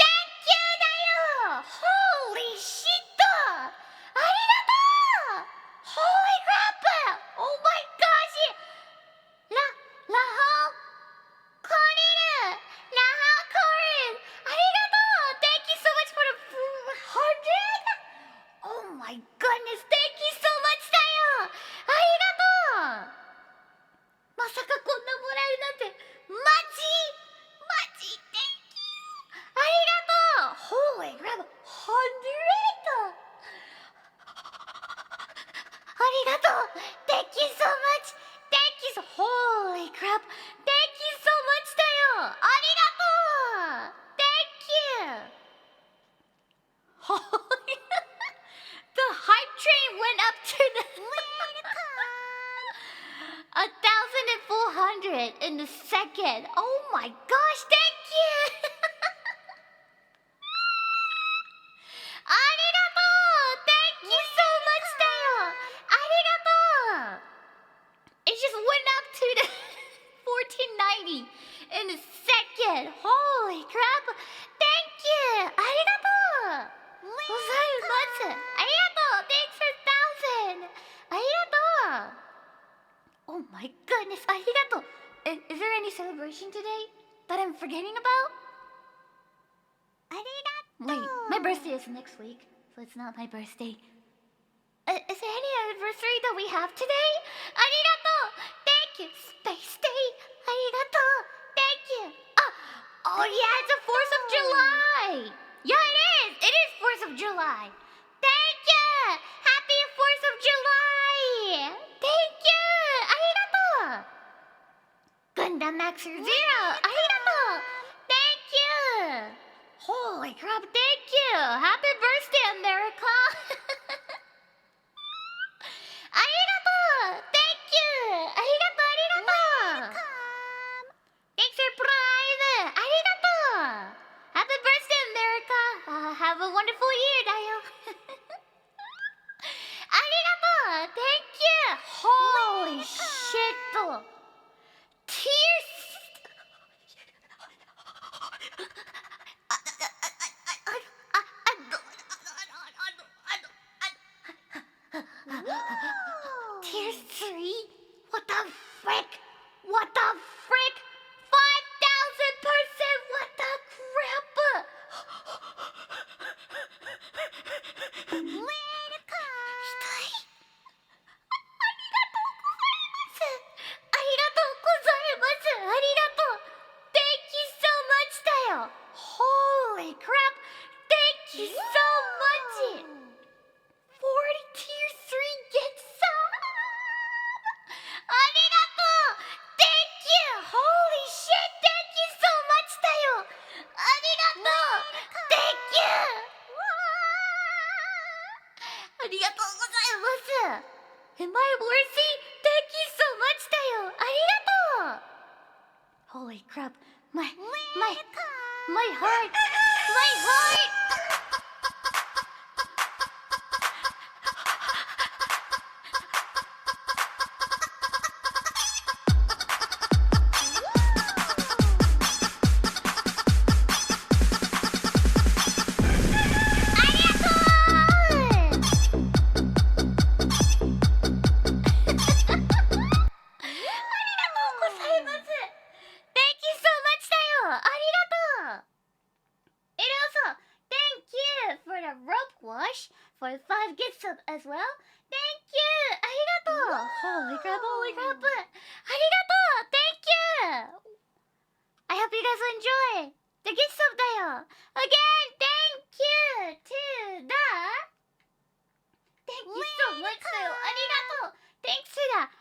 Thank you だよ! Holy shit! ありがとう! Holy crap! Oh my gosh! ラホコリル! ラホコリル! ありがとう! Thank you so much for the 100? Oh my goodness, thank you so much だよ! ありがとう! まさかこんなもらえるなんて、マジ thank you! ありがとう! Holy crap, 100! ありがとう! Thank you so much! Thank you so... Holy crap! Thank you so much だよ! ありがとう! Thank you! The hype train went up to the 1,400 in a second. Oh my gosh, thank you! ありがとう! Thank you so much だよ! ありがとう! It just went up to the 1490 in a second. Holy crap! Thank you! ありがとう! ございます! ありがとう! Thanks for 1,000! ありがとう! Oh my goodness, ありがとう! Is there any celebration today that I'm forgetting about? ありがとう! Wait, my birthday is next week, so it's not my birthday. Is there any anniversary that we have today? ありがとう! Thank you, Space Day! ありがとう! Thank you! Oh yeah, it's the 4th of July! Yeah, it is! It is 4th of July! Thank you! Happy 4th of July! Thank you! ありがとう! Gundam Maxer Zero! ありがとう! Thank you! Holy crap, thank you! Happy birthday, America! ありがとう! Thank you! ありがとう、ありがとう! Thanks for Prime! ありがとう! Happy birthday, America! Have a wonderful year, だよ! ありがとう! Thank you! Holy shit! Tears! Tier 3? What the frick? What the frick? 5,000%! What the crap? ありがとうございます！ありがとう！ Thank you so much だよ! Holy crap! Thank you so much! 40 tier 3 gets some! ありがとう! Thank you! Holy shit! Thank you so much だよ! ありがとう! Thank you! ありがとうございます! Am I worthy? Thank you so much だよ! ありがとう! Holy crap! My My heart! My heart! Thank you so much だよ。ありがとう。And also, thank you for the rope wash for 5 gifts as well. Thank you. ありがとう。Holy crap, holy crap. ありがとう. Thank you. I hope you guys will enjoy the gift stuff だよ. Again, thank you to the... Thank you so much だよ. ありがとう. Thanks to the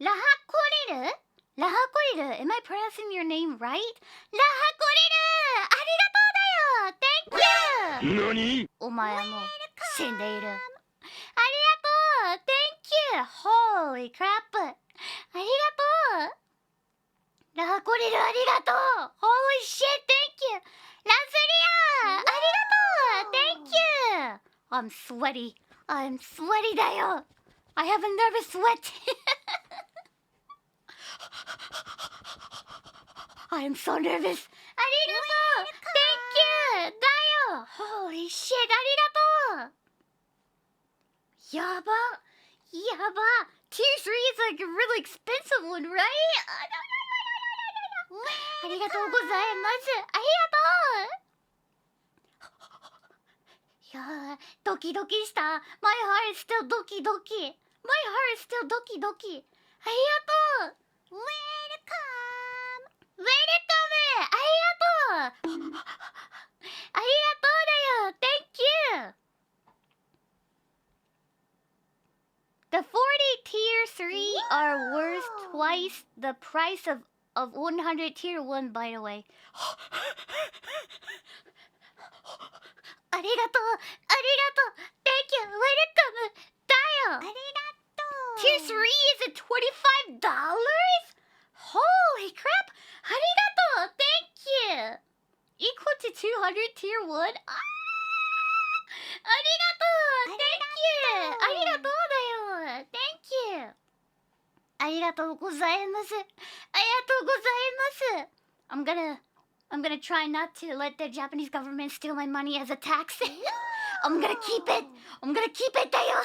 Laha Koriru. Laha Koriru. Am I pronouncing your name right? Laha Koriru. ありがとうだよ. Thank you. 何? お前はもう死んでいる。ありがとう. Thank you. Holy crap. ありがとう。ラハコリルありがとう。Holy shit, thank you. ラズリアありがとう。Thank you. I'm sweaty. I'm sweaty だよ. I have a nervous sweat. I am so nervous. ありがとう. Thank you. だよ. Holy shit, ありがとう. やば. やば. Tier 3 is like a really expensive one, right? ありがとうございます。ありがとう。いやー、ドキドキした。My heart is still ドキドキ。My heart is still ドキドキ。ありがとう。Welcome。Welcome。ありがとう。ありがとうだよ。Thank you。The 40 tier 3 are worth twice the price of 100 tier 1, by the way. ありがとう。ありがとう。Thank you. Welcome. だよ。ありがとう。Tier 3 is at $25? Holy crap. ありがとう。Thank you. Equal to 200 tier 1? ありがとう。Thank you. ありがとうだよ。Thank you. ありがとうございます。ありがとうございます。I'm gonna try not to let the Japanese government steal my money as a tax. I'm gonna keep it. I'm gonna keep it だよ。あ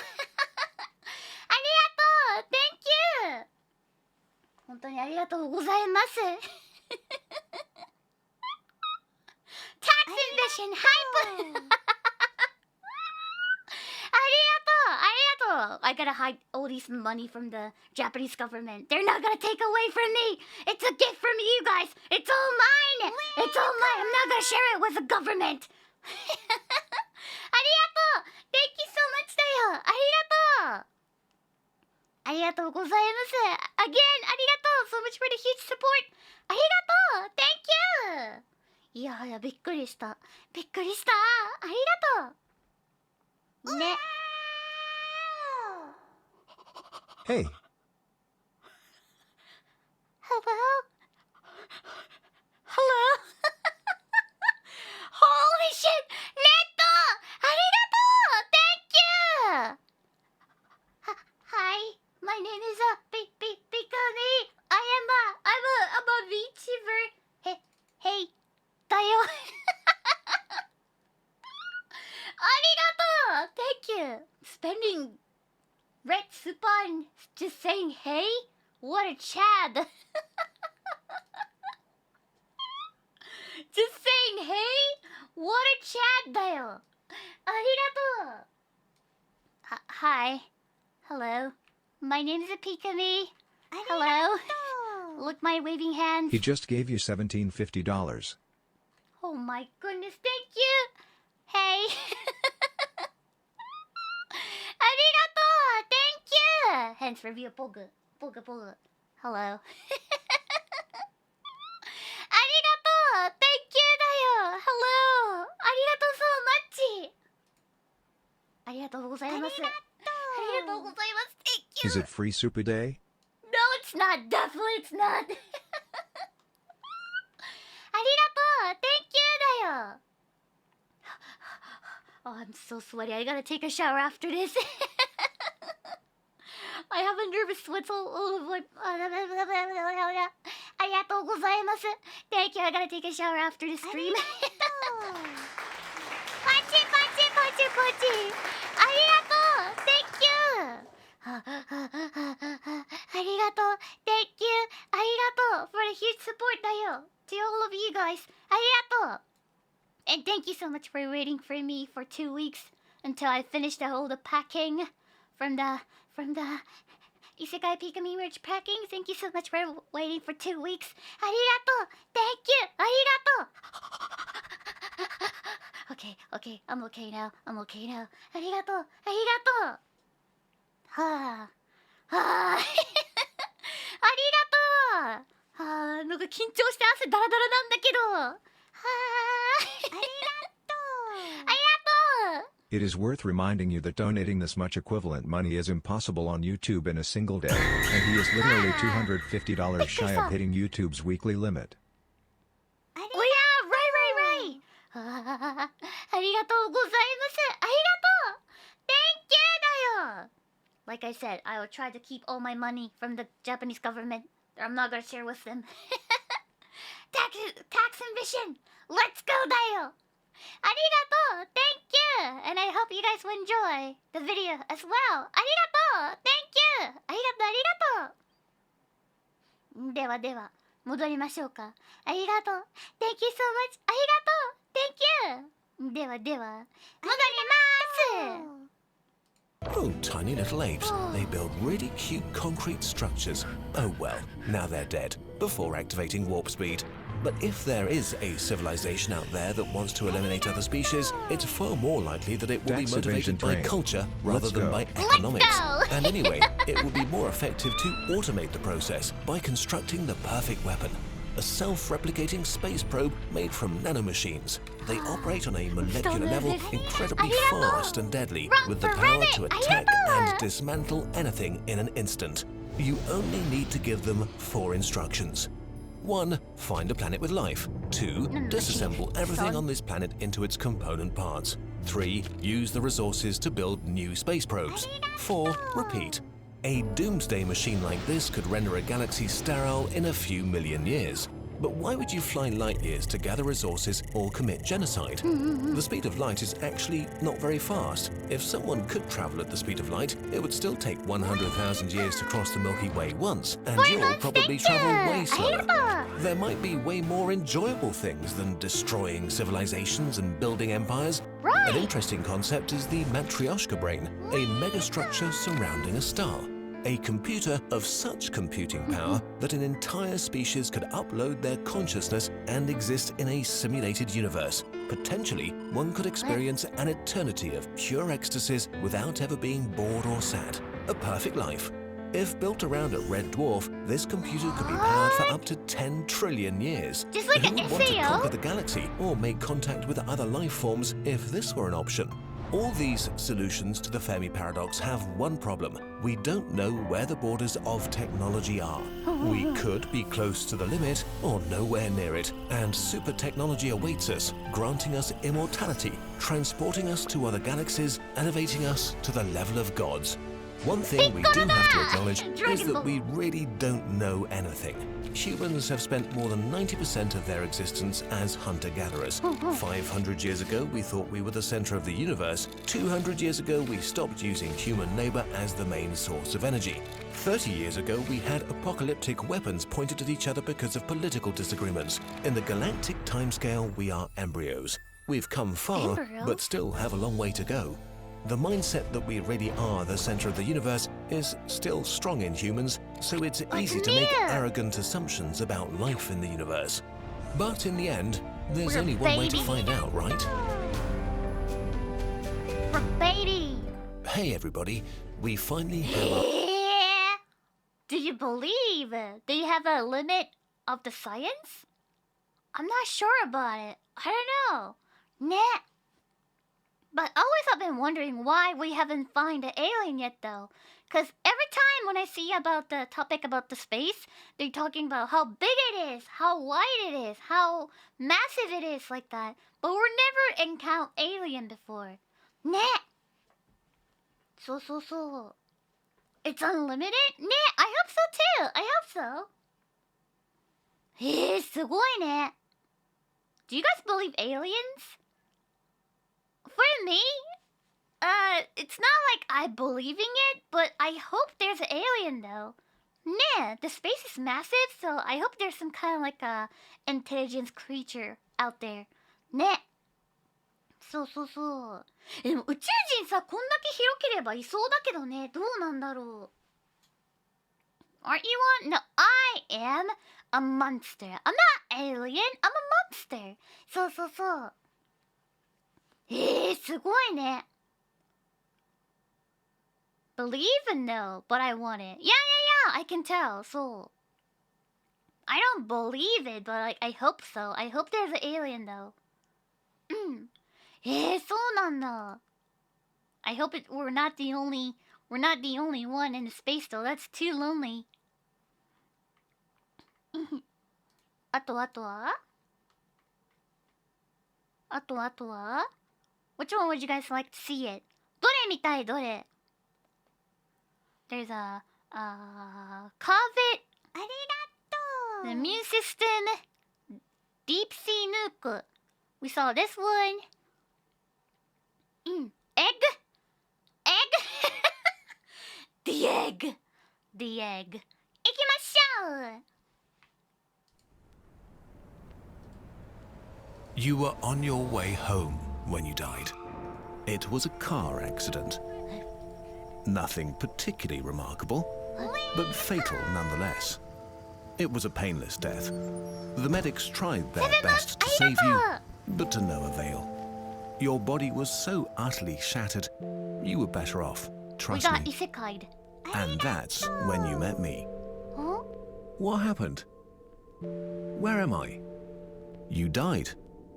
りがとう。Thank you. 本当にありがとうございます。Tax invasion hype. ありがとう I gotta hide all this money from the Japanese government. They're not gonna take away from me. It's a gift from you guys. It's all mine. It's all mine. I'm not gonna share it with the government. ありがとう Thank you so much だよ。ありがとうございます。Again, ありがとう So much for the huge support. ありがとう Thank you. いやいや、びっくりした。びっくりした。ありがとう。ね。Hey. Hello? Hello? Holy shit! レッドありがとう Thank you! Hi, my name is Pikamee. I'm a VTuber. Hey, だよ。ありがとう Thank you! Spending red super and just saying hey? What a Chad! Just saying hey? What a Chad だよ。ありがとう。Hi. Hello. My name is Pikamee. Hello. Look my waving hands. He just gave you $1750. Oh my goodness, thank you. Hey. ありがとう Thank you. Hence review Pogu. Pogu. Hello. ありがとう Thank you だよ Hello. ありがとう so much. ありがとうございます。ありがとうございます。Thank you. Is it free Super Day? No, it's not. Definitely it's not. ありがとう Oh, I'm so sweaty. I gotta take a shower after this. I have a nervous sweat all over my... Arigatou gozaimasu. Thank you. I gotta take a shower after the stream. Pachi, pachi, pachi, pachi. Arigatou. Thank you. Arigatou. Thank you. Arigatou for the huge support, Dayo. To all of you guys. Arigatou. And thank you so much for waiting for me for 2 weeks until I finished all the packing from the Isekai Pikamee merch packing. Thank you so much for waiting for 2 weeks. Arigato! Thank you! Arigato! Okay, I'm okay now. Arigato! Arigato! Ha. Ha. Arigato! なんか緊張して汗ダラダラなんだけど。はー。ありがとう。ありがとう。 It is worth reminding you that donating this much equivalent money is impossible on YouTube in a single day, and he is literally $250 shy of hitting YouTube's weekly limit. Oh yeah, right. ありがとうございます。ありがとう。Thank you だよ。Like I said, I will try to keep all my money from the Japanese government. I'm not gonna share with them. Tax ambition. Let's go だよ。ありがとう Thank you! And I hope you guys will enjoy the video as well. ありがとう Thank you! ありがとうではでは、戻りましょうか。ありがとう Thank you so much! ありがとう Thank you! ではでは、戻ります Oh, tiny little apes. They build really cute concrete structures. Oh well, now they're dead, before activating warp speed. But if there is a civilization out there that wants to eliminate other species, it's far more likely that it will be motivated by culture rather than by economics. And anyway, it would be more effective to automate the process by constructing the perfect weapon. A self-replicating space probe made from nanomachines. They operate on a molecular level incredibly fast and deadly, with the power to attack and dismantle anything in an instant. You only need to give them 4 instructions. 1. Find a planet with life. 2. Disassemble everything on this planet into its component parts. 3. Use the resources to build new space probes. 4. Repeat. A doomsday machine like this could render a galaxy sterile in a few million years. But why would you fly light years to gather resources or commit genocide? The speed of light is actually not very fast. If someone could travel at the speed of light, it would still take 100,000 years to cross the Milky Way once, and you'll probably travel way slower. There might be way more enjoyable things than destroying civilizations and building empires. An interesting concept is the Matryoshka brain, a megastructure surrounding a star. A computer of such computing power that an entire species could upload their consciousness and exist in a simulated universe. Potentially, one could experience an eternity of pure ecstasies without ever being bored or sad. A perfect life. If built around a red dwarf, this computer could be powered for up to 10 trillion years. Just like Who would want to SEO? conquer the galaxy or make contact with other life forms if this were an option? All these solutions to the Fermi paradox have one problem. We don't know where the borders of technology are. We could be close to the limit or nowhere near it, and super technology awaits us, granting us immortality, transporting us to other galaxies, elevating us to the level of gods. One thing we do have to acknowledge is that we really don't know anything. Humans have spent more than 90% of their existence as hunter-gatherers. 500 years ago, we thought we were the center of the universe. 200 years ago, we stopped using human labor as the main source of energy. 30 years ago, we had apocalyptic weapons pointed at each other because of political disagreements. In the galactic timescale, we are embryos. We've come far, but still have a long way to go. The mindset that we really are the center of the universe is still strong in humans, so it's easy to make arrogant assumptions about life in the universe. But in the end, there's only one way to find out, right? Hey everybody, we finally have a... Do you believe? Do you have a limit of the science? I'm not sure about it. I don't know. Nah. But always I've been wondering why we haven't found an alien yet, though. Because every time when I see about the topic about the space, they're talking about how big it is, how wide it is, how massive it is, like that. But we're never encountered alien before. Ne! So. It's unlimited? Ne! I hope so too! I hope so. すごいね. Do you guys believe aliens? For me, it's not like I'm believing it, but I hope there's an alien though. Nah, the space is massive, so I hope there's some kind of like a intelligence creature out there. Nah. そう。でも宇宙人さ、こんだけ広ければいそうだけどね。どうなんだろう。Aren't you one? No, I am a monster. I'm not alien, I'm a monster. そう。すごいね。Believe and know, but I want it. Yeah, I can tell. So I don't believe it, but like I hope so. I hope there's an alien though. そうなんだ. I hope we're not the only one in the space though. That's too lonely. あとは Which one would you guys like to see it? どれ見たいどれ? There's a Covet. ありがとう. The immune system. Deep sea nuke. We saw this one. Egg. The egg. 行きましょう. You were on your way home when you died. It was a car accident. Nothing particularly remarkable, but fatal nonetheless. It was a painless death. The medics tried their best to save you, but to no avail. Your body was so utterly shattered, you were better off, trust me. We got isekai'd. And that's when you met me. Huh? What happened? Where am I? You died,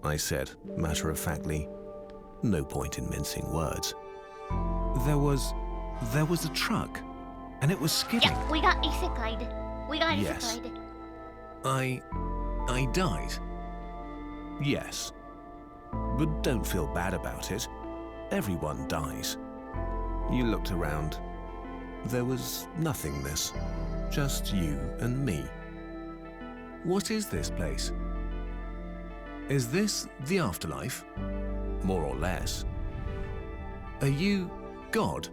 I said, matter-of-factly. No point in mincing words. There was a truck, and it was skidding. Yep, we got isekai'd. Yes. I died. Yes. But don't feel bad about it. Everyone dies. You looked around. There was nothingness. Just you and me. What is this place? Is this the afterlife? More or less. Are you God?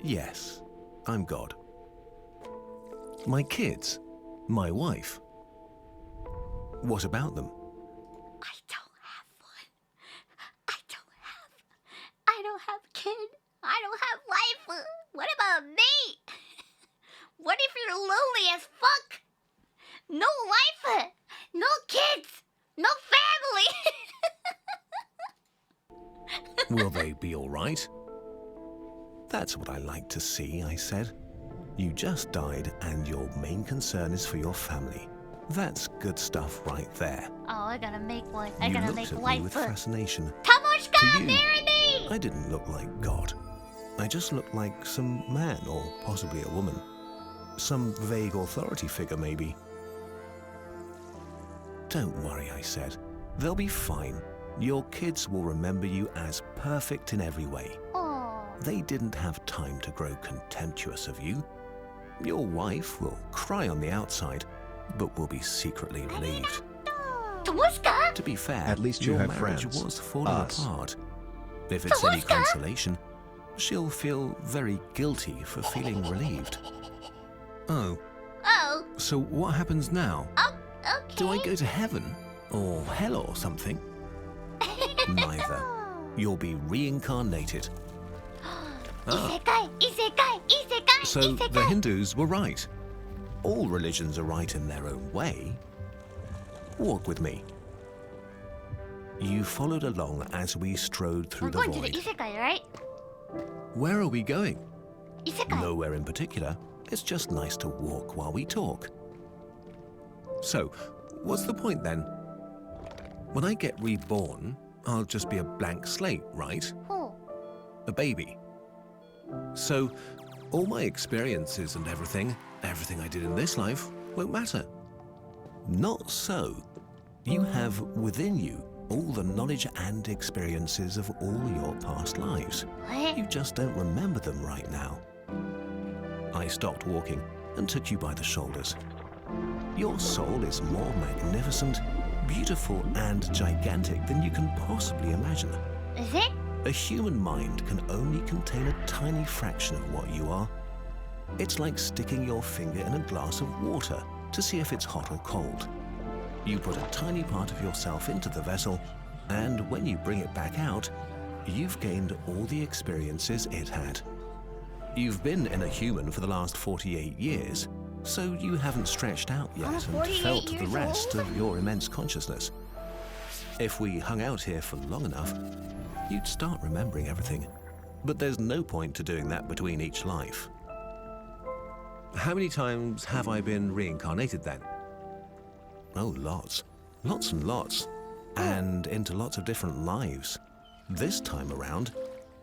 Yes, I'm God. My kids? My wife? What about them? I don't have a kid. I don't have wife. What about me? What if you're lonely as fuck? No wife, no kids, no family. Will they be all right? That's what I like to see, I said. You just died and your main concern is for your family. That's good stuff right there. Oh, I gotta make one. You looked at me with fascination. Tamoshka, To you, marry me! I didn't look like God. I just looked like some man, or possibly a woman. Some vague authority figure, maybe. Don't worry, I said. They'll be fine. Your kids will remember you as perfect in every way. They didn't have time to grow contemptuous of you. Your wife will cry on the outside, but will be secretly relieved. To be fair, At least you your have marriage friends. was falling Us. apart. If it's any consolation, she'll feel very guilty for feeling relieved. Oh. Oh. So what happens now? Okay. Do I go to heaven? Or hell or something? Neither. You'll be reincarnated. Isekai. So the Hindus were right. All religions are right in their own way. Walk with me. You followed along as we strode through We're the going void. to the isekai, right? Where are we going? Isekai. Nowhere in particular. It's just nice to walk while we talk. So, what's the point then? When I get reborn, I'll just be a blank slate, right? Oh. A baby. So, all my experiences and everything I did in this life won't matter. Not so. You have within you all the knowledge and experiences of all your past lives. What? You just don't remember them right now. I stopped walking and took you by the shoulders. Your soul is more magnificent, beautiful, and gigantic than you can possibly imagine. Is it? A human mind can only contain a tiny fraction of what you are. It's like sticking your finger in a glass of water to see if it's hot or cold. You put a tiny part of yourself into the vessel, and when you bring it back out, you've gained all the experiences it had. You've been in a human for the last 48 years, so you haven't stretched out yet and felt the rest of your immense consciousness. If we hung out here for long enough, you'd start remembering everything. But there's no point to doing that between each life. How many times have I been reincarnated then? Oh, lots. Lots and lots. And into lots of different lives. This time around,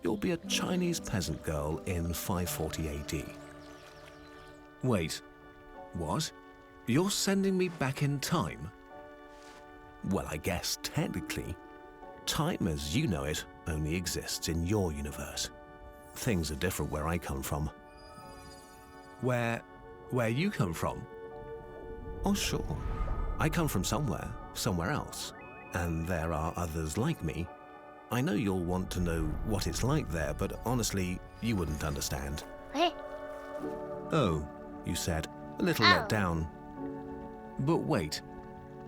you'll be a Chinese peasant girl in 540 AD. Wait, what? You're sending me back in time? Well, I guess technically, time as you know it only exists in your universe. Things are different where I come from. Where you come from? Oh, sure. I come from somewhere else. And there are others like me. I know you'll want to know what it's like there, but honestly, you wouldn't understand. Oh, you said, a little let down. But wait,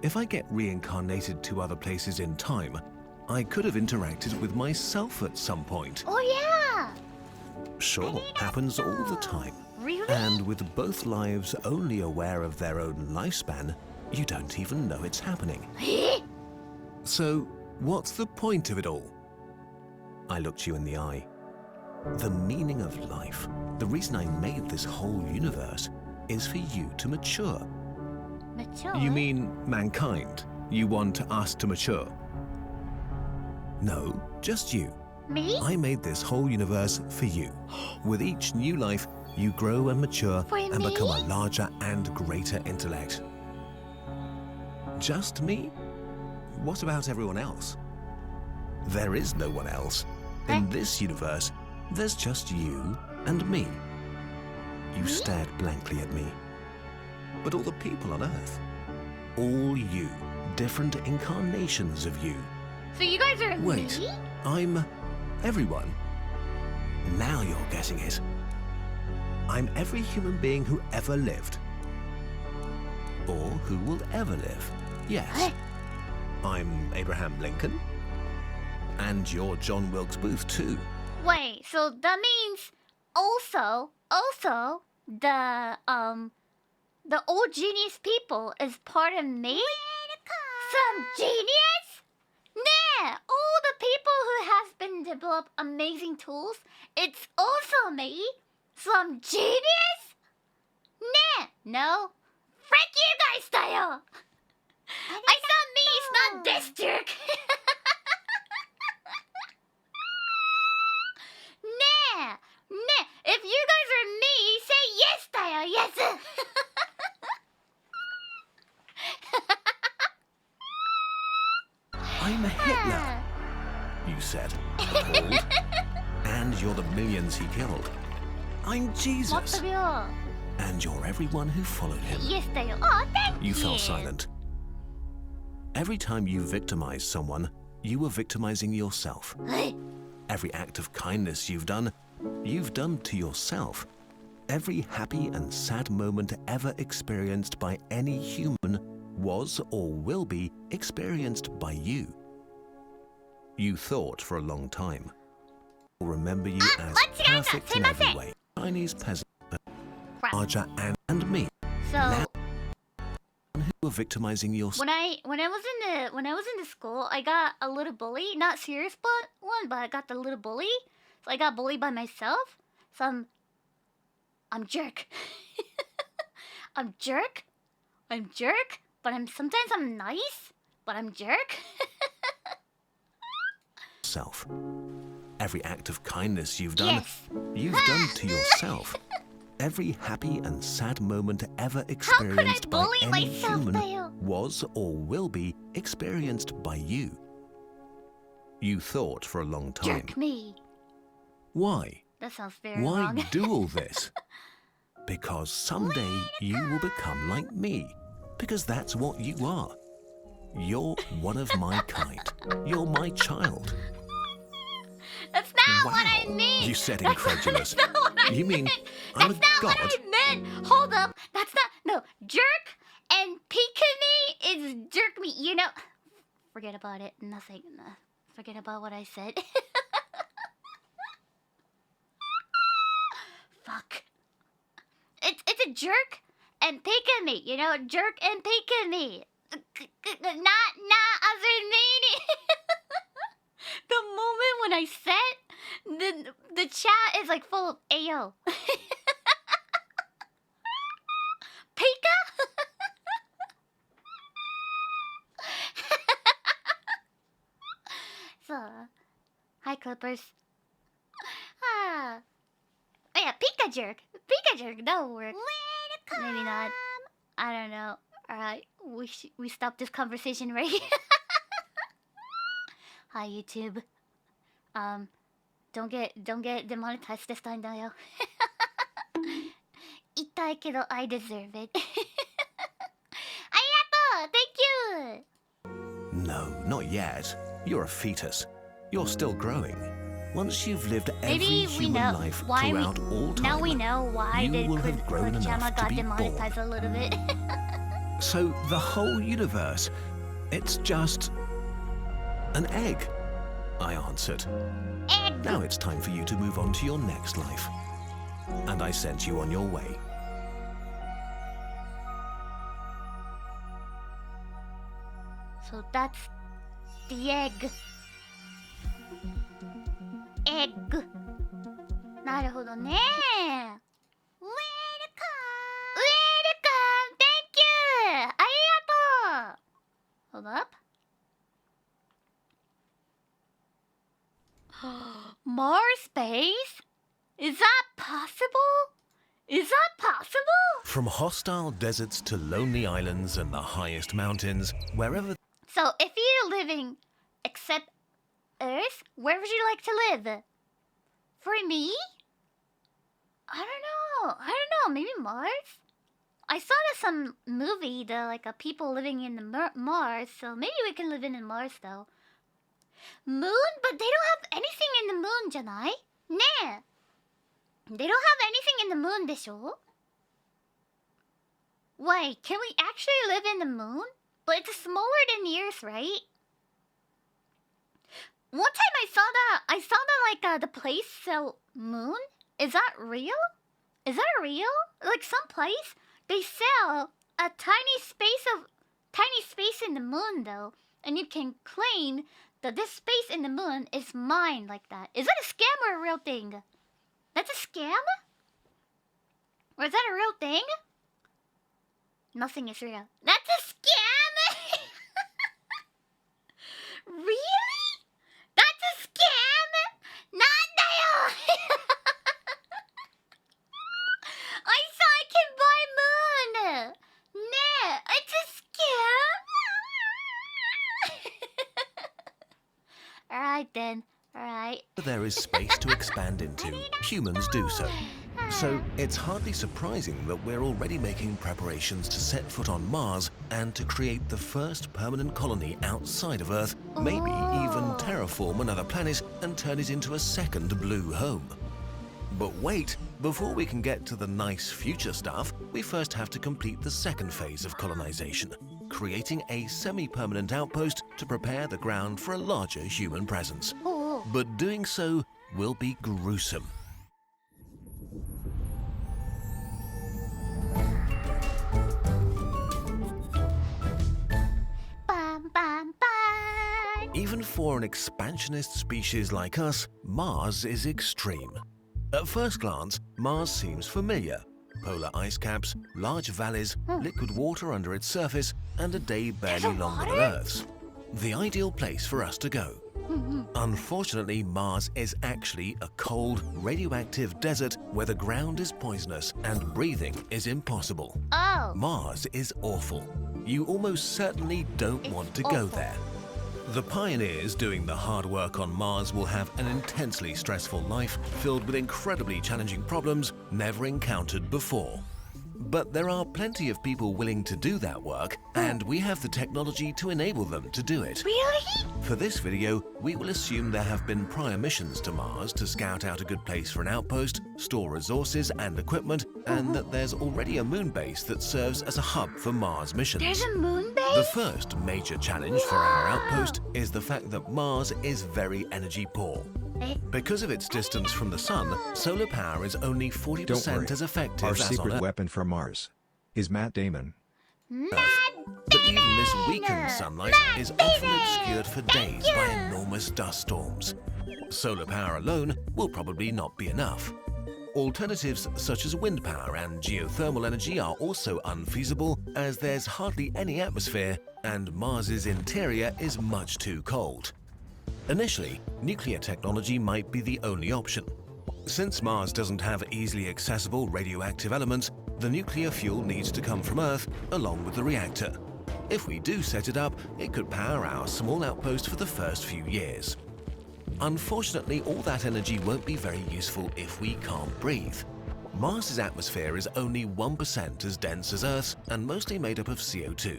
if I get reincarnated to other places in time, I could have interacted with myself at some point. Oh, yeah! Sure, happens all the time. Really? And with both lives only aware of their own lifespan, you don't even know it's happening. So, what's the point of it all? I looked you in the eye. The meaning of life, the reason I made this whole universe, is for you to mature. Mature? You mean mankind? You want us to mature? No, just you. Me? I made this whole universe for you. With each new life, you grow and mature and become a larger and greater intellect. Just me? What about everyone else? There is no one else. In this universe, there's just you and me. You stared blankly at me. But all the people on Earth, all you, different incarnations of you. So you guys are Wait, me? I'm everyone. Now you're getting it. I'm every human being who ever lived. Or who will ever live. Yes. I'm Abraham Lincoln. And you're John Wilkes Booth too. Wait, so that means also the old genius people is part of me? Some genius? Nah, all the people who have been developed amazing tools, it's also me. Some genius? Nah, no. Frick you guys style. I saw me, it's not this jerk. Nah, if you guys are me, say yes style, yes. I'm a Hitler, you said, appalled. And you're the millions he killed. I'm Jesus. And you're everyone who followed him. Yes style. Oh, thank you. You fell silent. Every time you victimized someone, you were victimizing yourself. Every act of kindness you've done to yourself. Every happy and sad moment ever experienced by any human was or will be experienced by you. You thought for a long time. I'll remember you as perfect in every way. Chinese peasant, Raja, and me. So now, who were victimizing yourself? when I was in the school, I got a little bully, not serious but I got the little bully. So I got bullied by myself. So I'm jerk. I'm jerk, but sometimes I'm nice, but I'm jerk. yourself. Every act of kindness you've done, Yes. you've done to yourself. Every happy and sad moment ever experienced by bully any myself, human Dale? was or will be experienced by you. You thought for a long time. Jerk me. Why? That sounds very Why wrong. do all this? Because someday you will become like me. Because that's what you are. You're one of my kind. You're my child. That's not Wow, what I mean. you said That's incredulous. Not what I You mean meant. I'm a That's not god? what I meant. Hold up. That's not. No. Jerk and Pikamee is jerk me. You know. Forget about it. Nothing. Forget about what I said. Fuck. It's a jerk and Pikamee. You know, jerk and Pikamee. Not other meaning. The moment when I said, the chat is like full of AO. Pika? So, hi Clippers. Ah. Oh yeah, Pika jerk. Pika jerk, that will work. Maybe not. I don't know. Alright, we stop this conversation right here. Hi YouTube. Don't get demonetized this time, Dayo. Itai kedo I deserve it. Arigato! Thank you! No, not yet. You're a fetus. You're still growing. Once you've lived every Maybe we human know life why throughout all time, now we know why you did will have grown enough Kojama to got be demonetized born. a little bit. So the whole universe, it's just an egg, I answered. Egg! Now it's time for you to move on to your next life. And I sent you on your way. So that's the egg. Egg. なるほどね。Welcome! Thank you! ありがとう Hold up. Mars base? Is that possible? Is that possible? From hostile deserts to lonely islands and the highest mountains, wherever... So, if you're living except Earth, where would you like to live? For me? I don't know. Maybe Mars? I saw some movie that like people living in the Mars, so maybe we can live in Mars though. Moon? But they don't have anything in the moon, じゃない? Ne. They don't have anything in the moon, でしょ? Wait, can we actually live in the moon? But it's smaller than the Earth, right? One time I saw that like the place sell moon. Is that real? Is that real? Like some place they sell a tiny space in the moon though, and you can claim that this space in the moon is mine like that. Is that a scam or a real thing? That's a scam? Or is that a real thing? Nothing is real. That's a scam? Really? That's a scam? なんだよ I saw I can buy moon! ねえ it's a scam? Alright then, alright. there is space to expand into, humans do so. So it's hardly surprising that we're already making preparations to set foot on Mars and to create the first permanent colony outside of Earth, maybe even terraform another planet and turn it into a second blue home. But wait, before we can get to the nice future stuff, we first have to complete the second phase of colonization, creating a semi-permanent outpost to prepare the ground for a larger human presence. But doing so will be gruesome. Even for an expansionist species like us, Mars is extreme. At first glance, Mars seems familiar. Polar ice caps, large valleys, liquid water under its surface, and a day barely longer than Earth's. The ideal place for us to go. Unfortunately, Mars is actually a cold, radioactive desert where the ground is poisonous and breathing is impossible. Oh. Mars is awful. You almost certainly don't want to go there. The pioneers doing the hard work on Mars will have an intensely stressful life filled with incredibly challenging problems never encountered before. But there are plenty of people willing to do that work, and we have the technology to enable them to do it. Really? For this video, we will assume there have been prior missions to Mars to scout out a good place for an outpost, store resources and equipment, and that there's already a moon base that serves as a hub for Mars missions. There's a moon base? The first major challenge for our outpost is the fact that Mars is very energy poor. Because of its distance from the sun, solar power is only 40% as effective Our as on secret Earth. weapon for Mars is Matt Damon. But even this weakened sunlight is often obscured for days by enormous dust storms. Solar power alone will probably not be enough. Alternatives such as wind power and geothermal energy are also unfeasible, as there's hardly any atmosphere and Mars's interior is much too cold. Initially, nuclear technology might be the only option. Since Mars doesn't have easily accessible radioactive elements, the nuclear fuel needs to come from Earth along with the reactor. If we do set it up, it could power our small outpost for the first few years. Unfortunately, all that energy won't be very useful if we can't breathe. Mars's atmosphere is only 1% as dense as Earth's and mostly made up of CO2.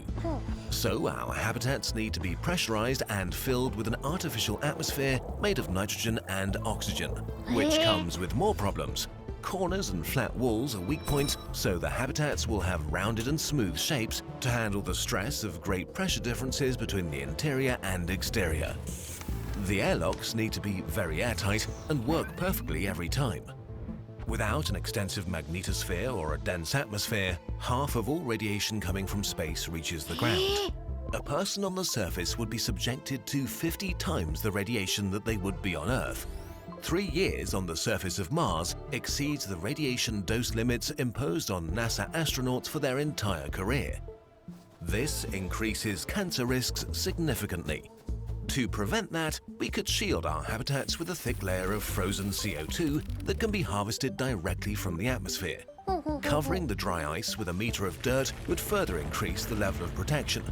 So our habitats need to be pressurized and filled with an artificial atmosphere made of nitrogen and oxygen, which comes with more problems. Corners and flat walls are weak points, so the habitats will have rounded and smooth shapes to handle the stress of great pressure differences between the interior and exterior. The airlocks need to be very airtight and work perfectly every time. Without an extensive magnetosphere or a dense atmosphere, half of all radiation coming from space reaches the ground. A person on the surface would be subjected to 50 times the radiation that they would be on Earth. 3 years on the surface of Mars exceeds the radiation dose limits imposed on NASA astronauts for their entire career. This increases cancer risks significantly. To prevent that, we could shield our habitats with a thick layer of frozen CO2 that can be harvested directly from the atmosphere. Covering the dry ice with a meter of dirt would further increase the level of protection.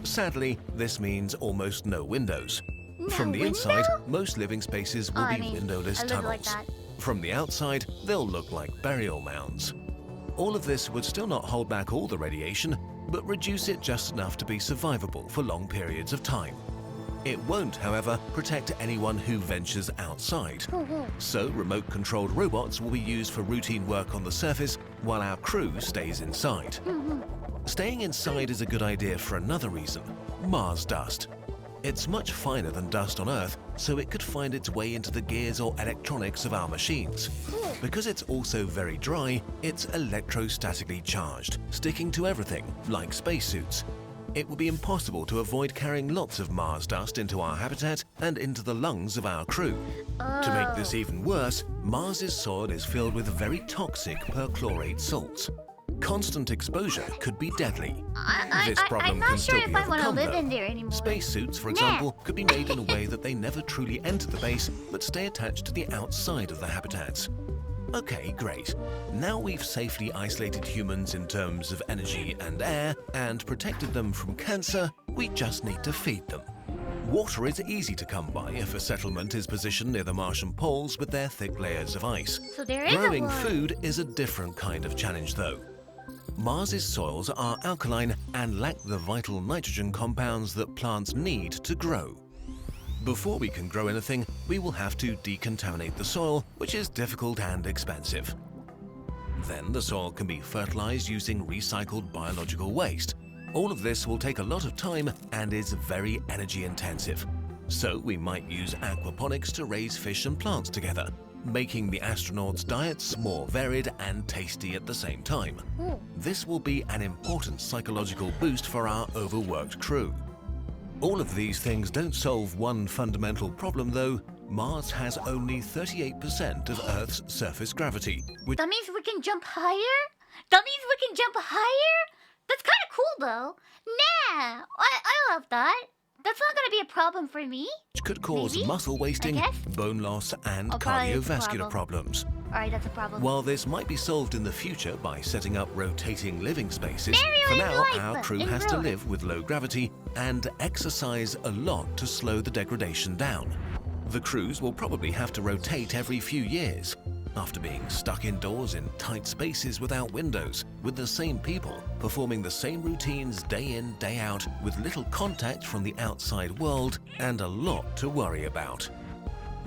Sadly, this means almost no windows. From the inside, most living spaces will be windowless tunnels. From the outside, they'll look like burial mounds. All of this would still not hold back all the radiation, but reduce it just enough to be survivable for long periods of time. It won't, however, protect anyone who ventures outside. So remote-controlled robots will be used for routine work on the surface while our crew stays inside. Staying inside is a good idea for another reason: Mars dust. It's much finer than dust on Earth, so it could find its way into the gears or electronics of our machines. Because it's also very dry, it's electrostatically charged, sticking to everything, like spacesuits. It will be impossible to avoid carrying lots of Mars dust into our habitat and into the lungs of our crew. To make this even worse, Mars's soil is filled with very toxic perchlorate salts. Constant exposure could be deadly. This problem I'm not can sure still if be I want to overcome, live though. in there anymore. Spacesuits, for example, could be made in a way that they never truly enter the base, but stay attached to the outside of the habitats. Okay, great. Now we've safely isolated humans in terms of energy and air, and protected them from cancer, we just need to feed them. Water is easy to come by if a settlement is positioned near the Martian poles with their thick layers of ice. So there is a Growing one. food is a different kind of challenge, though. Mars's soils are alkaline and lack the vital nitrogen compounds that plants need to grow. Before we can grow anything, we will have to decontaminate the soil, which is difficult and expensive. Then the soil can be fertilized using recycled biological waste. All of this will take a lot of time and is very energy intensive. So we might use aquaponics to raise fish and plants together, making the astronauts' diets more varied and tasty at the same time. This will be an important psychological boost for our overworked crew. All of these things don't solve one fundamental problem, though. Mars has only 38% of Earth's surface gravity, which That means we can jump higher? That means we can jump higher? That's kind of cool, though. Nah, I love that. that's not gonna be a problem for me. Which could cause Maybe? muscle wasting, I guess? bone loss, and Oh, probably it's a cardiovascular problem. problems. Alright, that's a problem. While this might be solved in the future by setting up rotating living spaces, Mario for in now life, our crew in has real to life. live with low gravity and exercise a lot to slow the degradation down. The crews will probably have to rotate every few years. After being stuck indoors in tight spaces without windows, with the same people, performing the same routines day in, day out, with little contact from the outside world, and a lot to worry about.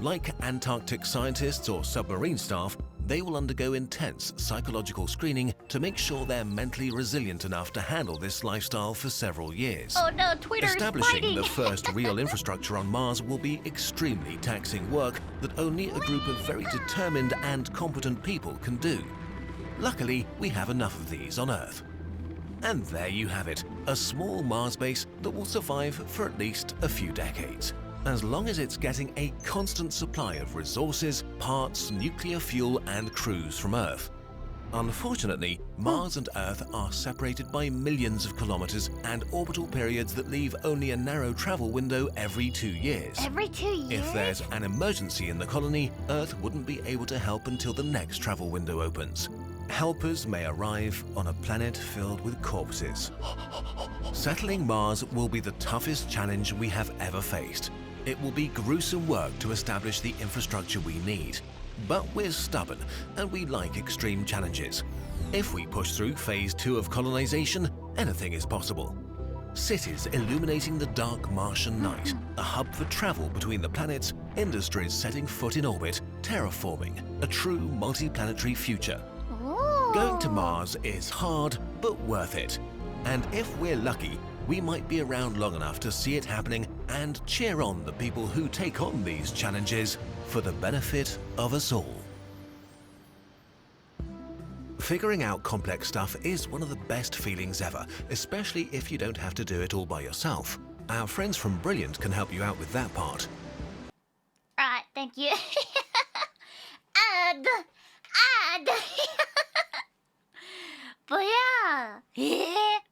Like Antarctic scientists or submarine staff, they will undergo intense psychological screening to make sure they're mentally resilient enough to handle this lifestyle for several years. Oh no, Twitter's Establishing fighting. the first real infrastructure on Mars will be extremely taxing work that only a group of very determined and competent people can do. Luckily, we have enough of these on Earth. And there you have it, a small Mars base that will survive for at least a few decades, as long as it's getting a constant supply of resources, parts, nuclear fuel, and crews from Earth. Unfortunately, Mars and Earth are separated by millions of kilometers and orbital periods that leave only a narrow travel window every 2 years. Every 2 years? If there's an emergency in the colony, Earth wouldn't be able to help until the next travel window opens. Helpers may arrive on a planet filled with corpses. Settling Mars will be the toughest challenge we have ever faced. It will be gruesome work to establish the infrastructure we need. But we're stubborn, and we like extreme challenges. If we push through phase 2 of colonization, anything is possible. Cities illuminating the dark Martian night, a hub for travel between the planets, industries setting foot in orbit, terraforming, a true multi-planetary future. Going to Mars is hard, but worth it. And if we're lucky, we might be around long enough to see it happening and cheer on the people who take on these challenges for the benefit of us all. Figuring out complex stuff is one of the best feelings ever, especially if you don't have to do it all by yourself. Our friends from Brilliant can help you out with that part. Alright, thank you. Add. But yeah,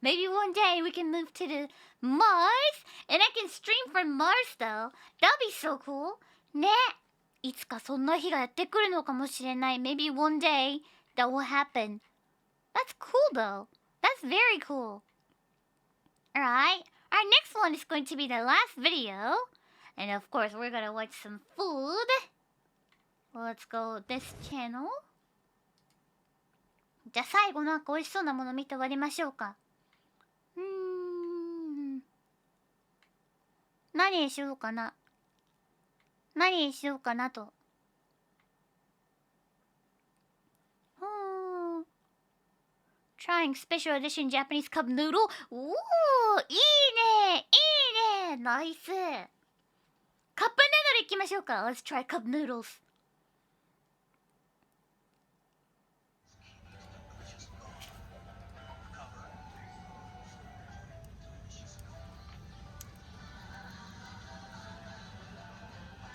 maybe one day we can move to the Mars and I can stream from Mars though. That'll be so cool. ね。いつかそんな日がやってくるのかもしれない。Maybe one day that will happen. That's cool though. That's very cool. Alright, our next one is going to be the last video. And of course we're gonna watch some food. Let's go this channel. じゃあ最後なんか美味しそうなもの見て終わりましょうか。何にしようかな。何にしようかなと。Trying special edition Japanese cup noodle. おー、いいね、いいね、ナイス。カップヌードルいきましょうか。Let's try cup noodles.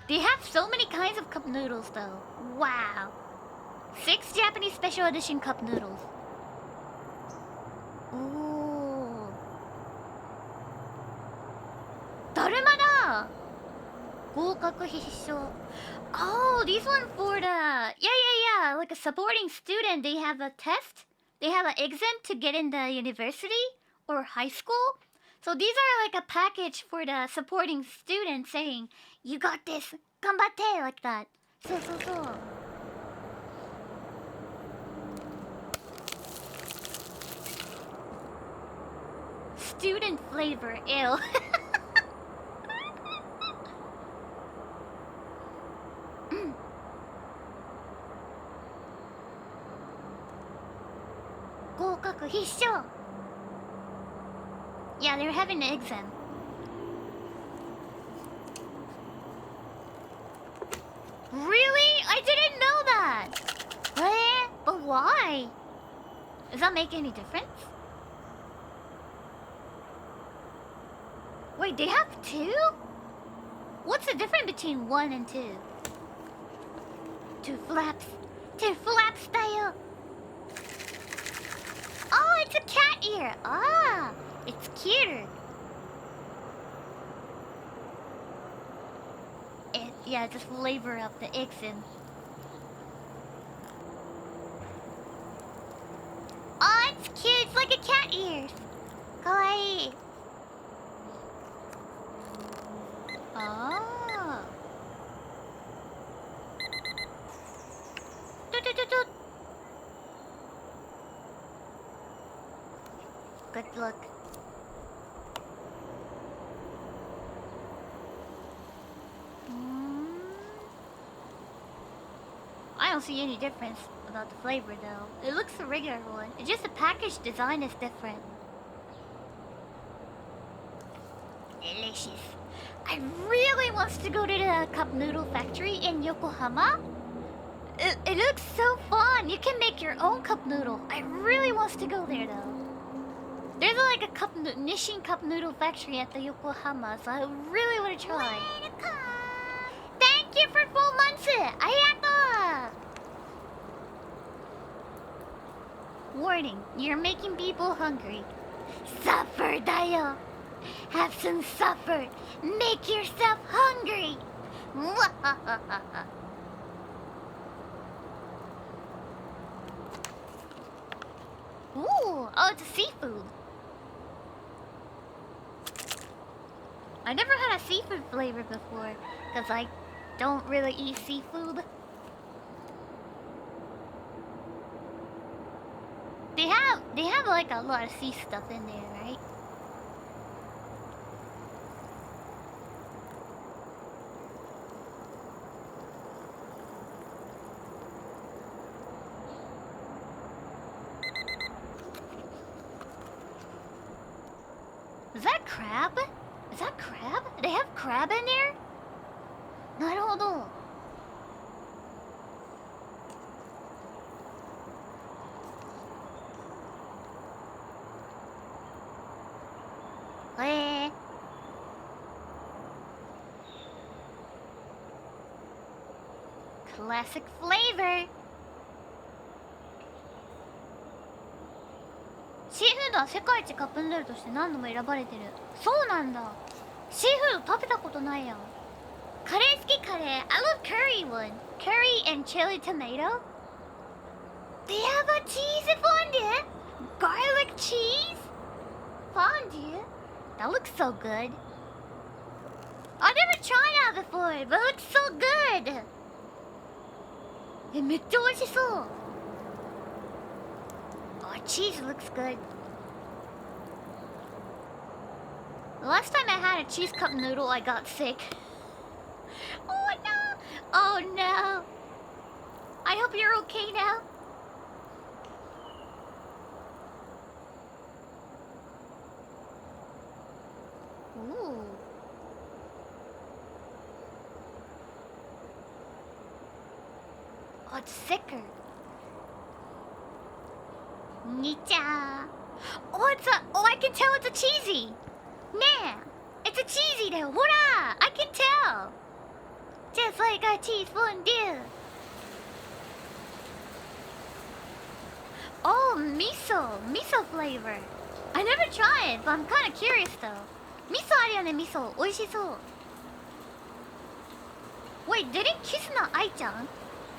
They have so many kinds of cup noodles though. Wow. 6 Japanese special edition cup noodles. Ooh. だるまだ。合格必勝。Oh, these one for the yeah, like a supporting student. They have a test. They have an exam to get in the university or high school. So these are like a package for the supporting student saying, "You got this, ganbatte," like that. So. Student flavor, ew. Yeah, they're having an exam. Really? I didn't know that. But why? Does that make any difference? Wait, they have 2? What's the difference between 1 and 2? 2 flaps. 2 flap style. Oh, it's a cat ear. Ah, it's cuter. yeah, just flavor up the eggs in. Oh, it's cute. It's like a cat ears. Kawaii. Oh. Toot, toot, toot, toot. Good luck. I don't see any difference about the flavor though. It looks the regular one. It's just the package design is different. Delicious. I really wants to go to the cup noodle factory in Yokohama. It looks so fun. You can make your own cup noodle. I really wants to go there though. There's like a Nissin cup noodle factory at the Yokohama, so I really want to try. Thank you for 4 months. Arigato. Warning, you're making people hungry. Suffer, Dayo. Have some supper. Make yourself hungry. Ooh, oh, it's a seafood. I never had a seafood flavor before, because I don't really eat seafood. They have like a lot of sea stuff in there, right? Is that crab? Is that crab? They have crab in there? なるほど。Classic flavor. シーフードは世界一カップヌードルとして何度も選ばれてる。そうなんだ。シーフード食べたことないやん。カレー好きカレー。I love curry one. Curry and chili tomato. They have a cheese fondue. Garlic cheese fondue. That looks so good. I never tried that before, but it looks so good. めっちゃ美味しそう。Oh, cheese looks good. The last time I had a cheese cup noodle, I got sick. Oh no! Oh no! I hope you're okay now. Ooh. Oh, it's thicker. Nicha. Oh, I can tell it's a cheesy. Nah, it's a cheesy though. Hurrah! I can tell. Just like our cheese fondue. Oh, miso flavor. I never tried, but I'm kind of curious though. Miso あるよね、miso. 美味しそう。Wait, didn't Kisuna Ai-chan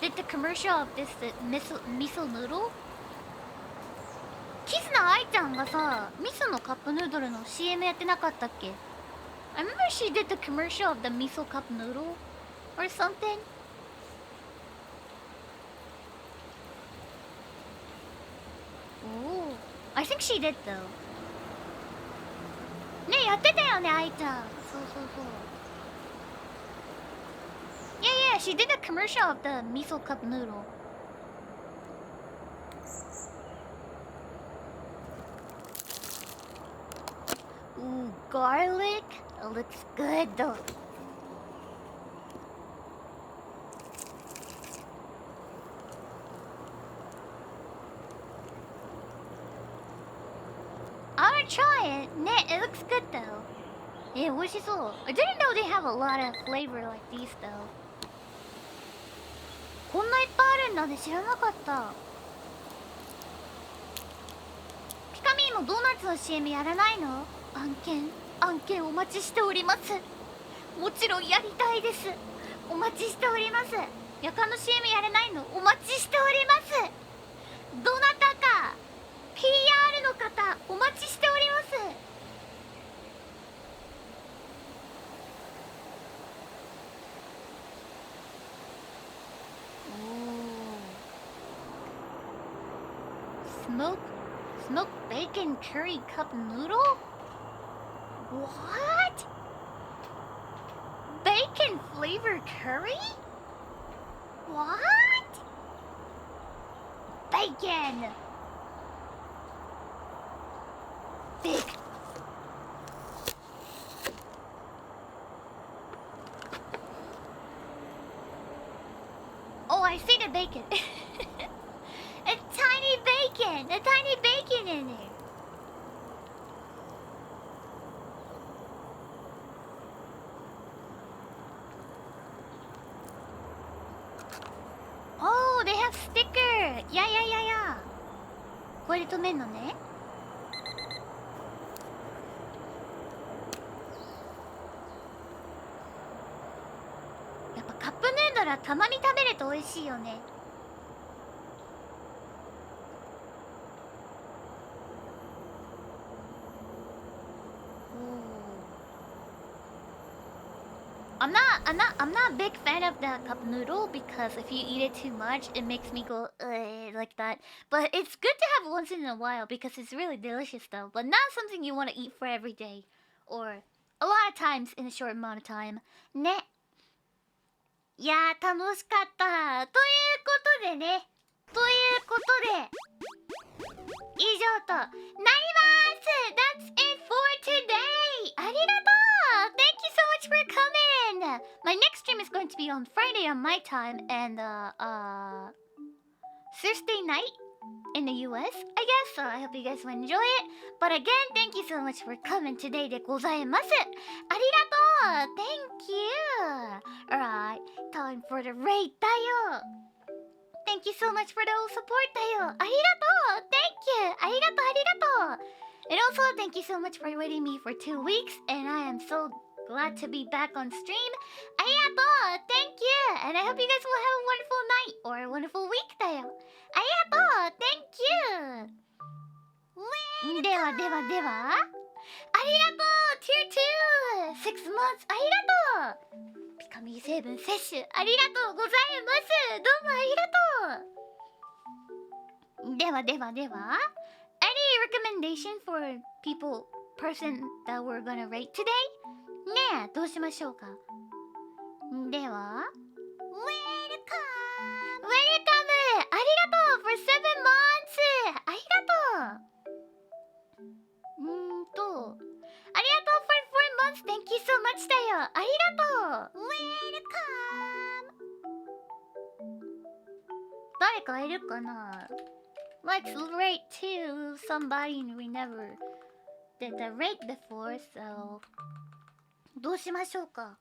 did the commercial of this miso noodle? キスナアイちゃんがさ、味噌のカップヌードルの CM やってなかったっけ? I remember she did the commercial of the miso cup noodle or something. Oh, I think she did though. ねえ、やってたよね、アイちゃん。そうそうそう。Yeah, she did a commercial of the miso cup noodle. Ooh, garlic? It looks good though. I wanna try it. It looks good though. Yeah, 美味しそう. I didn't know they have a lot of flavor like these though. こんないっぱいあるんだね。知らなかった。ピカミーもドーナツの CM やらないの？案件お待ちしております。もちろんやりたいです。お待ちしております。夜間の CM やれないの？お待ちしております。どなたか PR の方お待ちしております。Smoked bacon curry cup noodle? What? Bacon flavored curry? What? Bacon! Big. Oh, I see the bacon. A tiny bacon! A tiny bacon in there! Oh, they have sticker! Yeah. これで止めんのね。やっぱカップヌードルはたまに食べると美味しいよね。I'm not a big fan of the cup noodle because if you eat it too much, it makes me go like that. But it's good to have once in a while because it's really delicious though. But not something you want to eat for every day or a lot of times in a short amount of time. ね。いやー楽しかった。ということでね。以上となります。That's it for today. ありがとう. Thank you so much for coming. My next stream is going to be on Friday on my time and Thursday night in the US, I guess. So I hope you guys will enjoy it. But again, thank you so much for coming today でございます。ありがとう. Thank you. Alright, time for the raid だよ. Thank you so much for the whole support だよ. ありがとう. Thank you. ありがとう. And also, thank you so much for waiting me for 2 weeks. And I am so glad to be back on stream. ありがとう. Thank you. And I hope you guys will have a wonderful night or a wonderful week だよ. ありがとう. Thank you. では。ありがとう. Tier 2. 6 months. ありがとう. ピカミ成分摂取ありがとうございます。どうもありがとう。では。Any recommendation for person that we're gonna rate today? ねえ、どうしましょうか。では Welcome! ありがとう for 7 months! ありがとう。ありがとう for 4 months! Thank you so much だよ。ありがとう。Welcome! 誰かいるかな？ Let's rate to somebody we never did the rate before, so どうしましょうか。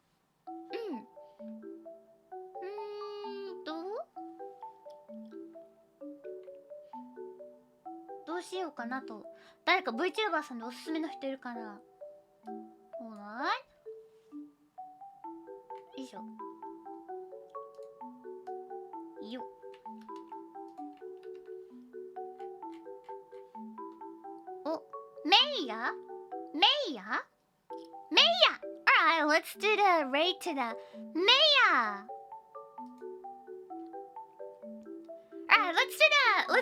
どうしようかなと。誰か VTuber さんでおすすめの人いるかな。よいしょ。よっ。Maya? Alright, let's do the raid to the Maya. Alright, let's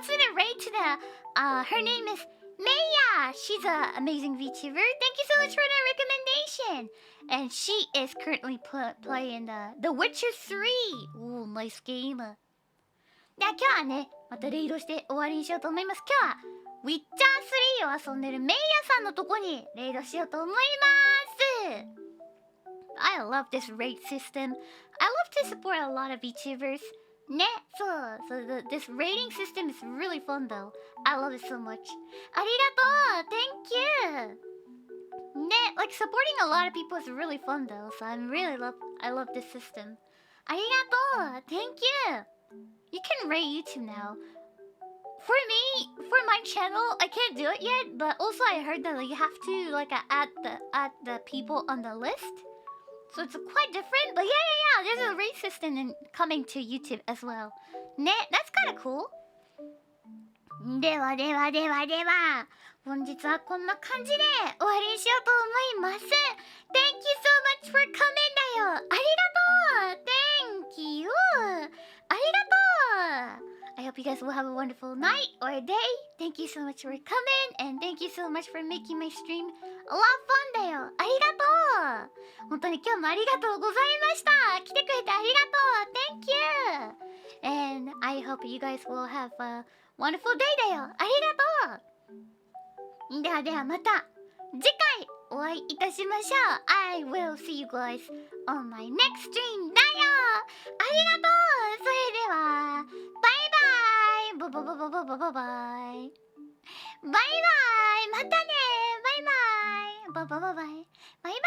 do the raid to the her name is Maya. She's an amazing VTuber. Thank you so much for the recommendation. And she is currently playing The Witcher 3. Ooh, nice game. では今日はね、またレイドして終わりにしようと思います。今日はウィッチャー3を遊んでるメイヤさんのとこにレイドしようと思います。I love this raid system. I love to support a lot of VTubers. ね、そう、this raiding system is really fun though. I love it so much. ありがとう Thank you! ね、like supporting a lot of people is really fun though. So I love this system. ありがとう Thank you! You can rate YouTube now. For me, for my channel, I can't do it yet. But also, I heard that you have to add the people on the list So it's quite different, but yeah. There's a race system coming to YouTube as well. That's kind of cool. では、本日はこんな感じで終わりにしようと思います。Thank you so much for coming だよ。ありがとう。Thank you. ありがとう。I hope you guys will have a wonderful night or day. Thank you so much for coming and thank you so much for making my stream a lot of fun だよ。ありがとう。本当に今日もありがとうございました。来てくれてありがとう。Thank you. And I hope you guys will have a wonderful day だよ。ありがとう。ではまた次回お会いいたしましょう。I will see you guys on my next stream だよ。ありがとう。それではバイバイ。バイバイ。バイバイ。バイバイ。またね。バイバイ。バイバイ。バイバイ。